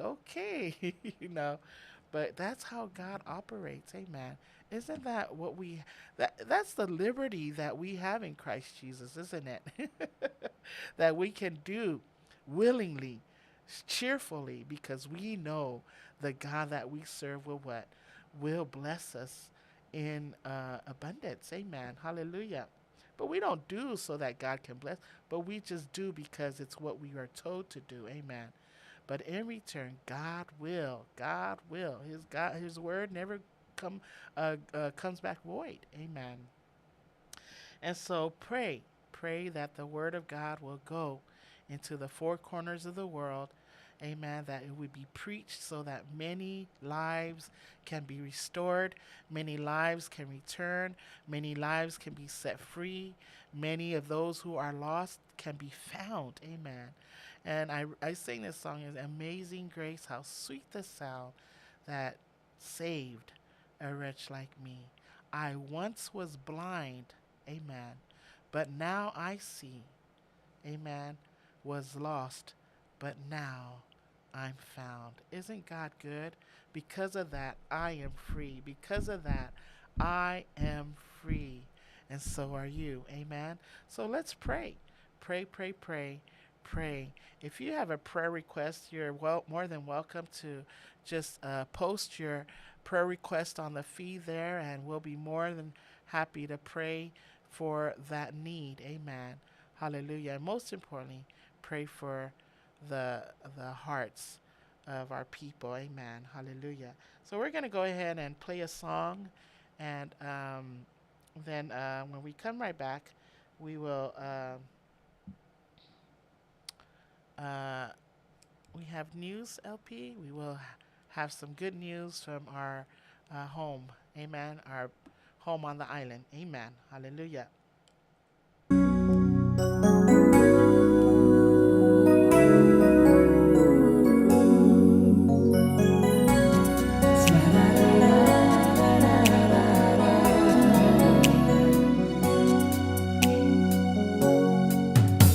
But that's how God operates. Amen. Isn't that what that's the liberty that we have in Christ Jesus, isn't it? That we can do willingly, cheerfully, because we know the God that we serve will what? Will bless us in abundance. Amen. Hallelujah. But we don't do so that God can bless, but we just do because it's what we are told to do. Amen. But in return, God will. His word never comes back void. Amen. And so pray that the word of God will go into the four corners of the world. Amen. That it would be preached so that many lives can be restored, many lives can return, many lives can be set free, many of those who are lost can be found. Amen. And I sing this song is Amazing Grace, how sweet the sound that saved a wretch like me. I once was blind, amen, but now I see, amen, was lost, but now I'm found. Isn't God good? Because of that, I am free. Because of that, I am free. And so are you. Amen. So let's pray. Pray. If you have a prayer request, you're more than welcome to just post your prayer request on the feed there, and we'll be more than happy to pray for that need. Amen. Hallelujah. And most importantly, pray for the hearts of our people. Amen. Hallelujah. So we're going to go ahead and play a song, and Then when we come right back, we will we have news, LP. We will have some good news from our home. Amen. Our home on the island. Amen. Hallelujah.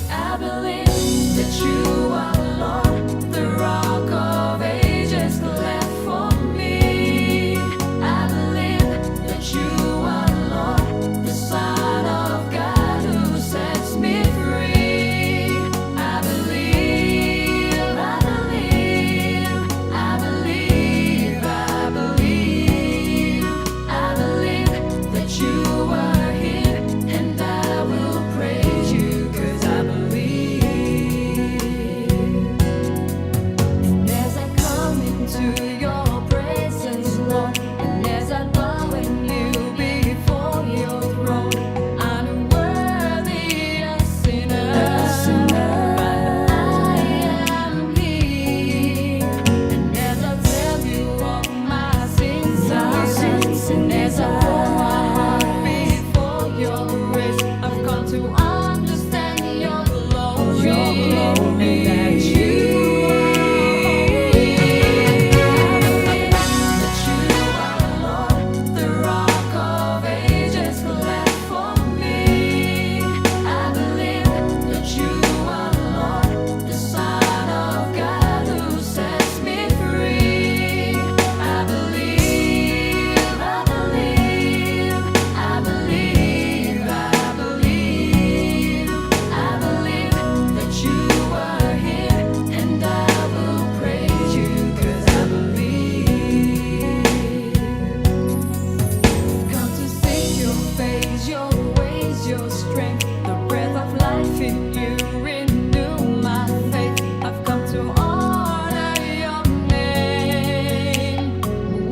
I believe that you are Lord, the rock of ages left for me. I believe that you are Lord, the Son of God who sets me free. I believe, I believe, I believe, I believe, I believe that you are here, and I will praise you 'cause I believe. And as I come into your presence, Lord, and as I bow and kneel before your throne, I'm worthy a sinner, but I am here. And as I tell you of my sins, and as I pour my heart before your grace, I've come to understand your glory, and that you are Lord, the rock of ages left for me. I believe that you are Lord, the Son of God who sets me free. I believe, I believe, I believe, I believe, I believe that you are here, and I will praise you 'cause I believe. Come to seek your face, your ways, your strength, the breath of life in you renew my faith. I've come to honor your name.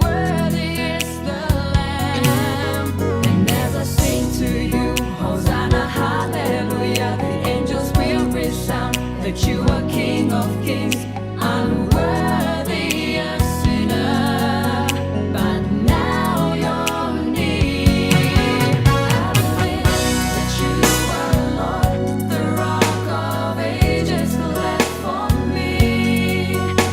Worthy is the Lamb. And as I sing to you, Hosanna, hallelujah, the angels will resound that you are King of kings. I'm worthy a sinner, but now you're near. I believe that you are Lord, the rock of ages left for me.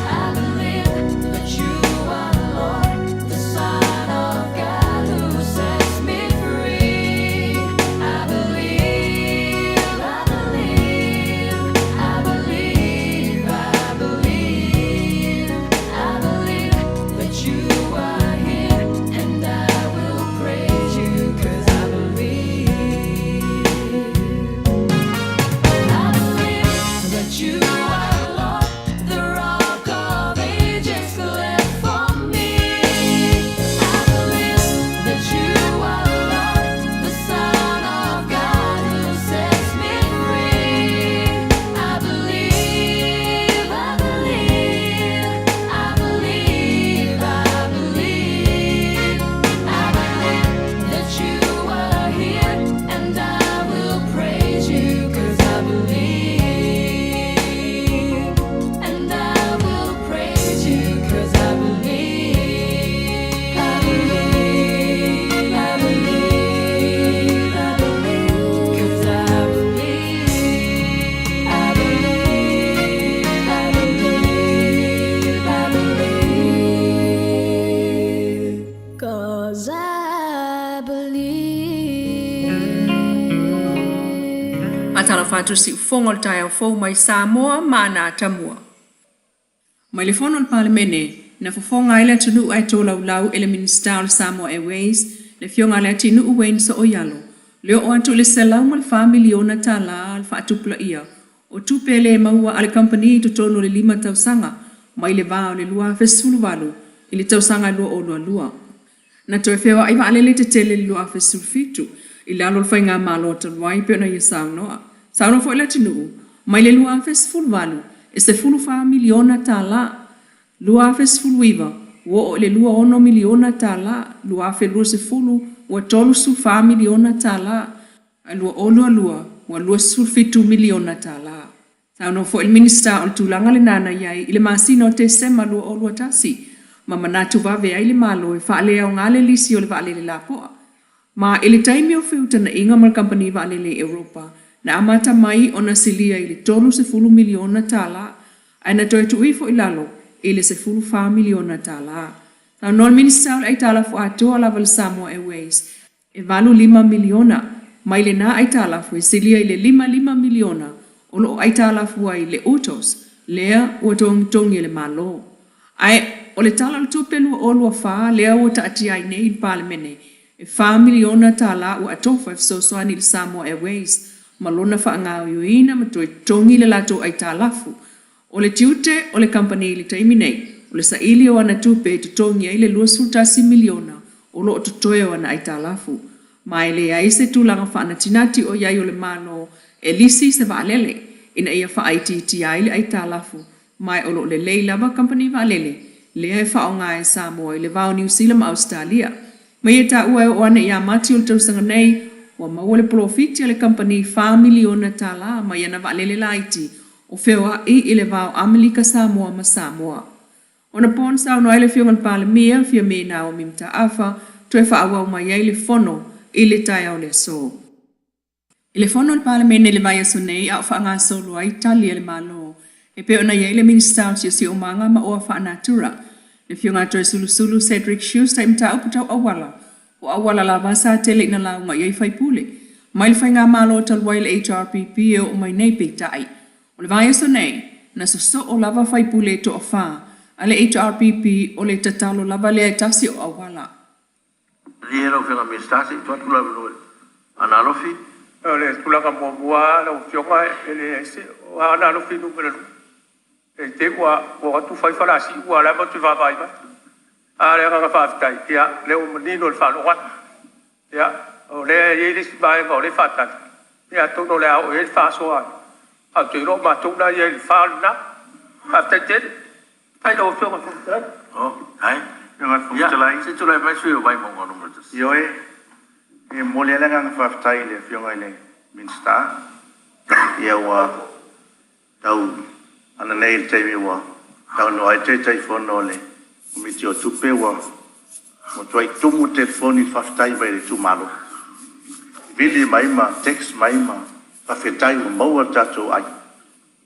I believe that you are Lord, the Son of God who sets me free. I believe, I believe, I believe, I believe, I believe that you are here, and I will praise you 'cause I believe. I believe that you are Lord, the rock of ages left for me. I believe that you are Lord, the Son of God who sets me free. I believe, I believe, I believe, I believe, I believe that you are here, and I will praise you 'cause I believe, and I will praise you 'cause I believe, I believe, I believe, I believe, 'cause I believe, I believe, I believe, I believe, 'cause I believe. Atala fatu si fongo tai au fo mai Samoa mana tamua. Mai le fono parlemene na fofonga ile tunu ai tola ulau ele minister Samoa Airways le fionga le tinu uwen so oyalo. Leo o atu le selau mal family ona tala al fatu pla ia. O tupele maua ale company to tono le 5,000 mai le vao le lua fe Suluvale ile tausanga lua o lua. Na toi fewa ai va le te tele lua fe sulfitu ile alo fa nga malo to wai pe na yesa no. Sauno fo ile tinu mai le lua fe Suluvale e se fulu fa miliona tala lua fe Suluiva wo le lua ono miliona tala lua fe lua se fulu ua tolu sufa miliona tala, alua olua, ua lua sulfitu miliona tala. Tauno fo il minista o tulanga le nana iai, ile masino te sema lua olua tasi, ma manatu vave ai le malo e whaale au ngale lisi o le whaale le lapoa. Ma ele taimi o whiuta na inga mal company whaale le Europa, na amata mai o na silia ile tolu se fulu miliona tala, ai na toi tuifo ilalo, ile se fulu fa miliona tala. Tau non minista o ai tala fu atoa lava le Samoa Airways, e valu 5 miliona, mai le na ai tala fu e silia ile 5 miliona, o lo ai tala fu ai le autos, lea ua tongi le malo. Ai, o le tala le tupelu o lua fa, lea ua taati ai nei in palemene, e 5 miliona tala ua atofa soani le Samoa Airways, malona fa ngā uina ma toi tongi le lato ai talafu. O le tiute o le company le taimi nei, o le saili o ana tupe te tongi ai le 2 miliona, o lo o tutoe o ana ai talafu. Mai le ai se tūlanga fa ana tinati o iai o le mano, e lisi se vaalele, ina ia fa ai titi ai le ai talafu. Mai o lo le lava company vaalele, le ai fa o ngā e Samoa i le vau New Zealand Australia. Mai e ta ua o ana ia mati o le tausanga nei, wa maua le profiti le company 5 miliona tala ma yana vaalele laiti o fewa i le vau Amerika Samoa ma Samoa. Ona pon sa no ile fionga pale mia fia me na o mimta afa toe fa awa mai ile fono ile tai o le so. Ile fono le pale me ne le vai sonei a fa nga solo ai tali le malo e pe ona ile minister si o manga ma o fa natura. Le fionga toe sulu Cedric Shoes time ta uputa awala. O awala la basa tele na la nga yai fai pule. Mai fai nga malo tal wail HRPP o mai nei pe tai. O le vai sonei na so o lava fai pule to afa. Ale HRPP o le tatalo lava le tasi o awala. Liero fenga mestasi to tula no analofi le tula ka moa la fionga ele ese o analofi no pero e te wa tu fai fala si wa la tu va vai ba ale ka fa tai ya le o menino le fa lo ya o le ye si vai o le fa ta ya to no le o e fa so a tu ro ma tu na ye fa na a te ai đâu phiêu mà không chết. Ai, nhưng mà không trở lại. Sẽ trở lại phải suy vào mong ngon không được. Yoi, mua lấy ngang pháp tay le phiêu ngay le minsta. Yêu tàu anh này chơi mi wa, tàu nói chơi phone nó le, mi chiều chụp pe wa, một vài chung một telephone đi pháp tay về để chụp malo. Video máy mà text máy mà, pháp tay mà mau ra cho anh.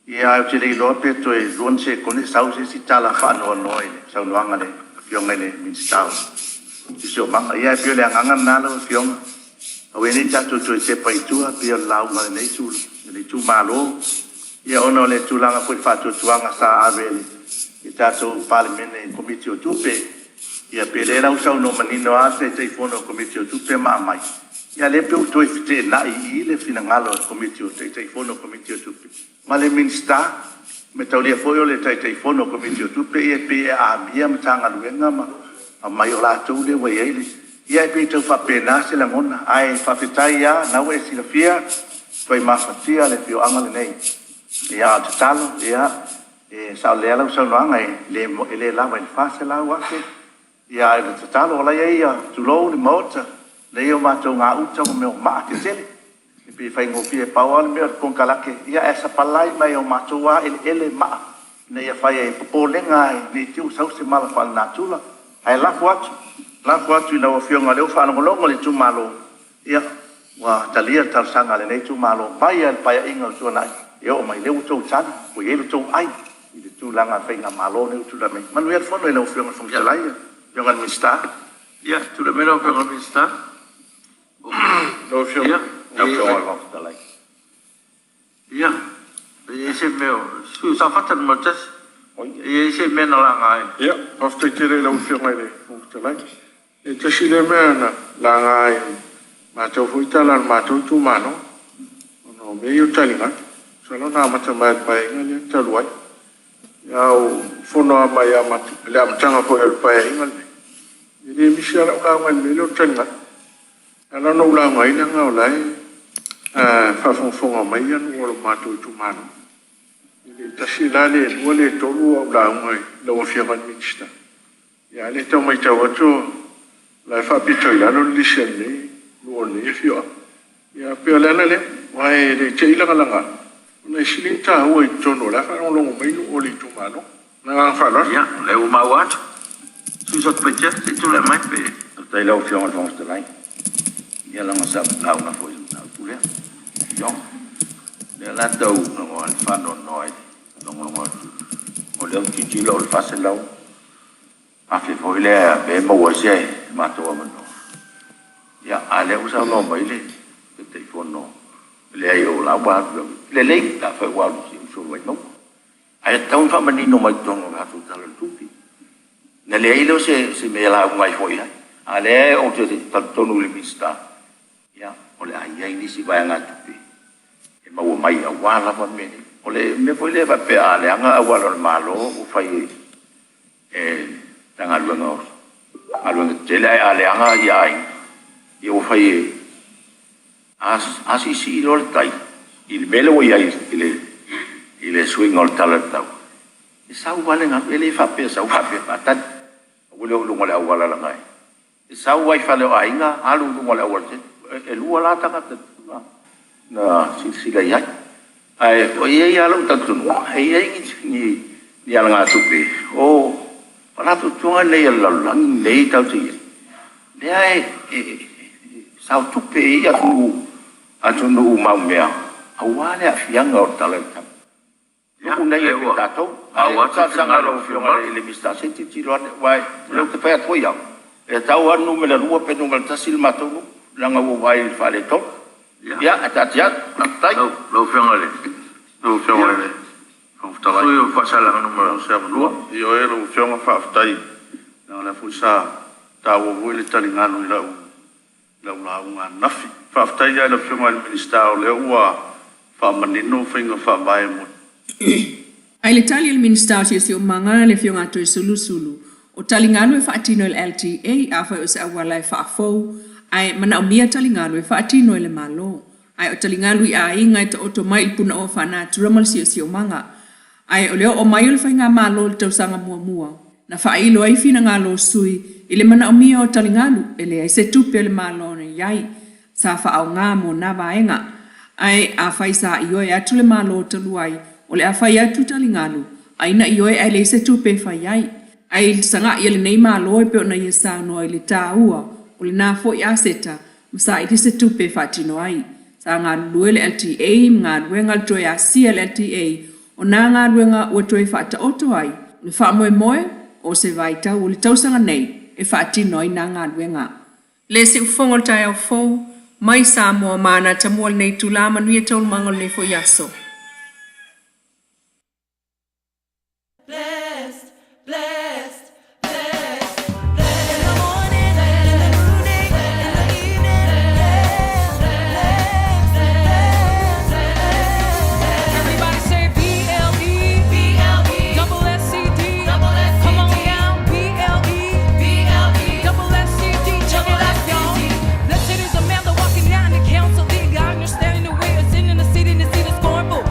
Ia o le lo pe to e ruan se kone sau se tala fa no noi sau no anga le fiong le min stau ti so ma ia pe le anga na lo fiong o we ni ta to se pai tu a pe lau ma le tu ma lo ia ono le tu langa ko fa tu anga sa a ve le ta to parliament committee o tu pe ia pe le lau sau no mani no a se te fono committee o tu pe ma mai ia le pe to te na i le fina ngalo committee o te fono committee o tu pe ma le minsta me taulia foi o le tai fono committee tu pe a mia mtanga luenga ma a mai o la tu le wei ele ia pe tu fa pena se la mona ai fa fitai ya na we si la fia foi ma fatia le pio anga le nei ia talo ia e sa le la sa no anga le la va fa se la wa ke ia e talo la ia tu lo le mota le o ma tu nga u tu me o ma ke tele pe fai ngo pie pawal me kon kala ke ia esa palai mai o matua ele ma ne ia fai e polenga ni tiu sau se mala fal natula ai la fuatu na o fionga le fa no longo le tu malo ia wa talia tar sanga le nei tu malo pai al pai inga tu nai yo mai le tu chan ko ye tu ai i tu langa fai na malo ne tu da mai manuel fono le o fionga fong talai yo ngan mista ia tu le meno ko mista no fionga Ia, ia se meu, su sa fatan mortes. Ia se mena la ngai. Ia, after tele la fionga le te lai e te sile mena la ngai ma te fuita ma tu mano no me yo talinga solo na ma te mai pai ngali te luai ia o fono mai ama le am tanga po el pai ngali ni mi sia la ngai me lo talinga ala no la ngai na ngai fa fonga mai yan o ma tu mano ni te sila le wole to lu la ngai lo fia ban minsta ia le to mai tawato la fa pitoi la no listen ni no ni fio ya pe la le wai de che ila kala nga na silin ta o tono la fa no mai no o li tu mano na fa lo Ya, le o mawat. Susot pecha, itu le mai pe. Tai lau fiong al fong stelai. Ia la nga sap lau na foi na pule. Fiong. Le la tau na mo al fa no noi. No mo mo. O le ti lo al fa se lau. A fe foi le be mo wa se ma to mo no. Ya ale usa no mai le. Ke te fo no. Le ai o la wa le ta fa wa si so wa no. Ai tau fa mani no mai tongo ga tu tala tupi. Na le ai lo se me la mai foi ha. Ale o te tonu le mista. Ya, o le ai ni si vai nga tupi. E ma o mai a wala pa me. O le me foi le va pe ale anga a wala malo o fai tanga luanga. Aluanga te le ale anga ia ai. E o fai asi lo tai. Il melo ia ile swing ol talatau. Sau wale nga ele fa pe sau fa pe patat. Wole lu ngala wala la ngai. Sau wai fa le ainga alu lu ngala wala te. E lu wala ta ka na sila ya. Ai o ye ya lu ta tu. Ai ai ni ala nga tupe. O para tu tunga le ya la lang le ta tu. Le ai sau tupe ya tu atu nu mau mea. Awale afianga o talatau. Ya, Una ia ke tatou. Awa sa sanga lo fiona le mista senti tiro wai. Lo te fa toia. E tau anu me la rua pe no mal tasil matou. Langa wo wai fa le to. Ya atatia tai. Lo fianga le. Lo fianga le. Konfta vai. Sui fa sala no mo se amlua. io ero fiona fa tai na la fusa ta wo wo le talingano la unga nafi fa tai ya le fiona le minista o le ua fa manino finga fa vai mo Ai le tali il minister si o manga le fionga to sulu o talingano e faatino le LTA a fa o se awala e faafou ai mana o mia talingano e faatino le malo ai o talingano i a inga te oto mai puna o fana tramal si o manga ai o leo o mai le fainga malo le tausanga mua na failo ai fina ngalo sui ile mana o mia o talingano ele ai se tupe le malo ne yai sa fa au nga mo na vaenga ai a faisa io e atu le malo taluai o le afai atu talingano aina io e le se tupe fai ai sanga ia le nei malo e pe ona ia sa no i le taua o le na fo ia seta masa i se tupe fatino ai sanga luele LTA nga wenga to ya CLTA o na nga wenga o to e fata oto ai le fa moe o se vai ta o le tausanga nei e fatino i na nga wenga le se ufongol tai au fo mai sa mo mana tamual nei tula Manuia tol mangol nei fo yaso. Blessed, blessed, blessed, blessed. In the morning, in the noonday, in the evening, blessed, blessed, blessed, blessed. Everybody say BLE, BLE, double SCD, double SCD. Come on down, BLE, BLE, double SCD, check it out, y'all. Blessed is a man that walking down the council, the God understanding the way of sin in the city, to see the scornful.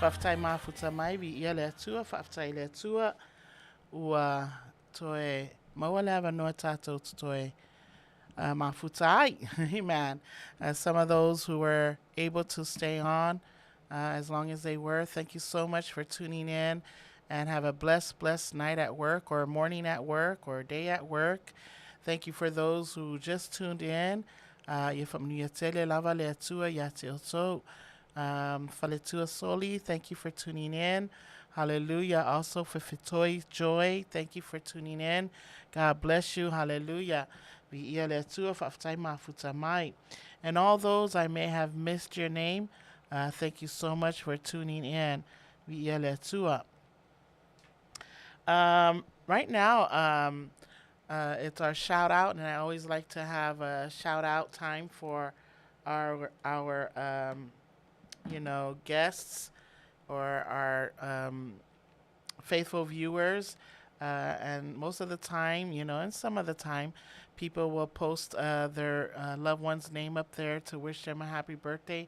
whaftai mafuta mai vi ia le atua, whaftai le atua, ua toe maua le awa noa tātou toe mafuta ai. Amen. Some of those who were able to stay on as long as they were, thank you so much for tuning in, and have a blessed night at work, or morning at work, or day at work. Thank you for those who just tuned in. Manuia lava le atua ya te oto. Faletua Soli, thank you for tuning in. Hallelujah. Also for Fitoi Joy, thank you for tuning in. God bless you. Hallelujah. And all those I may have missed your name, thank you so much for tuning in. Right now, it's our shout out, and I always like to have a shout out time for our guests, or our faithful viewers. And most of the time, and some of the time, people will post their loved one's name up there to wish them a happy birthday.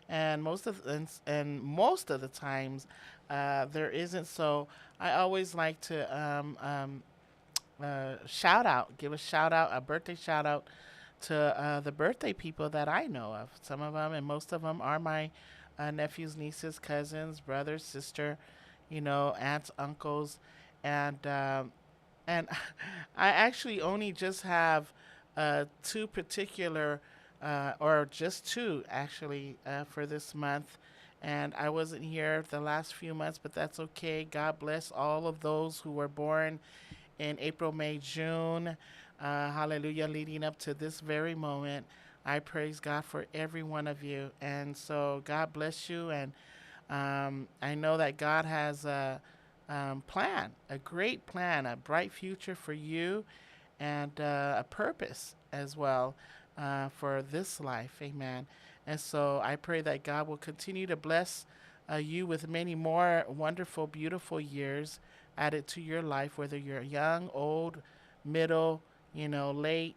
And most of the times, there isn't. So I always like to give a birthday shout out to the birthday people that I know of. Some of them and most of them are my nephews, nieces, cousins, brothers, sister, aunts, uncles, and I actually only just have two particular, or just two actually, for this month. And I wasn't here the last few months, but that's okay. God bless all of those who were born in April, May, June. Hallelujah, leading up to this very moment. I praise God for every one of you. And so God bless you. And I know that God has a plan, a great plan, a bright future for you, and a purpose as well for this life. Amen. And so I pray that God will continue to bless you with many more wonderful, beautiful years added to your life, whether you're young, old, middle, late.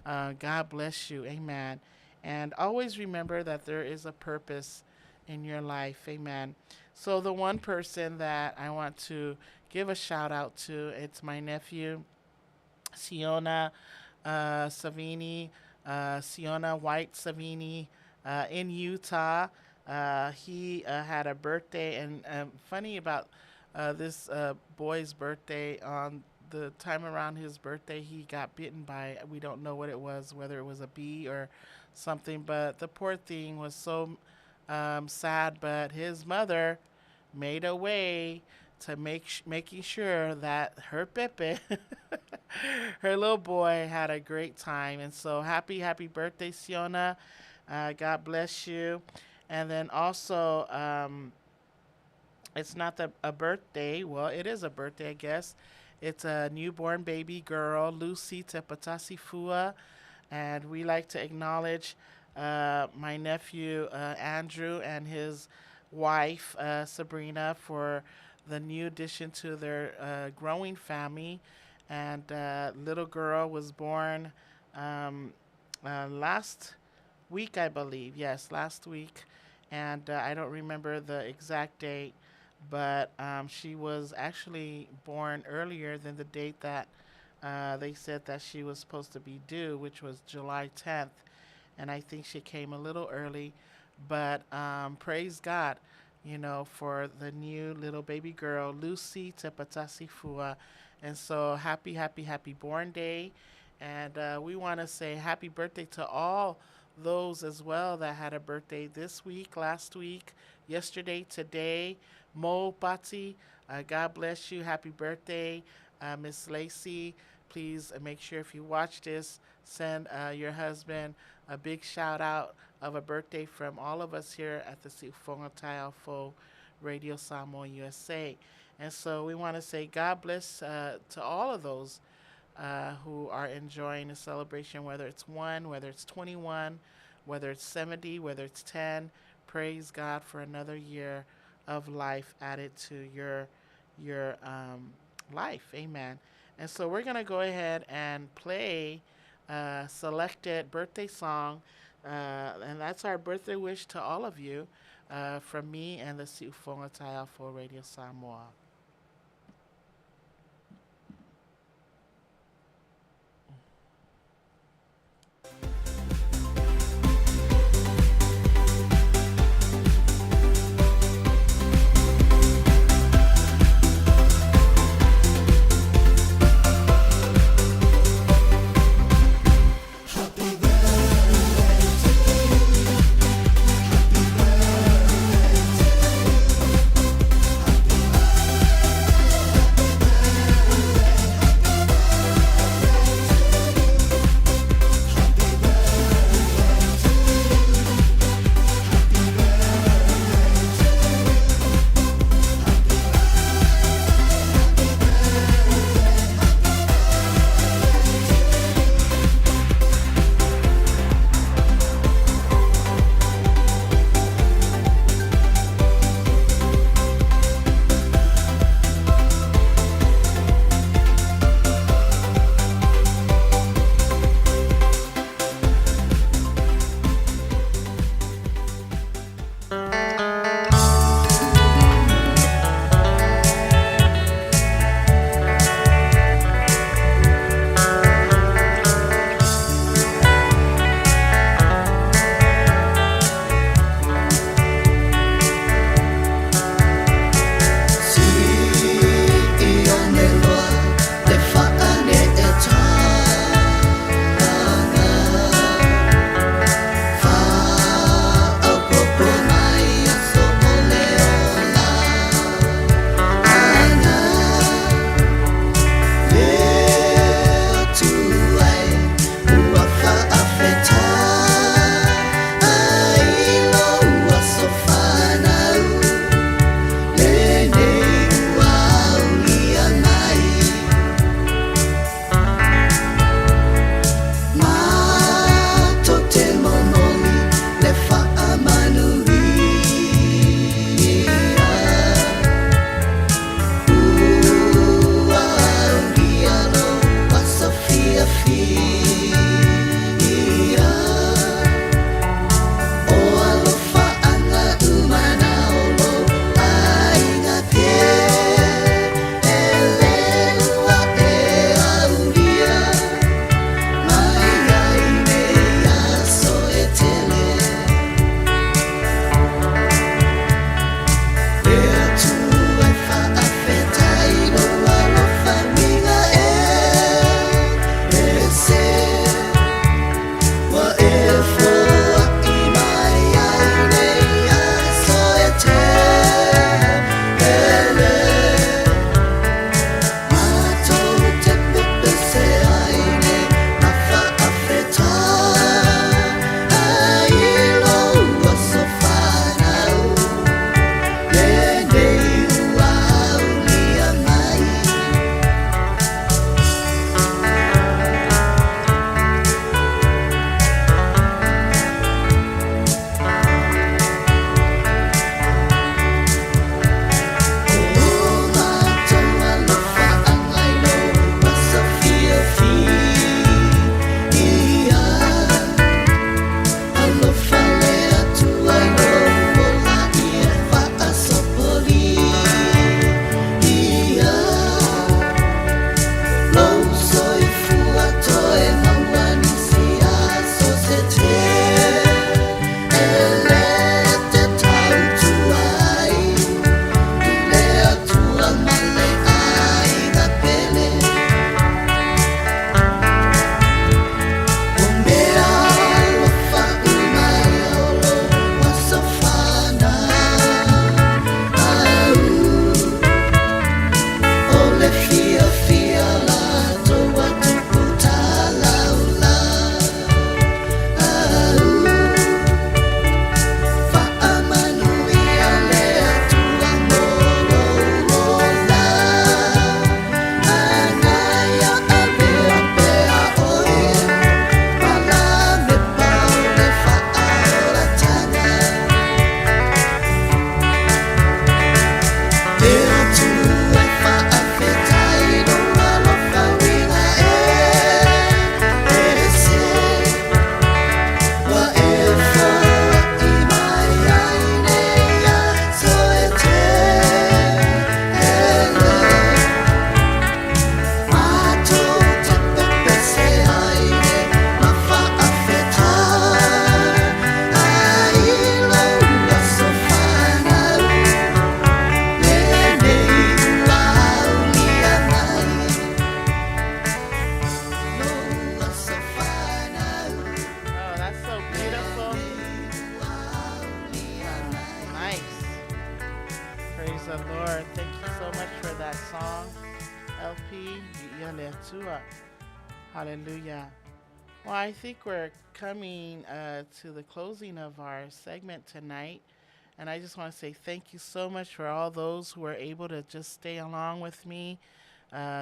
God bless you. Amen. And always remember that there is a purpose in your life. Amen. So the one person that I want to give a shout out to, it's my nephew, Siona Savini, Siona White Savini, in Utah. He had a birthday, and funny about this boy's birthday, on the time around his birthday, he got bitten by, we don't know what it was, whether it was a bee or something, but the poor thing was so sad. But his mother made a way to making sure that her Pepe, her little boy, had a great time. And so happy birthday, Siona. God bless you. And then also, it's not a birthday. Well, it is a birthday, I guess. It's a newborn baby girl, Lucy Tepatasi Fua. And we like to acknowledge my nephew, Andrew, and his wife, Sabrina, for the new addition to their growing family. And little girl was born last week, I believe. Yes, last week. And I don't remember the exact date, but she was actually born earlier than the date that they said that she was supposed to be due, which was July 10th. And I think she came a little early, but praise God, for the new little baby girl, Lucy Tepatasi Fua. And so happy born day. And we want to say happy birthday to all those as well that had a birthday this week, last week, yesterday, today. Mo Pati, God bless you. Happy birthday. Miss Lacey, please make sure if you watch this, send your husband a big shout out of a birthday from all of us here at the Siufonga Taiaofo Radio Samoa USA. And so we want to say God bless to all of those who are enjoying a celebration, whether it's 1, whether it's 21, whether it's 70, whether it's 10. Praise God for another year of life added to your life. Amen. And so we're going to go ahead and play a selected birthday song, and that's our birthday wish to all of you. from me and the Siufonga Taia for Radio Samoa. Happy Hallelujah. Well, I think we're coming to the closing of our segment tonight. And I just want to say thank you so much for all those who were able to just stay along with me,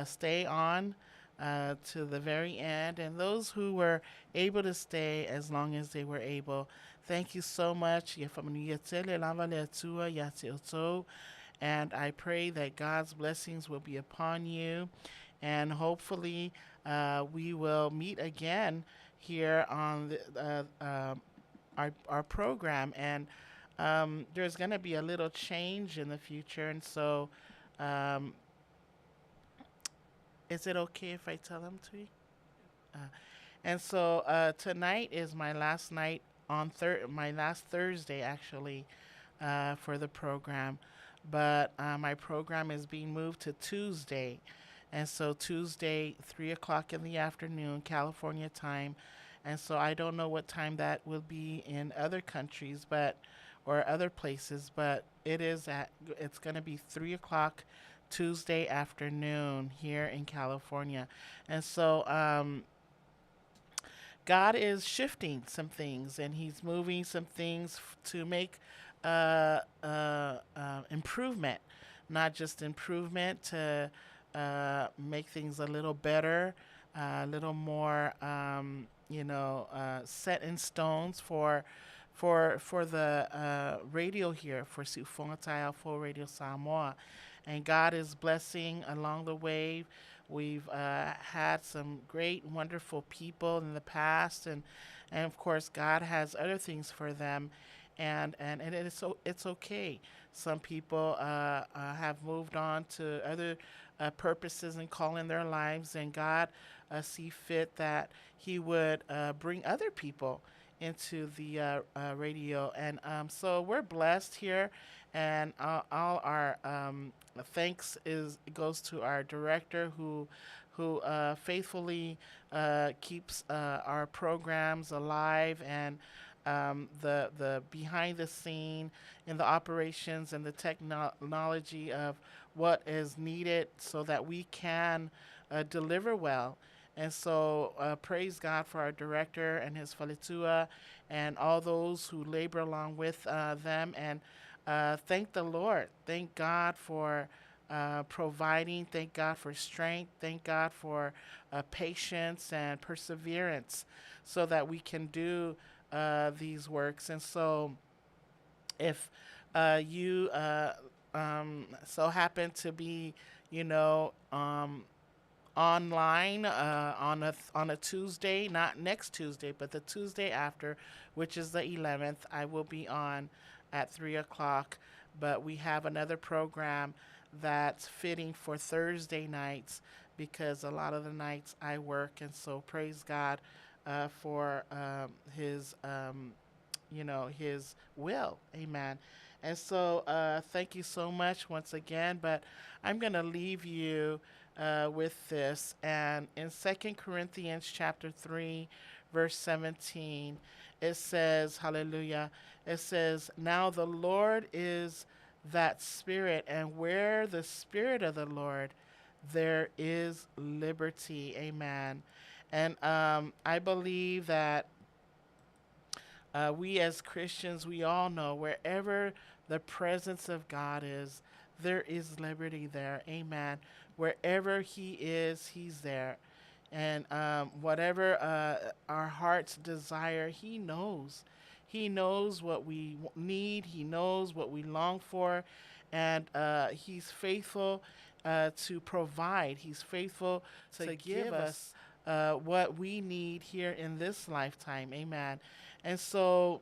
stay on to the very end, and those who were able to stay as long as they were able. Thank you so much. And I pray that God's blessings will be upon you. And hopefully, we will meet again here on our program. And there's going to be a little change in the future. And so, um, is it okay if I tell them to you? And so tonight is my last night on my last Thursday actually for the program, but my program is being moved to Tuesday, and so Tuesday 3 o'clock in the afternoon California time, and so I don't know what time that will be in other countries, but or other places, but it's going to be 3 o'clock Tuesday afternoon here in California, and so God is shifting some things and He's moving some things to make improvement, not just improvement to make things a little better, a little more, set in stones for the radio here for Siufongatai Full Radio Samoa, and God is blessing along the way. We've had some great, wonderful people in the past, and of course, God has other things for them, and it's okay. Some people have moved on to other purposes and call in their lives, and God see fit that He would bring other people into the radio, and so we're blessed here, and all our thanks goes to our director who faithfully keeps our programs alive, and the behind the scene in the operations and the technology of what is needed so that we can deliver well. And so praise God for our director and his falitua and all those who labor along with them. And thank the Lord. Thank God for providing. Thank God for strength. Thank God for patience and perseverance so that we can do these works. And so if you so happen to be, you know, online on a Tuesday, not next Tuesday, but the Tuesday after, which is the 11th. I will be on at 3 o'clock, but we have another program that's fitting for Thursday nights because a lot of the nights I work, and so praise God for His His will. Amen. And so thank you so much once again, but I'm going to leave you with this. And in 2 Corinthians chapter 3, verse 17, it says, hallelujah, it says, now the Lord is that Spirit, and where the Spirit of the Lord, there is liberty. Amen. And I believe that we as Christians, we all know wherever the presence of God is, there is liberty there. Amen. Wherever He is, He's there. And whatever our hearts desire, He knows. He knows what we need. He knows what we long for. And He's faithful to provide. He's faithful to give us what we need here in this lifetime. Amen. And so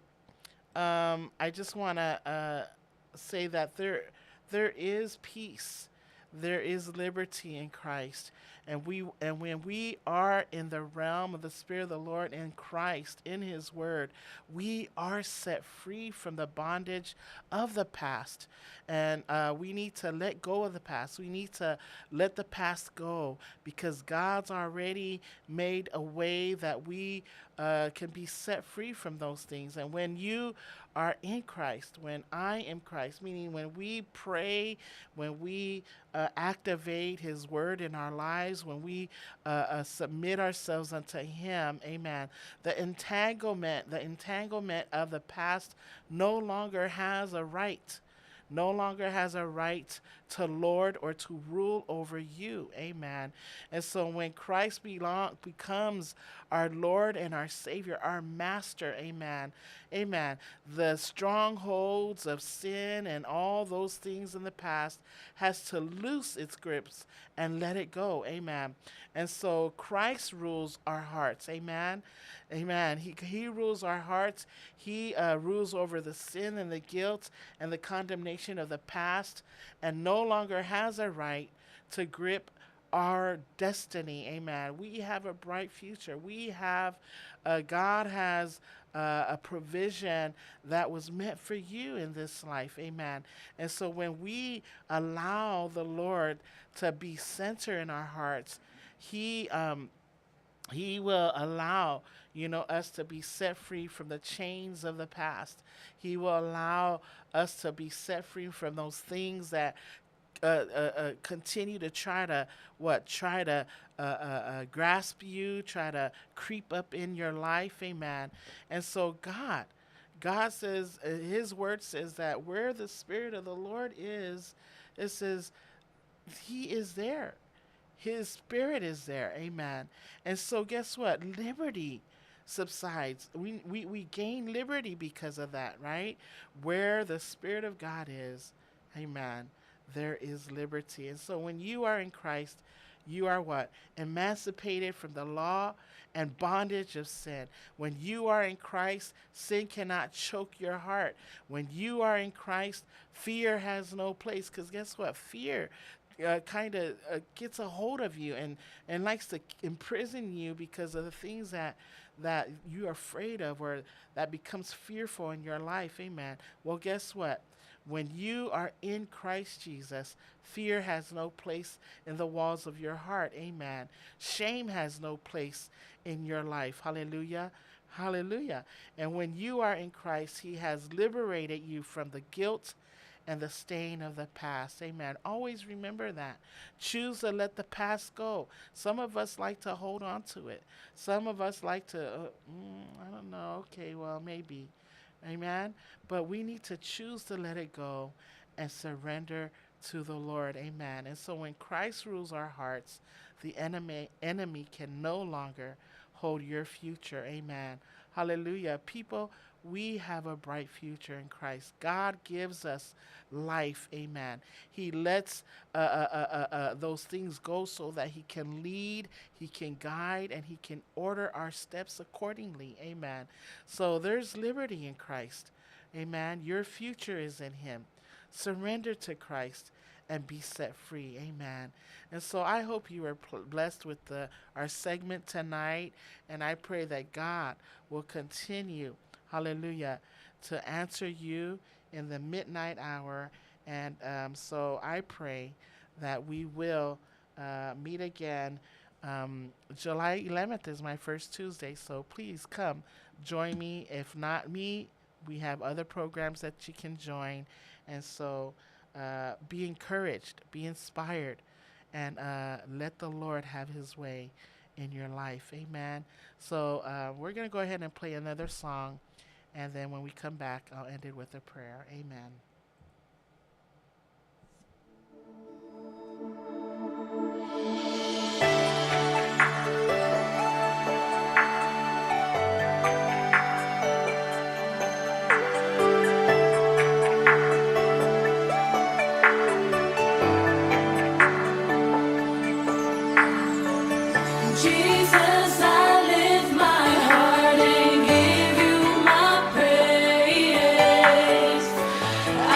I just want to say that there is peace. There is liberty in Christ. And when we are in the realm of the Spirit of the Lord in Christ, in His Word, we are set free from the bondage of the past. And we need to let go of the past. We need to let the past go because God's already made a way that we can be set free from those things. And when you are in Christ, when I am Christ, meaning when we pray, when we activate His word in our lives, when we submit ourselves unto Him, amen, the entanglement of the past no longer has a right. No longer has a right to lord or to rule over you. Amen. And so when Christ becomes our Lord and our Savior, our Master, amen, amen, the strongholds of sin and all those things in the past has to loose its grips and let it go. Amen. And so Christ rules our hearts. Amen. Amen. He rules our hearts. He rules over the sin and the guilt and the condemnation of the past, and no longer has a right to grip our destiny. Amen. We have a bright future. We have, God has a provision that was meant for you in this life. Amen. And so when we allow the Lord to be center in our hearts, He will allow, us to be set free from the chains of the past. He will allow us to be set free from those things that continue to try to grasp you, try to creep up in your life. Amen. And so God says, His word says that where the Spirit of the Lord is, it says He is there. His Spirit is there. Amen. And so guess what? Liberty subsides. We gain liberty because of that, right? Where the Spirit of God is, amen, there is liberty. And so when you are in Christ, you are what? Emancipated from the law and bondage of sin. When you are in Christ, sin cannot choke your heart. When you are in Christ, fear has no place. Because guess what? Fear kind of gets a hold of you and likes to imprison you because of the things that you're afraid of, or that becomes fearful in your life. Amen. Well, guess what? When you are in Christ Jesus, fear has no place in the walls of your heart. Amen. Shame has no place in your life. Hallelujah. Hallelujah. And when you are in Christ, He has liberated you from the guilt and the stain of the past. Amen. Always remember that. Choose to let the past go. Some of us like to hold on to it. Some of us like to, I don't know, okay, well, maybe. Amen. But we need to choose to let it go and surrender to the Lord. Amen. And so when Christ rules our hearts, the enemy can no longer hold your future. Amen. Hallelujah. People, we have a bright future in Christ. God gives us life. Amen. He lets those things go so that He can lead, He can guide, and He can order our steps accordingly. Amen. So there's liberty in Christ. Amen. Your future is in Him. Surrender to Christ and be set free. Amen. And so I hope you are blessed with our segment tonight, and I pray that God will continue, hallelujah, to answer you in the midnight hour. And so I pray that we will meet again. July 11th is my first Tuesday, so please come join me. If not me, we have other programs that you can join. And so be encouraged, be inspired, and let the Lord have His way in your life. Amen. So we're going to go ahead and play another song, and then when we come back, I'll end it with a prayer. Amen. Jesus, I lift my heart and give you my praise. I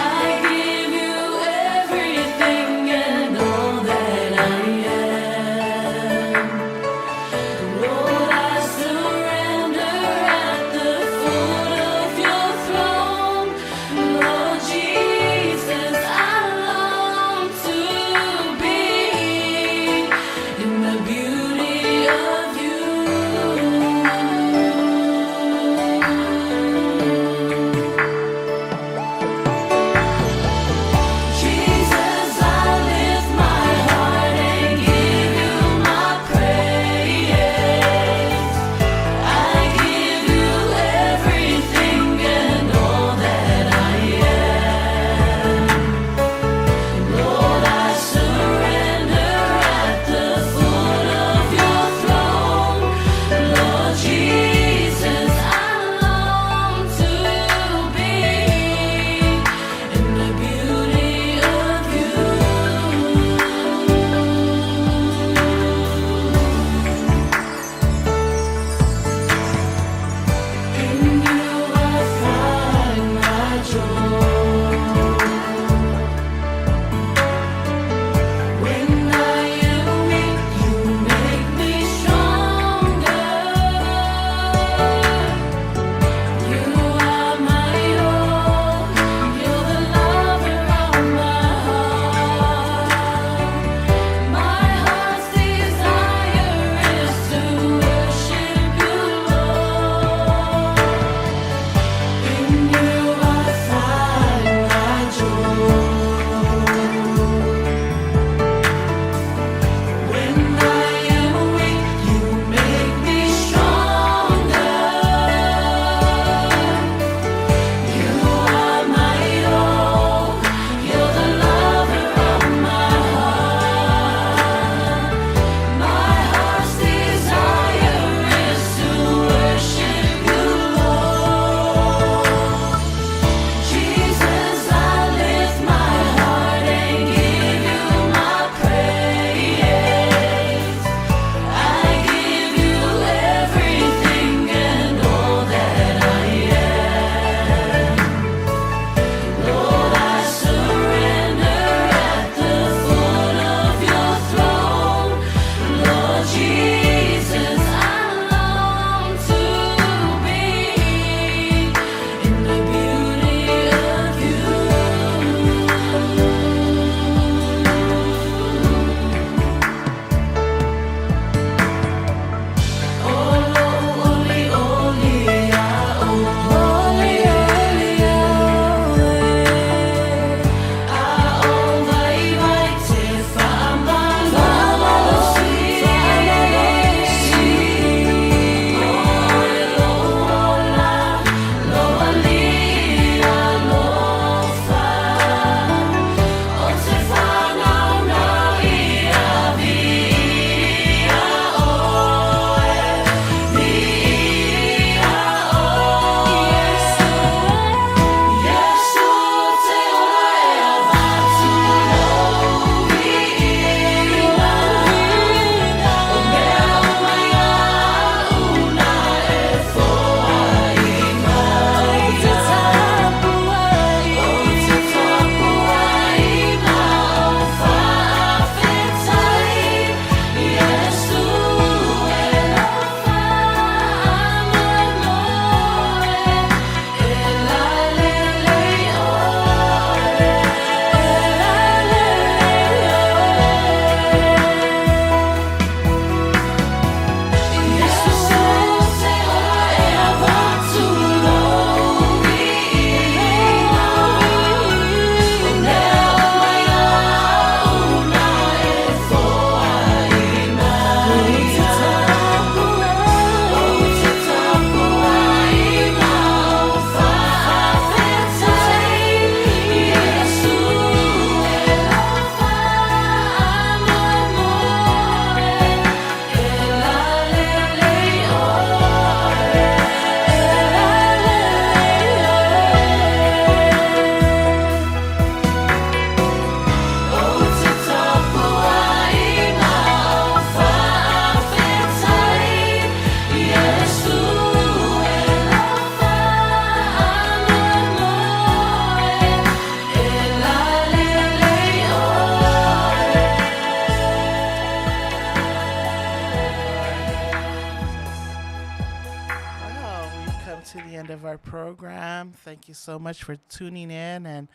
come to the end of our program. Thank you so much for tuning in and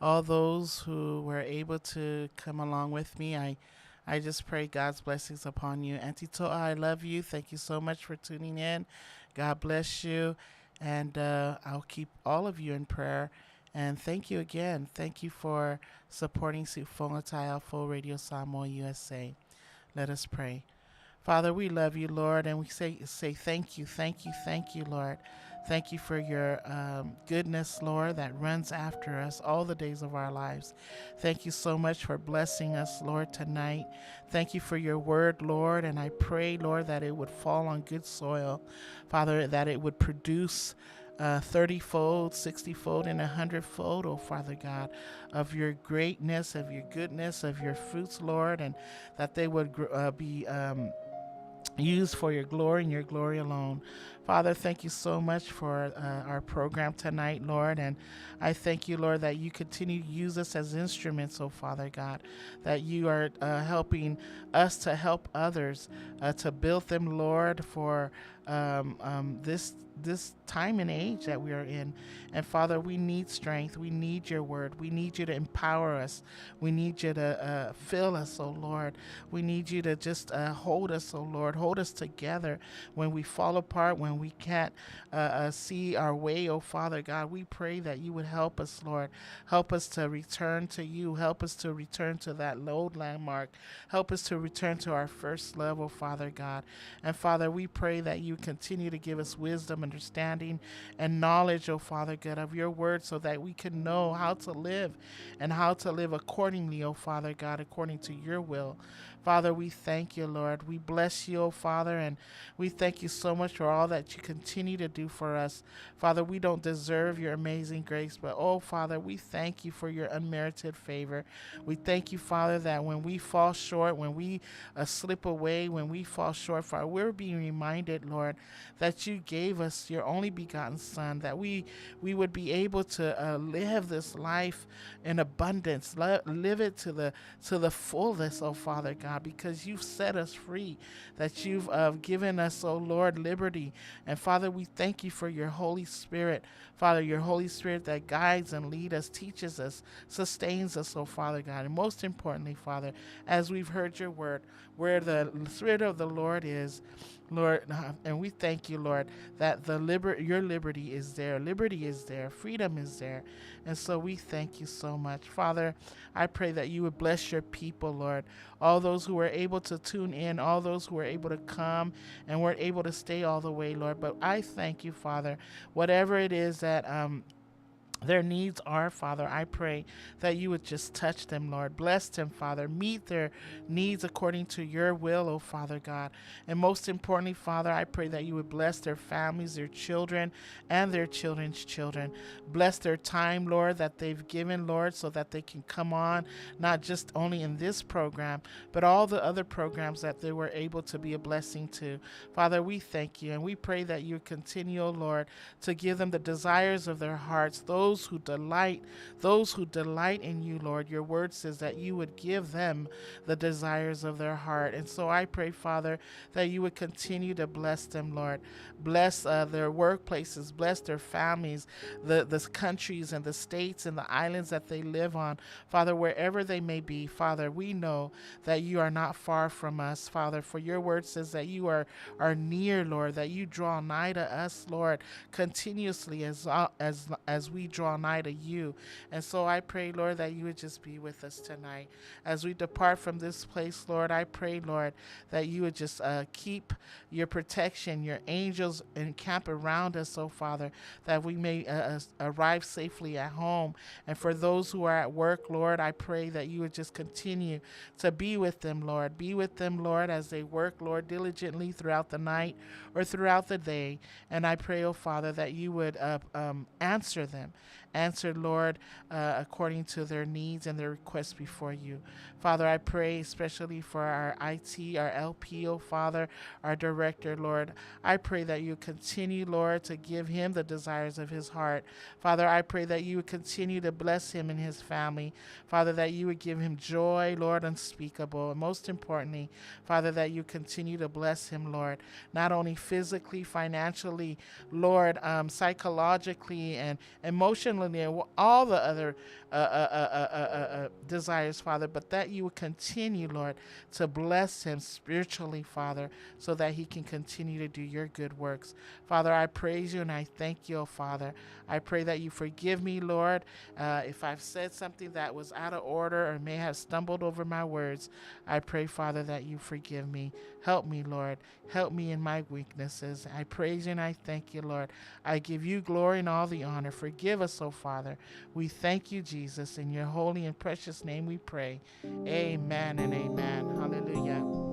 all those who were able to come along with me. I just pray God's blessings upon you. Auntie Toa, I love you. Thank you so much for tuning in. God bless you. And I'll keep all of you in prayer. And thank you again. Thank you for supporting Sifongatai Full Radio Samoa USA. Let us pray. Father, we love you, Lord, and we say thank you, Lord. Thank you for your goodness, Lord, that runs after us all the days of our lives. Thank you so much for blessing us, Lord, tonight. Thank you for your word, Lord, and I pray, Lord, that it would fall on good soil. Father, that it would produce 30-fold, 60-fold, and 100-fold, oh Father God, of your greatness, of your goodness, of your fruits, Lord, and that they would be used for your glory and your glory alone. Father, thank you so much for our program tonight, Lord, and I thank you, Lord, that you continue to use us as instruments, oh Father God, that you are helping us to help others, to build them, Lord, for this time and age that we are in. And Father, we need strength. We need your word. We need you to empower us. We need you to fill us, oh Lord. We need you to just hold us, oh Lord. Hold us together when we fall apart, when we can't see our way, oh Father God. We pray that you would help us, Lord. Help us to return to you. Help us to return to that low landmark. Help us to return to our first love, oh Father God. And Father, we pray that you continue to give us wisdom, understanding, and knowledge, oh Father God, of your word, so that we can know how to live and how to live accordingly, oh Father God, according to your will. Father, we thank you, Lord. We bless you, oh Father, and we thank you so much for all that you continue to do for us. Father, we don't deserve your amazing grace, but oh Father, we thank you for your unmerited favor. We thank you, Father, that when we fall short, when we slip away, when we fall short, Father, we're being reminded, Lord, that you gave us your only begotten Son, that we would be able to live this life in abundance, live it to the fullest, oh Father God, because you've set us free, that you've given us, oh Lord, liberty. And Father, we thank you for your Holy Spirit, Father, your Holy Spirit that guides and leads us, teaches us, sustains us, oh Father God. And most importantly, Father, as we've heard your word, where the Spirit of the Lord is, Lord, and we thank you, Lord, that your liberty is there, freedom is there. And so we thank you so much. Father, I pray that you would bless your people, Lord, all those who were able to tune in, all those who were able to come and weren't able to stay all the way, Lord. But I thank you, Father, whatever it is that their needs are, Father, I pray that you would just touch them, Lord. Bless them, Father. Meet their needs according to your will, oh Father God. And most importantly, Father, I pray that you would bless their families, their children, and their children's children. Bless their time, Lord, that they've given, Lord, so that they can come on, not just only in this program, but all the other programs that they were able to be a blessing to. Father, we thank you, and we pray that you continue, oh Lord, to give them the desires of their hearts, those who delight in you, Lord. Your word says that you would give them the desires of their heart. And so I pray, Father, that you would continue to bless them, Lord. Bless their workplaces, bless their families, the countries and the states and the islands that they live on. Father, wherever they may be, Father, we know that you are not far from us, Father, for your word says that you are near, Lord, that you draw nigh to us, Lord, continuously as we draw nigh to you. And so I pray, Lord, that you would just be with us tonight. As we depart from this place, Lord, I pray, Lord, that you would just keep your protection, your angels encamp around us, oh Father, that we may arrive safely at home. And for those who are at work, Lord, I pray that you would just continue to be with them, Lord. Be with them, Lord, as they work, Lord, diligently throughout the night or throughout the day. And I pray, oh Father, that you would answer them. answered, Lord, according to their needs and their requests before you. Father, I pray especially for our IT, our LPO, Father, our director, Lord. I pray that you continue, Lord, to give him the desires of his heart. Father, I pray that you would continue to bless him and his family. Father, that you would give him joy, Lord, unspeakable. And most importantly, Father, that you continue to bless him, Lord, not only physically, financially, Lord, psychologically and emotionally, and all the other desires, Father, but that you would continue, Lord, to bless him spiritually, Father, so that he can continue to do your good works. Father, I praise you and I thank you, oh Father. I pray that you forgive me, Lord, if I've said something that was out of order or may have stumbled over my words. I pray, Father, that you forgive me. Help me, Lord. Help me in my weaknesses. I praise you and I thank you, Lord. I give you glory and all the honor. Forgive us, oh Father. We thank you, Jesus. In your holy and precious name we pray. Amen and amen. Hallelujah.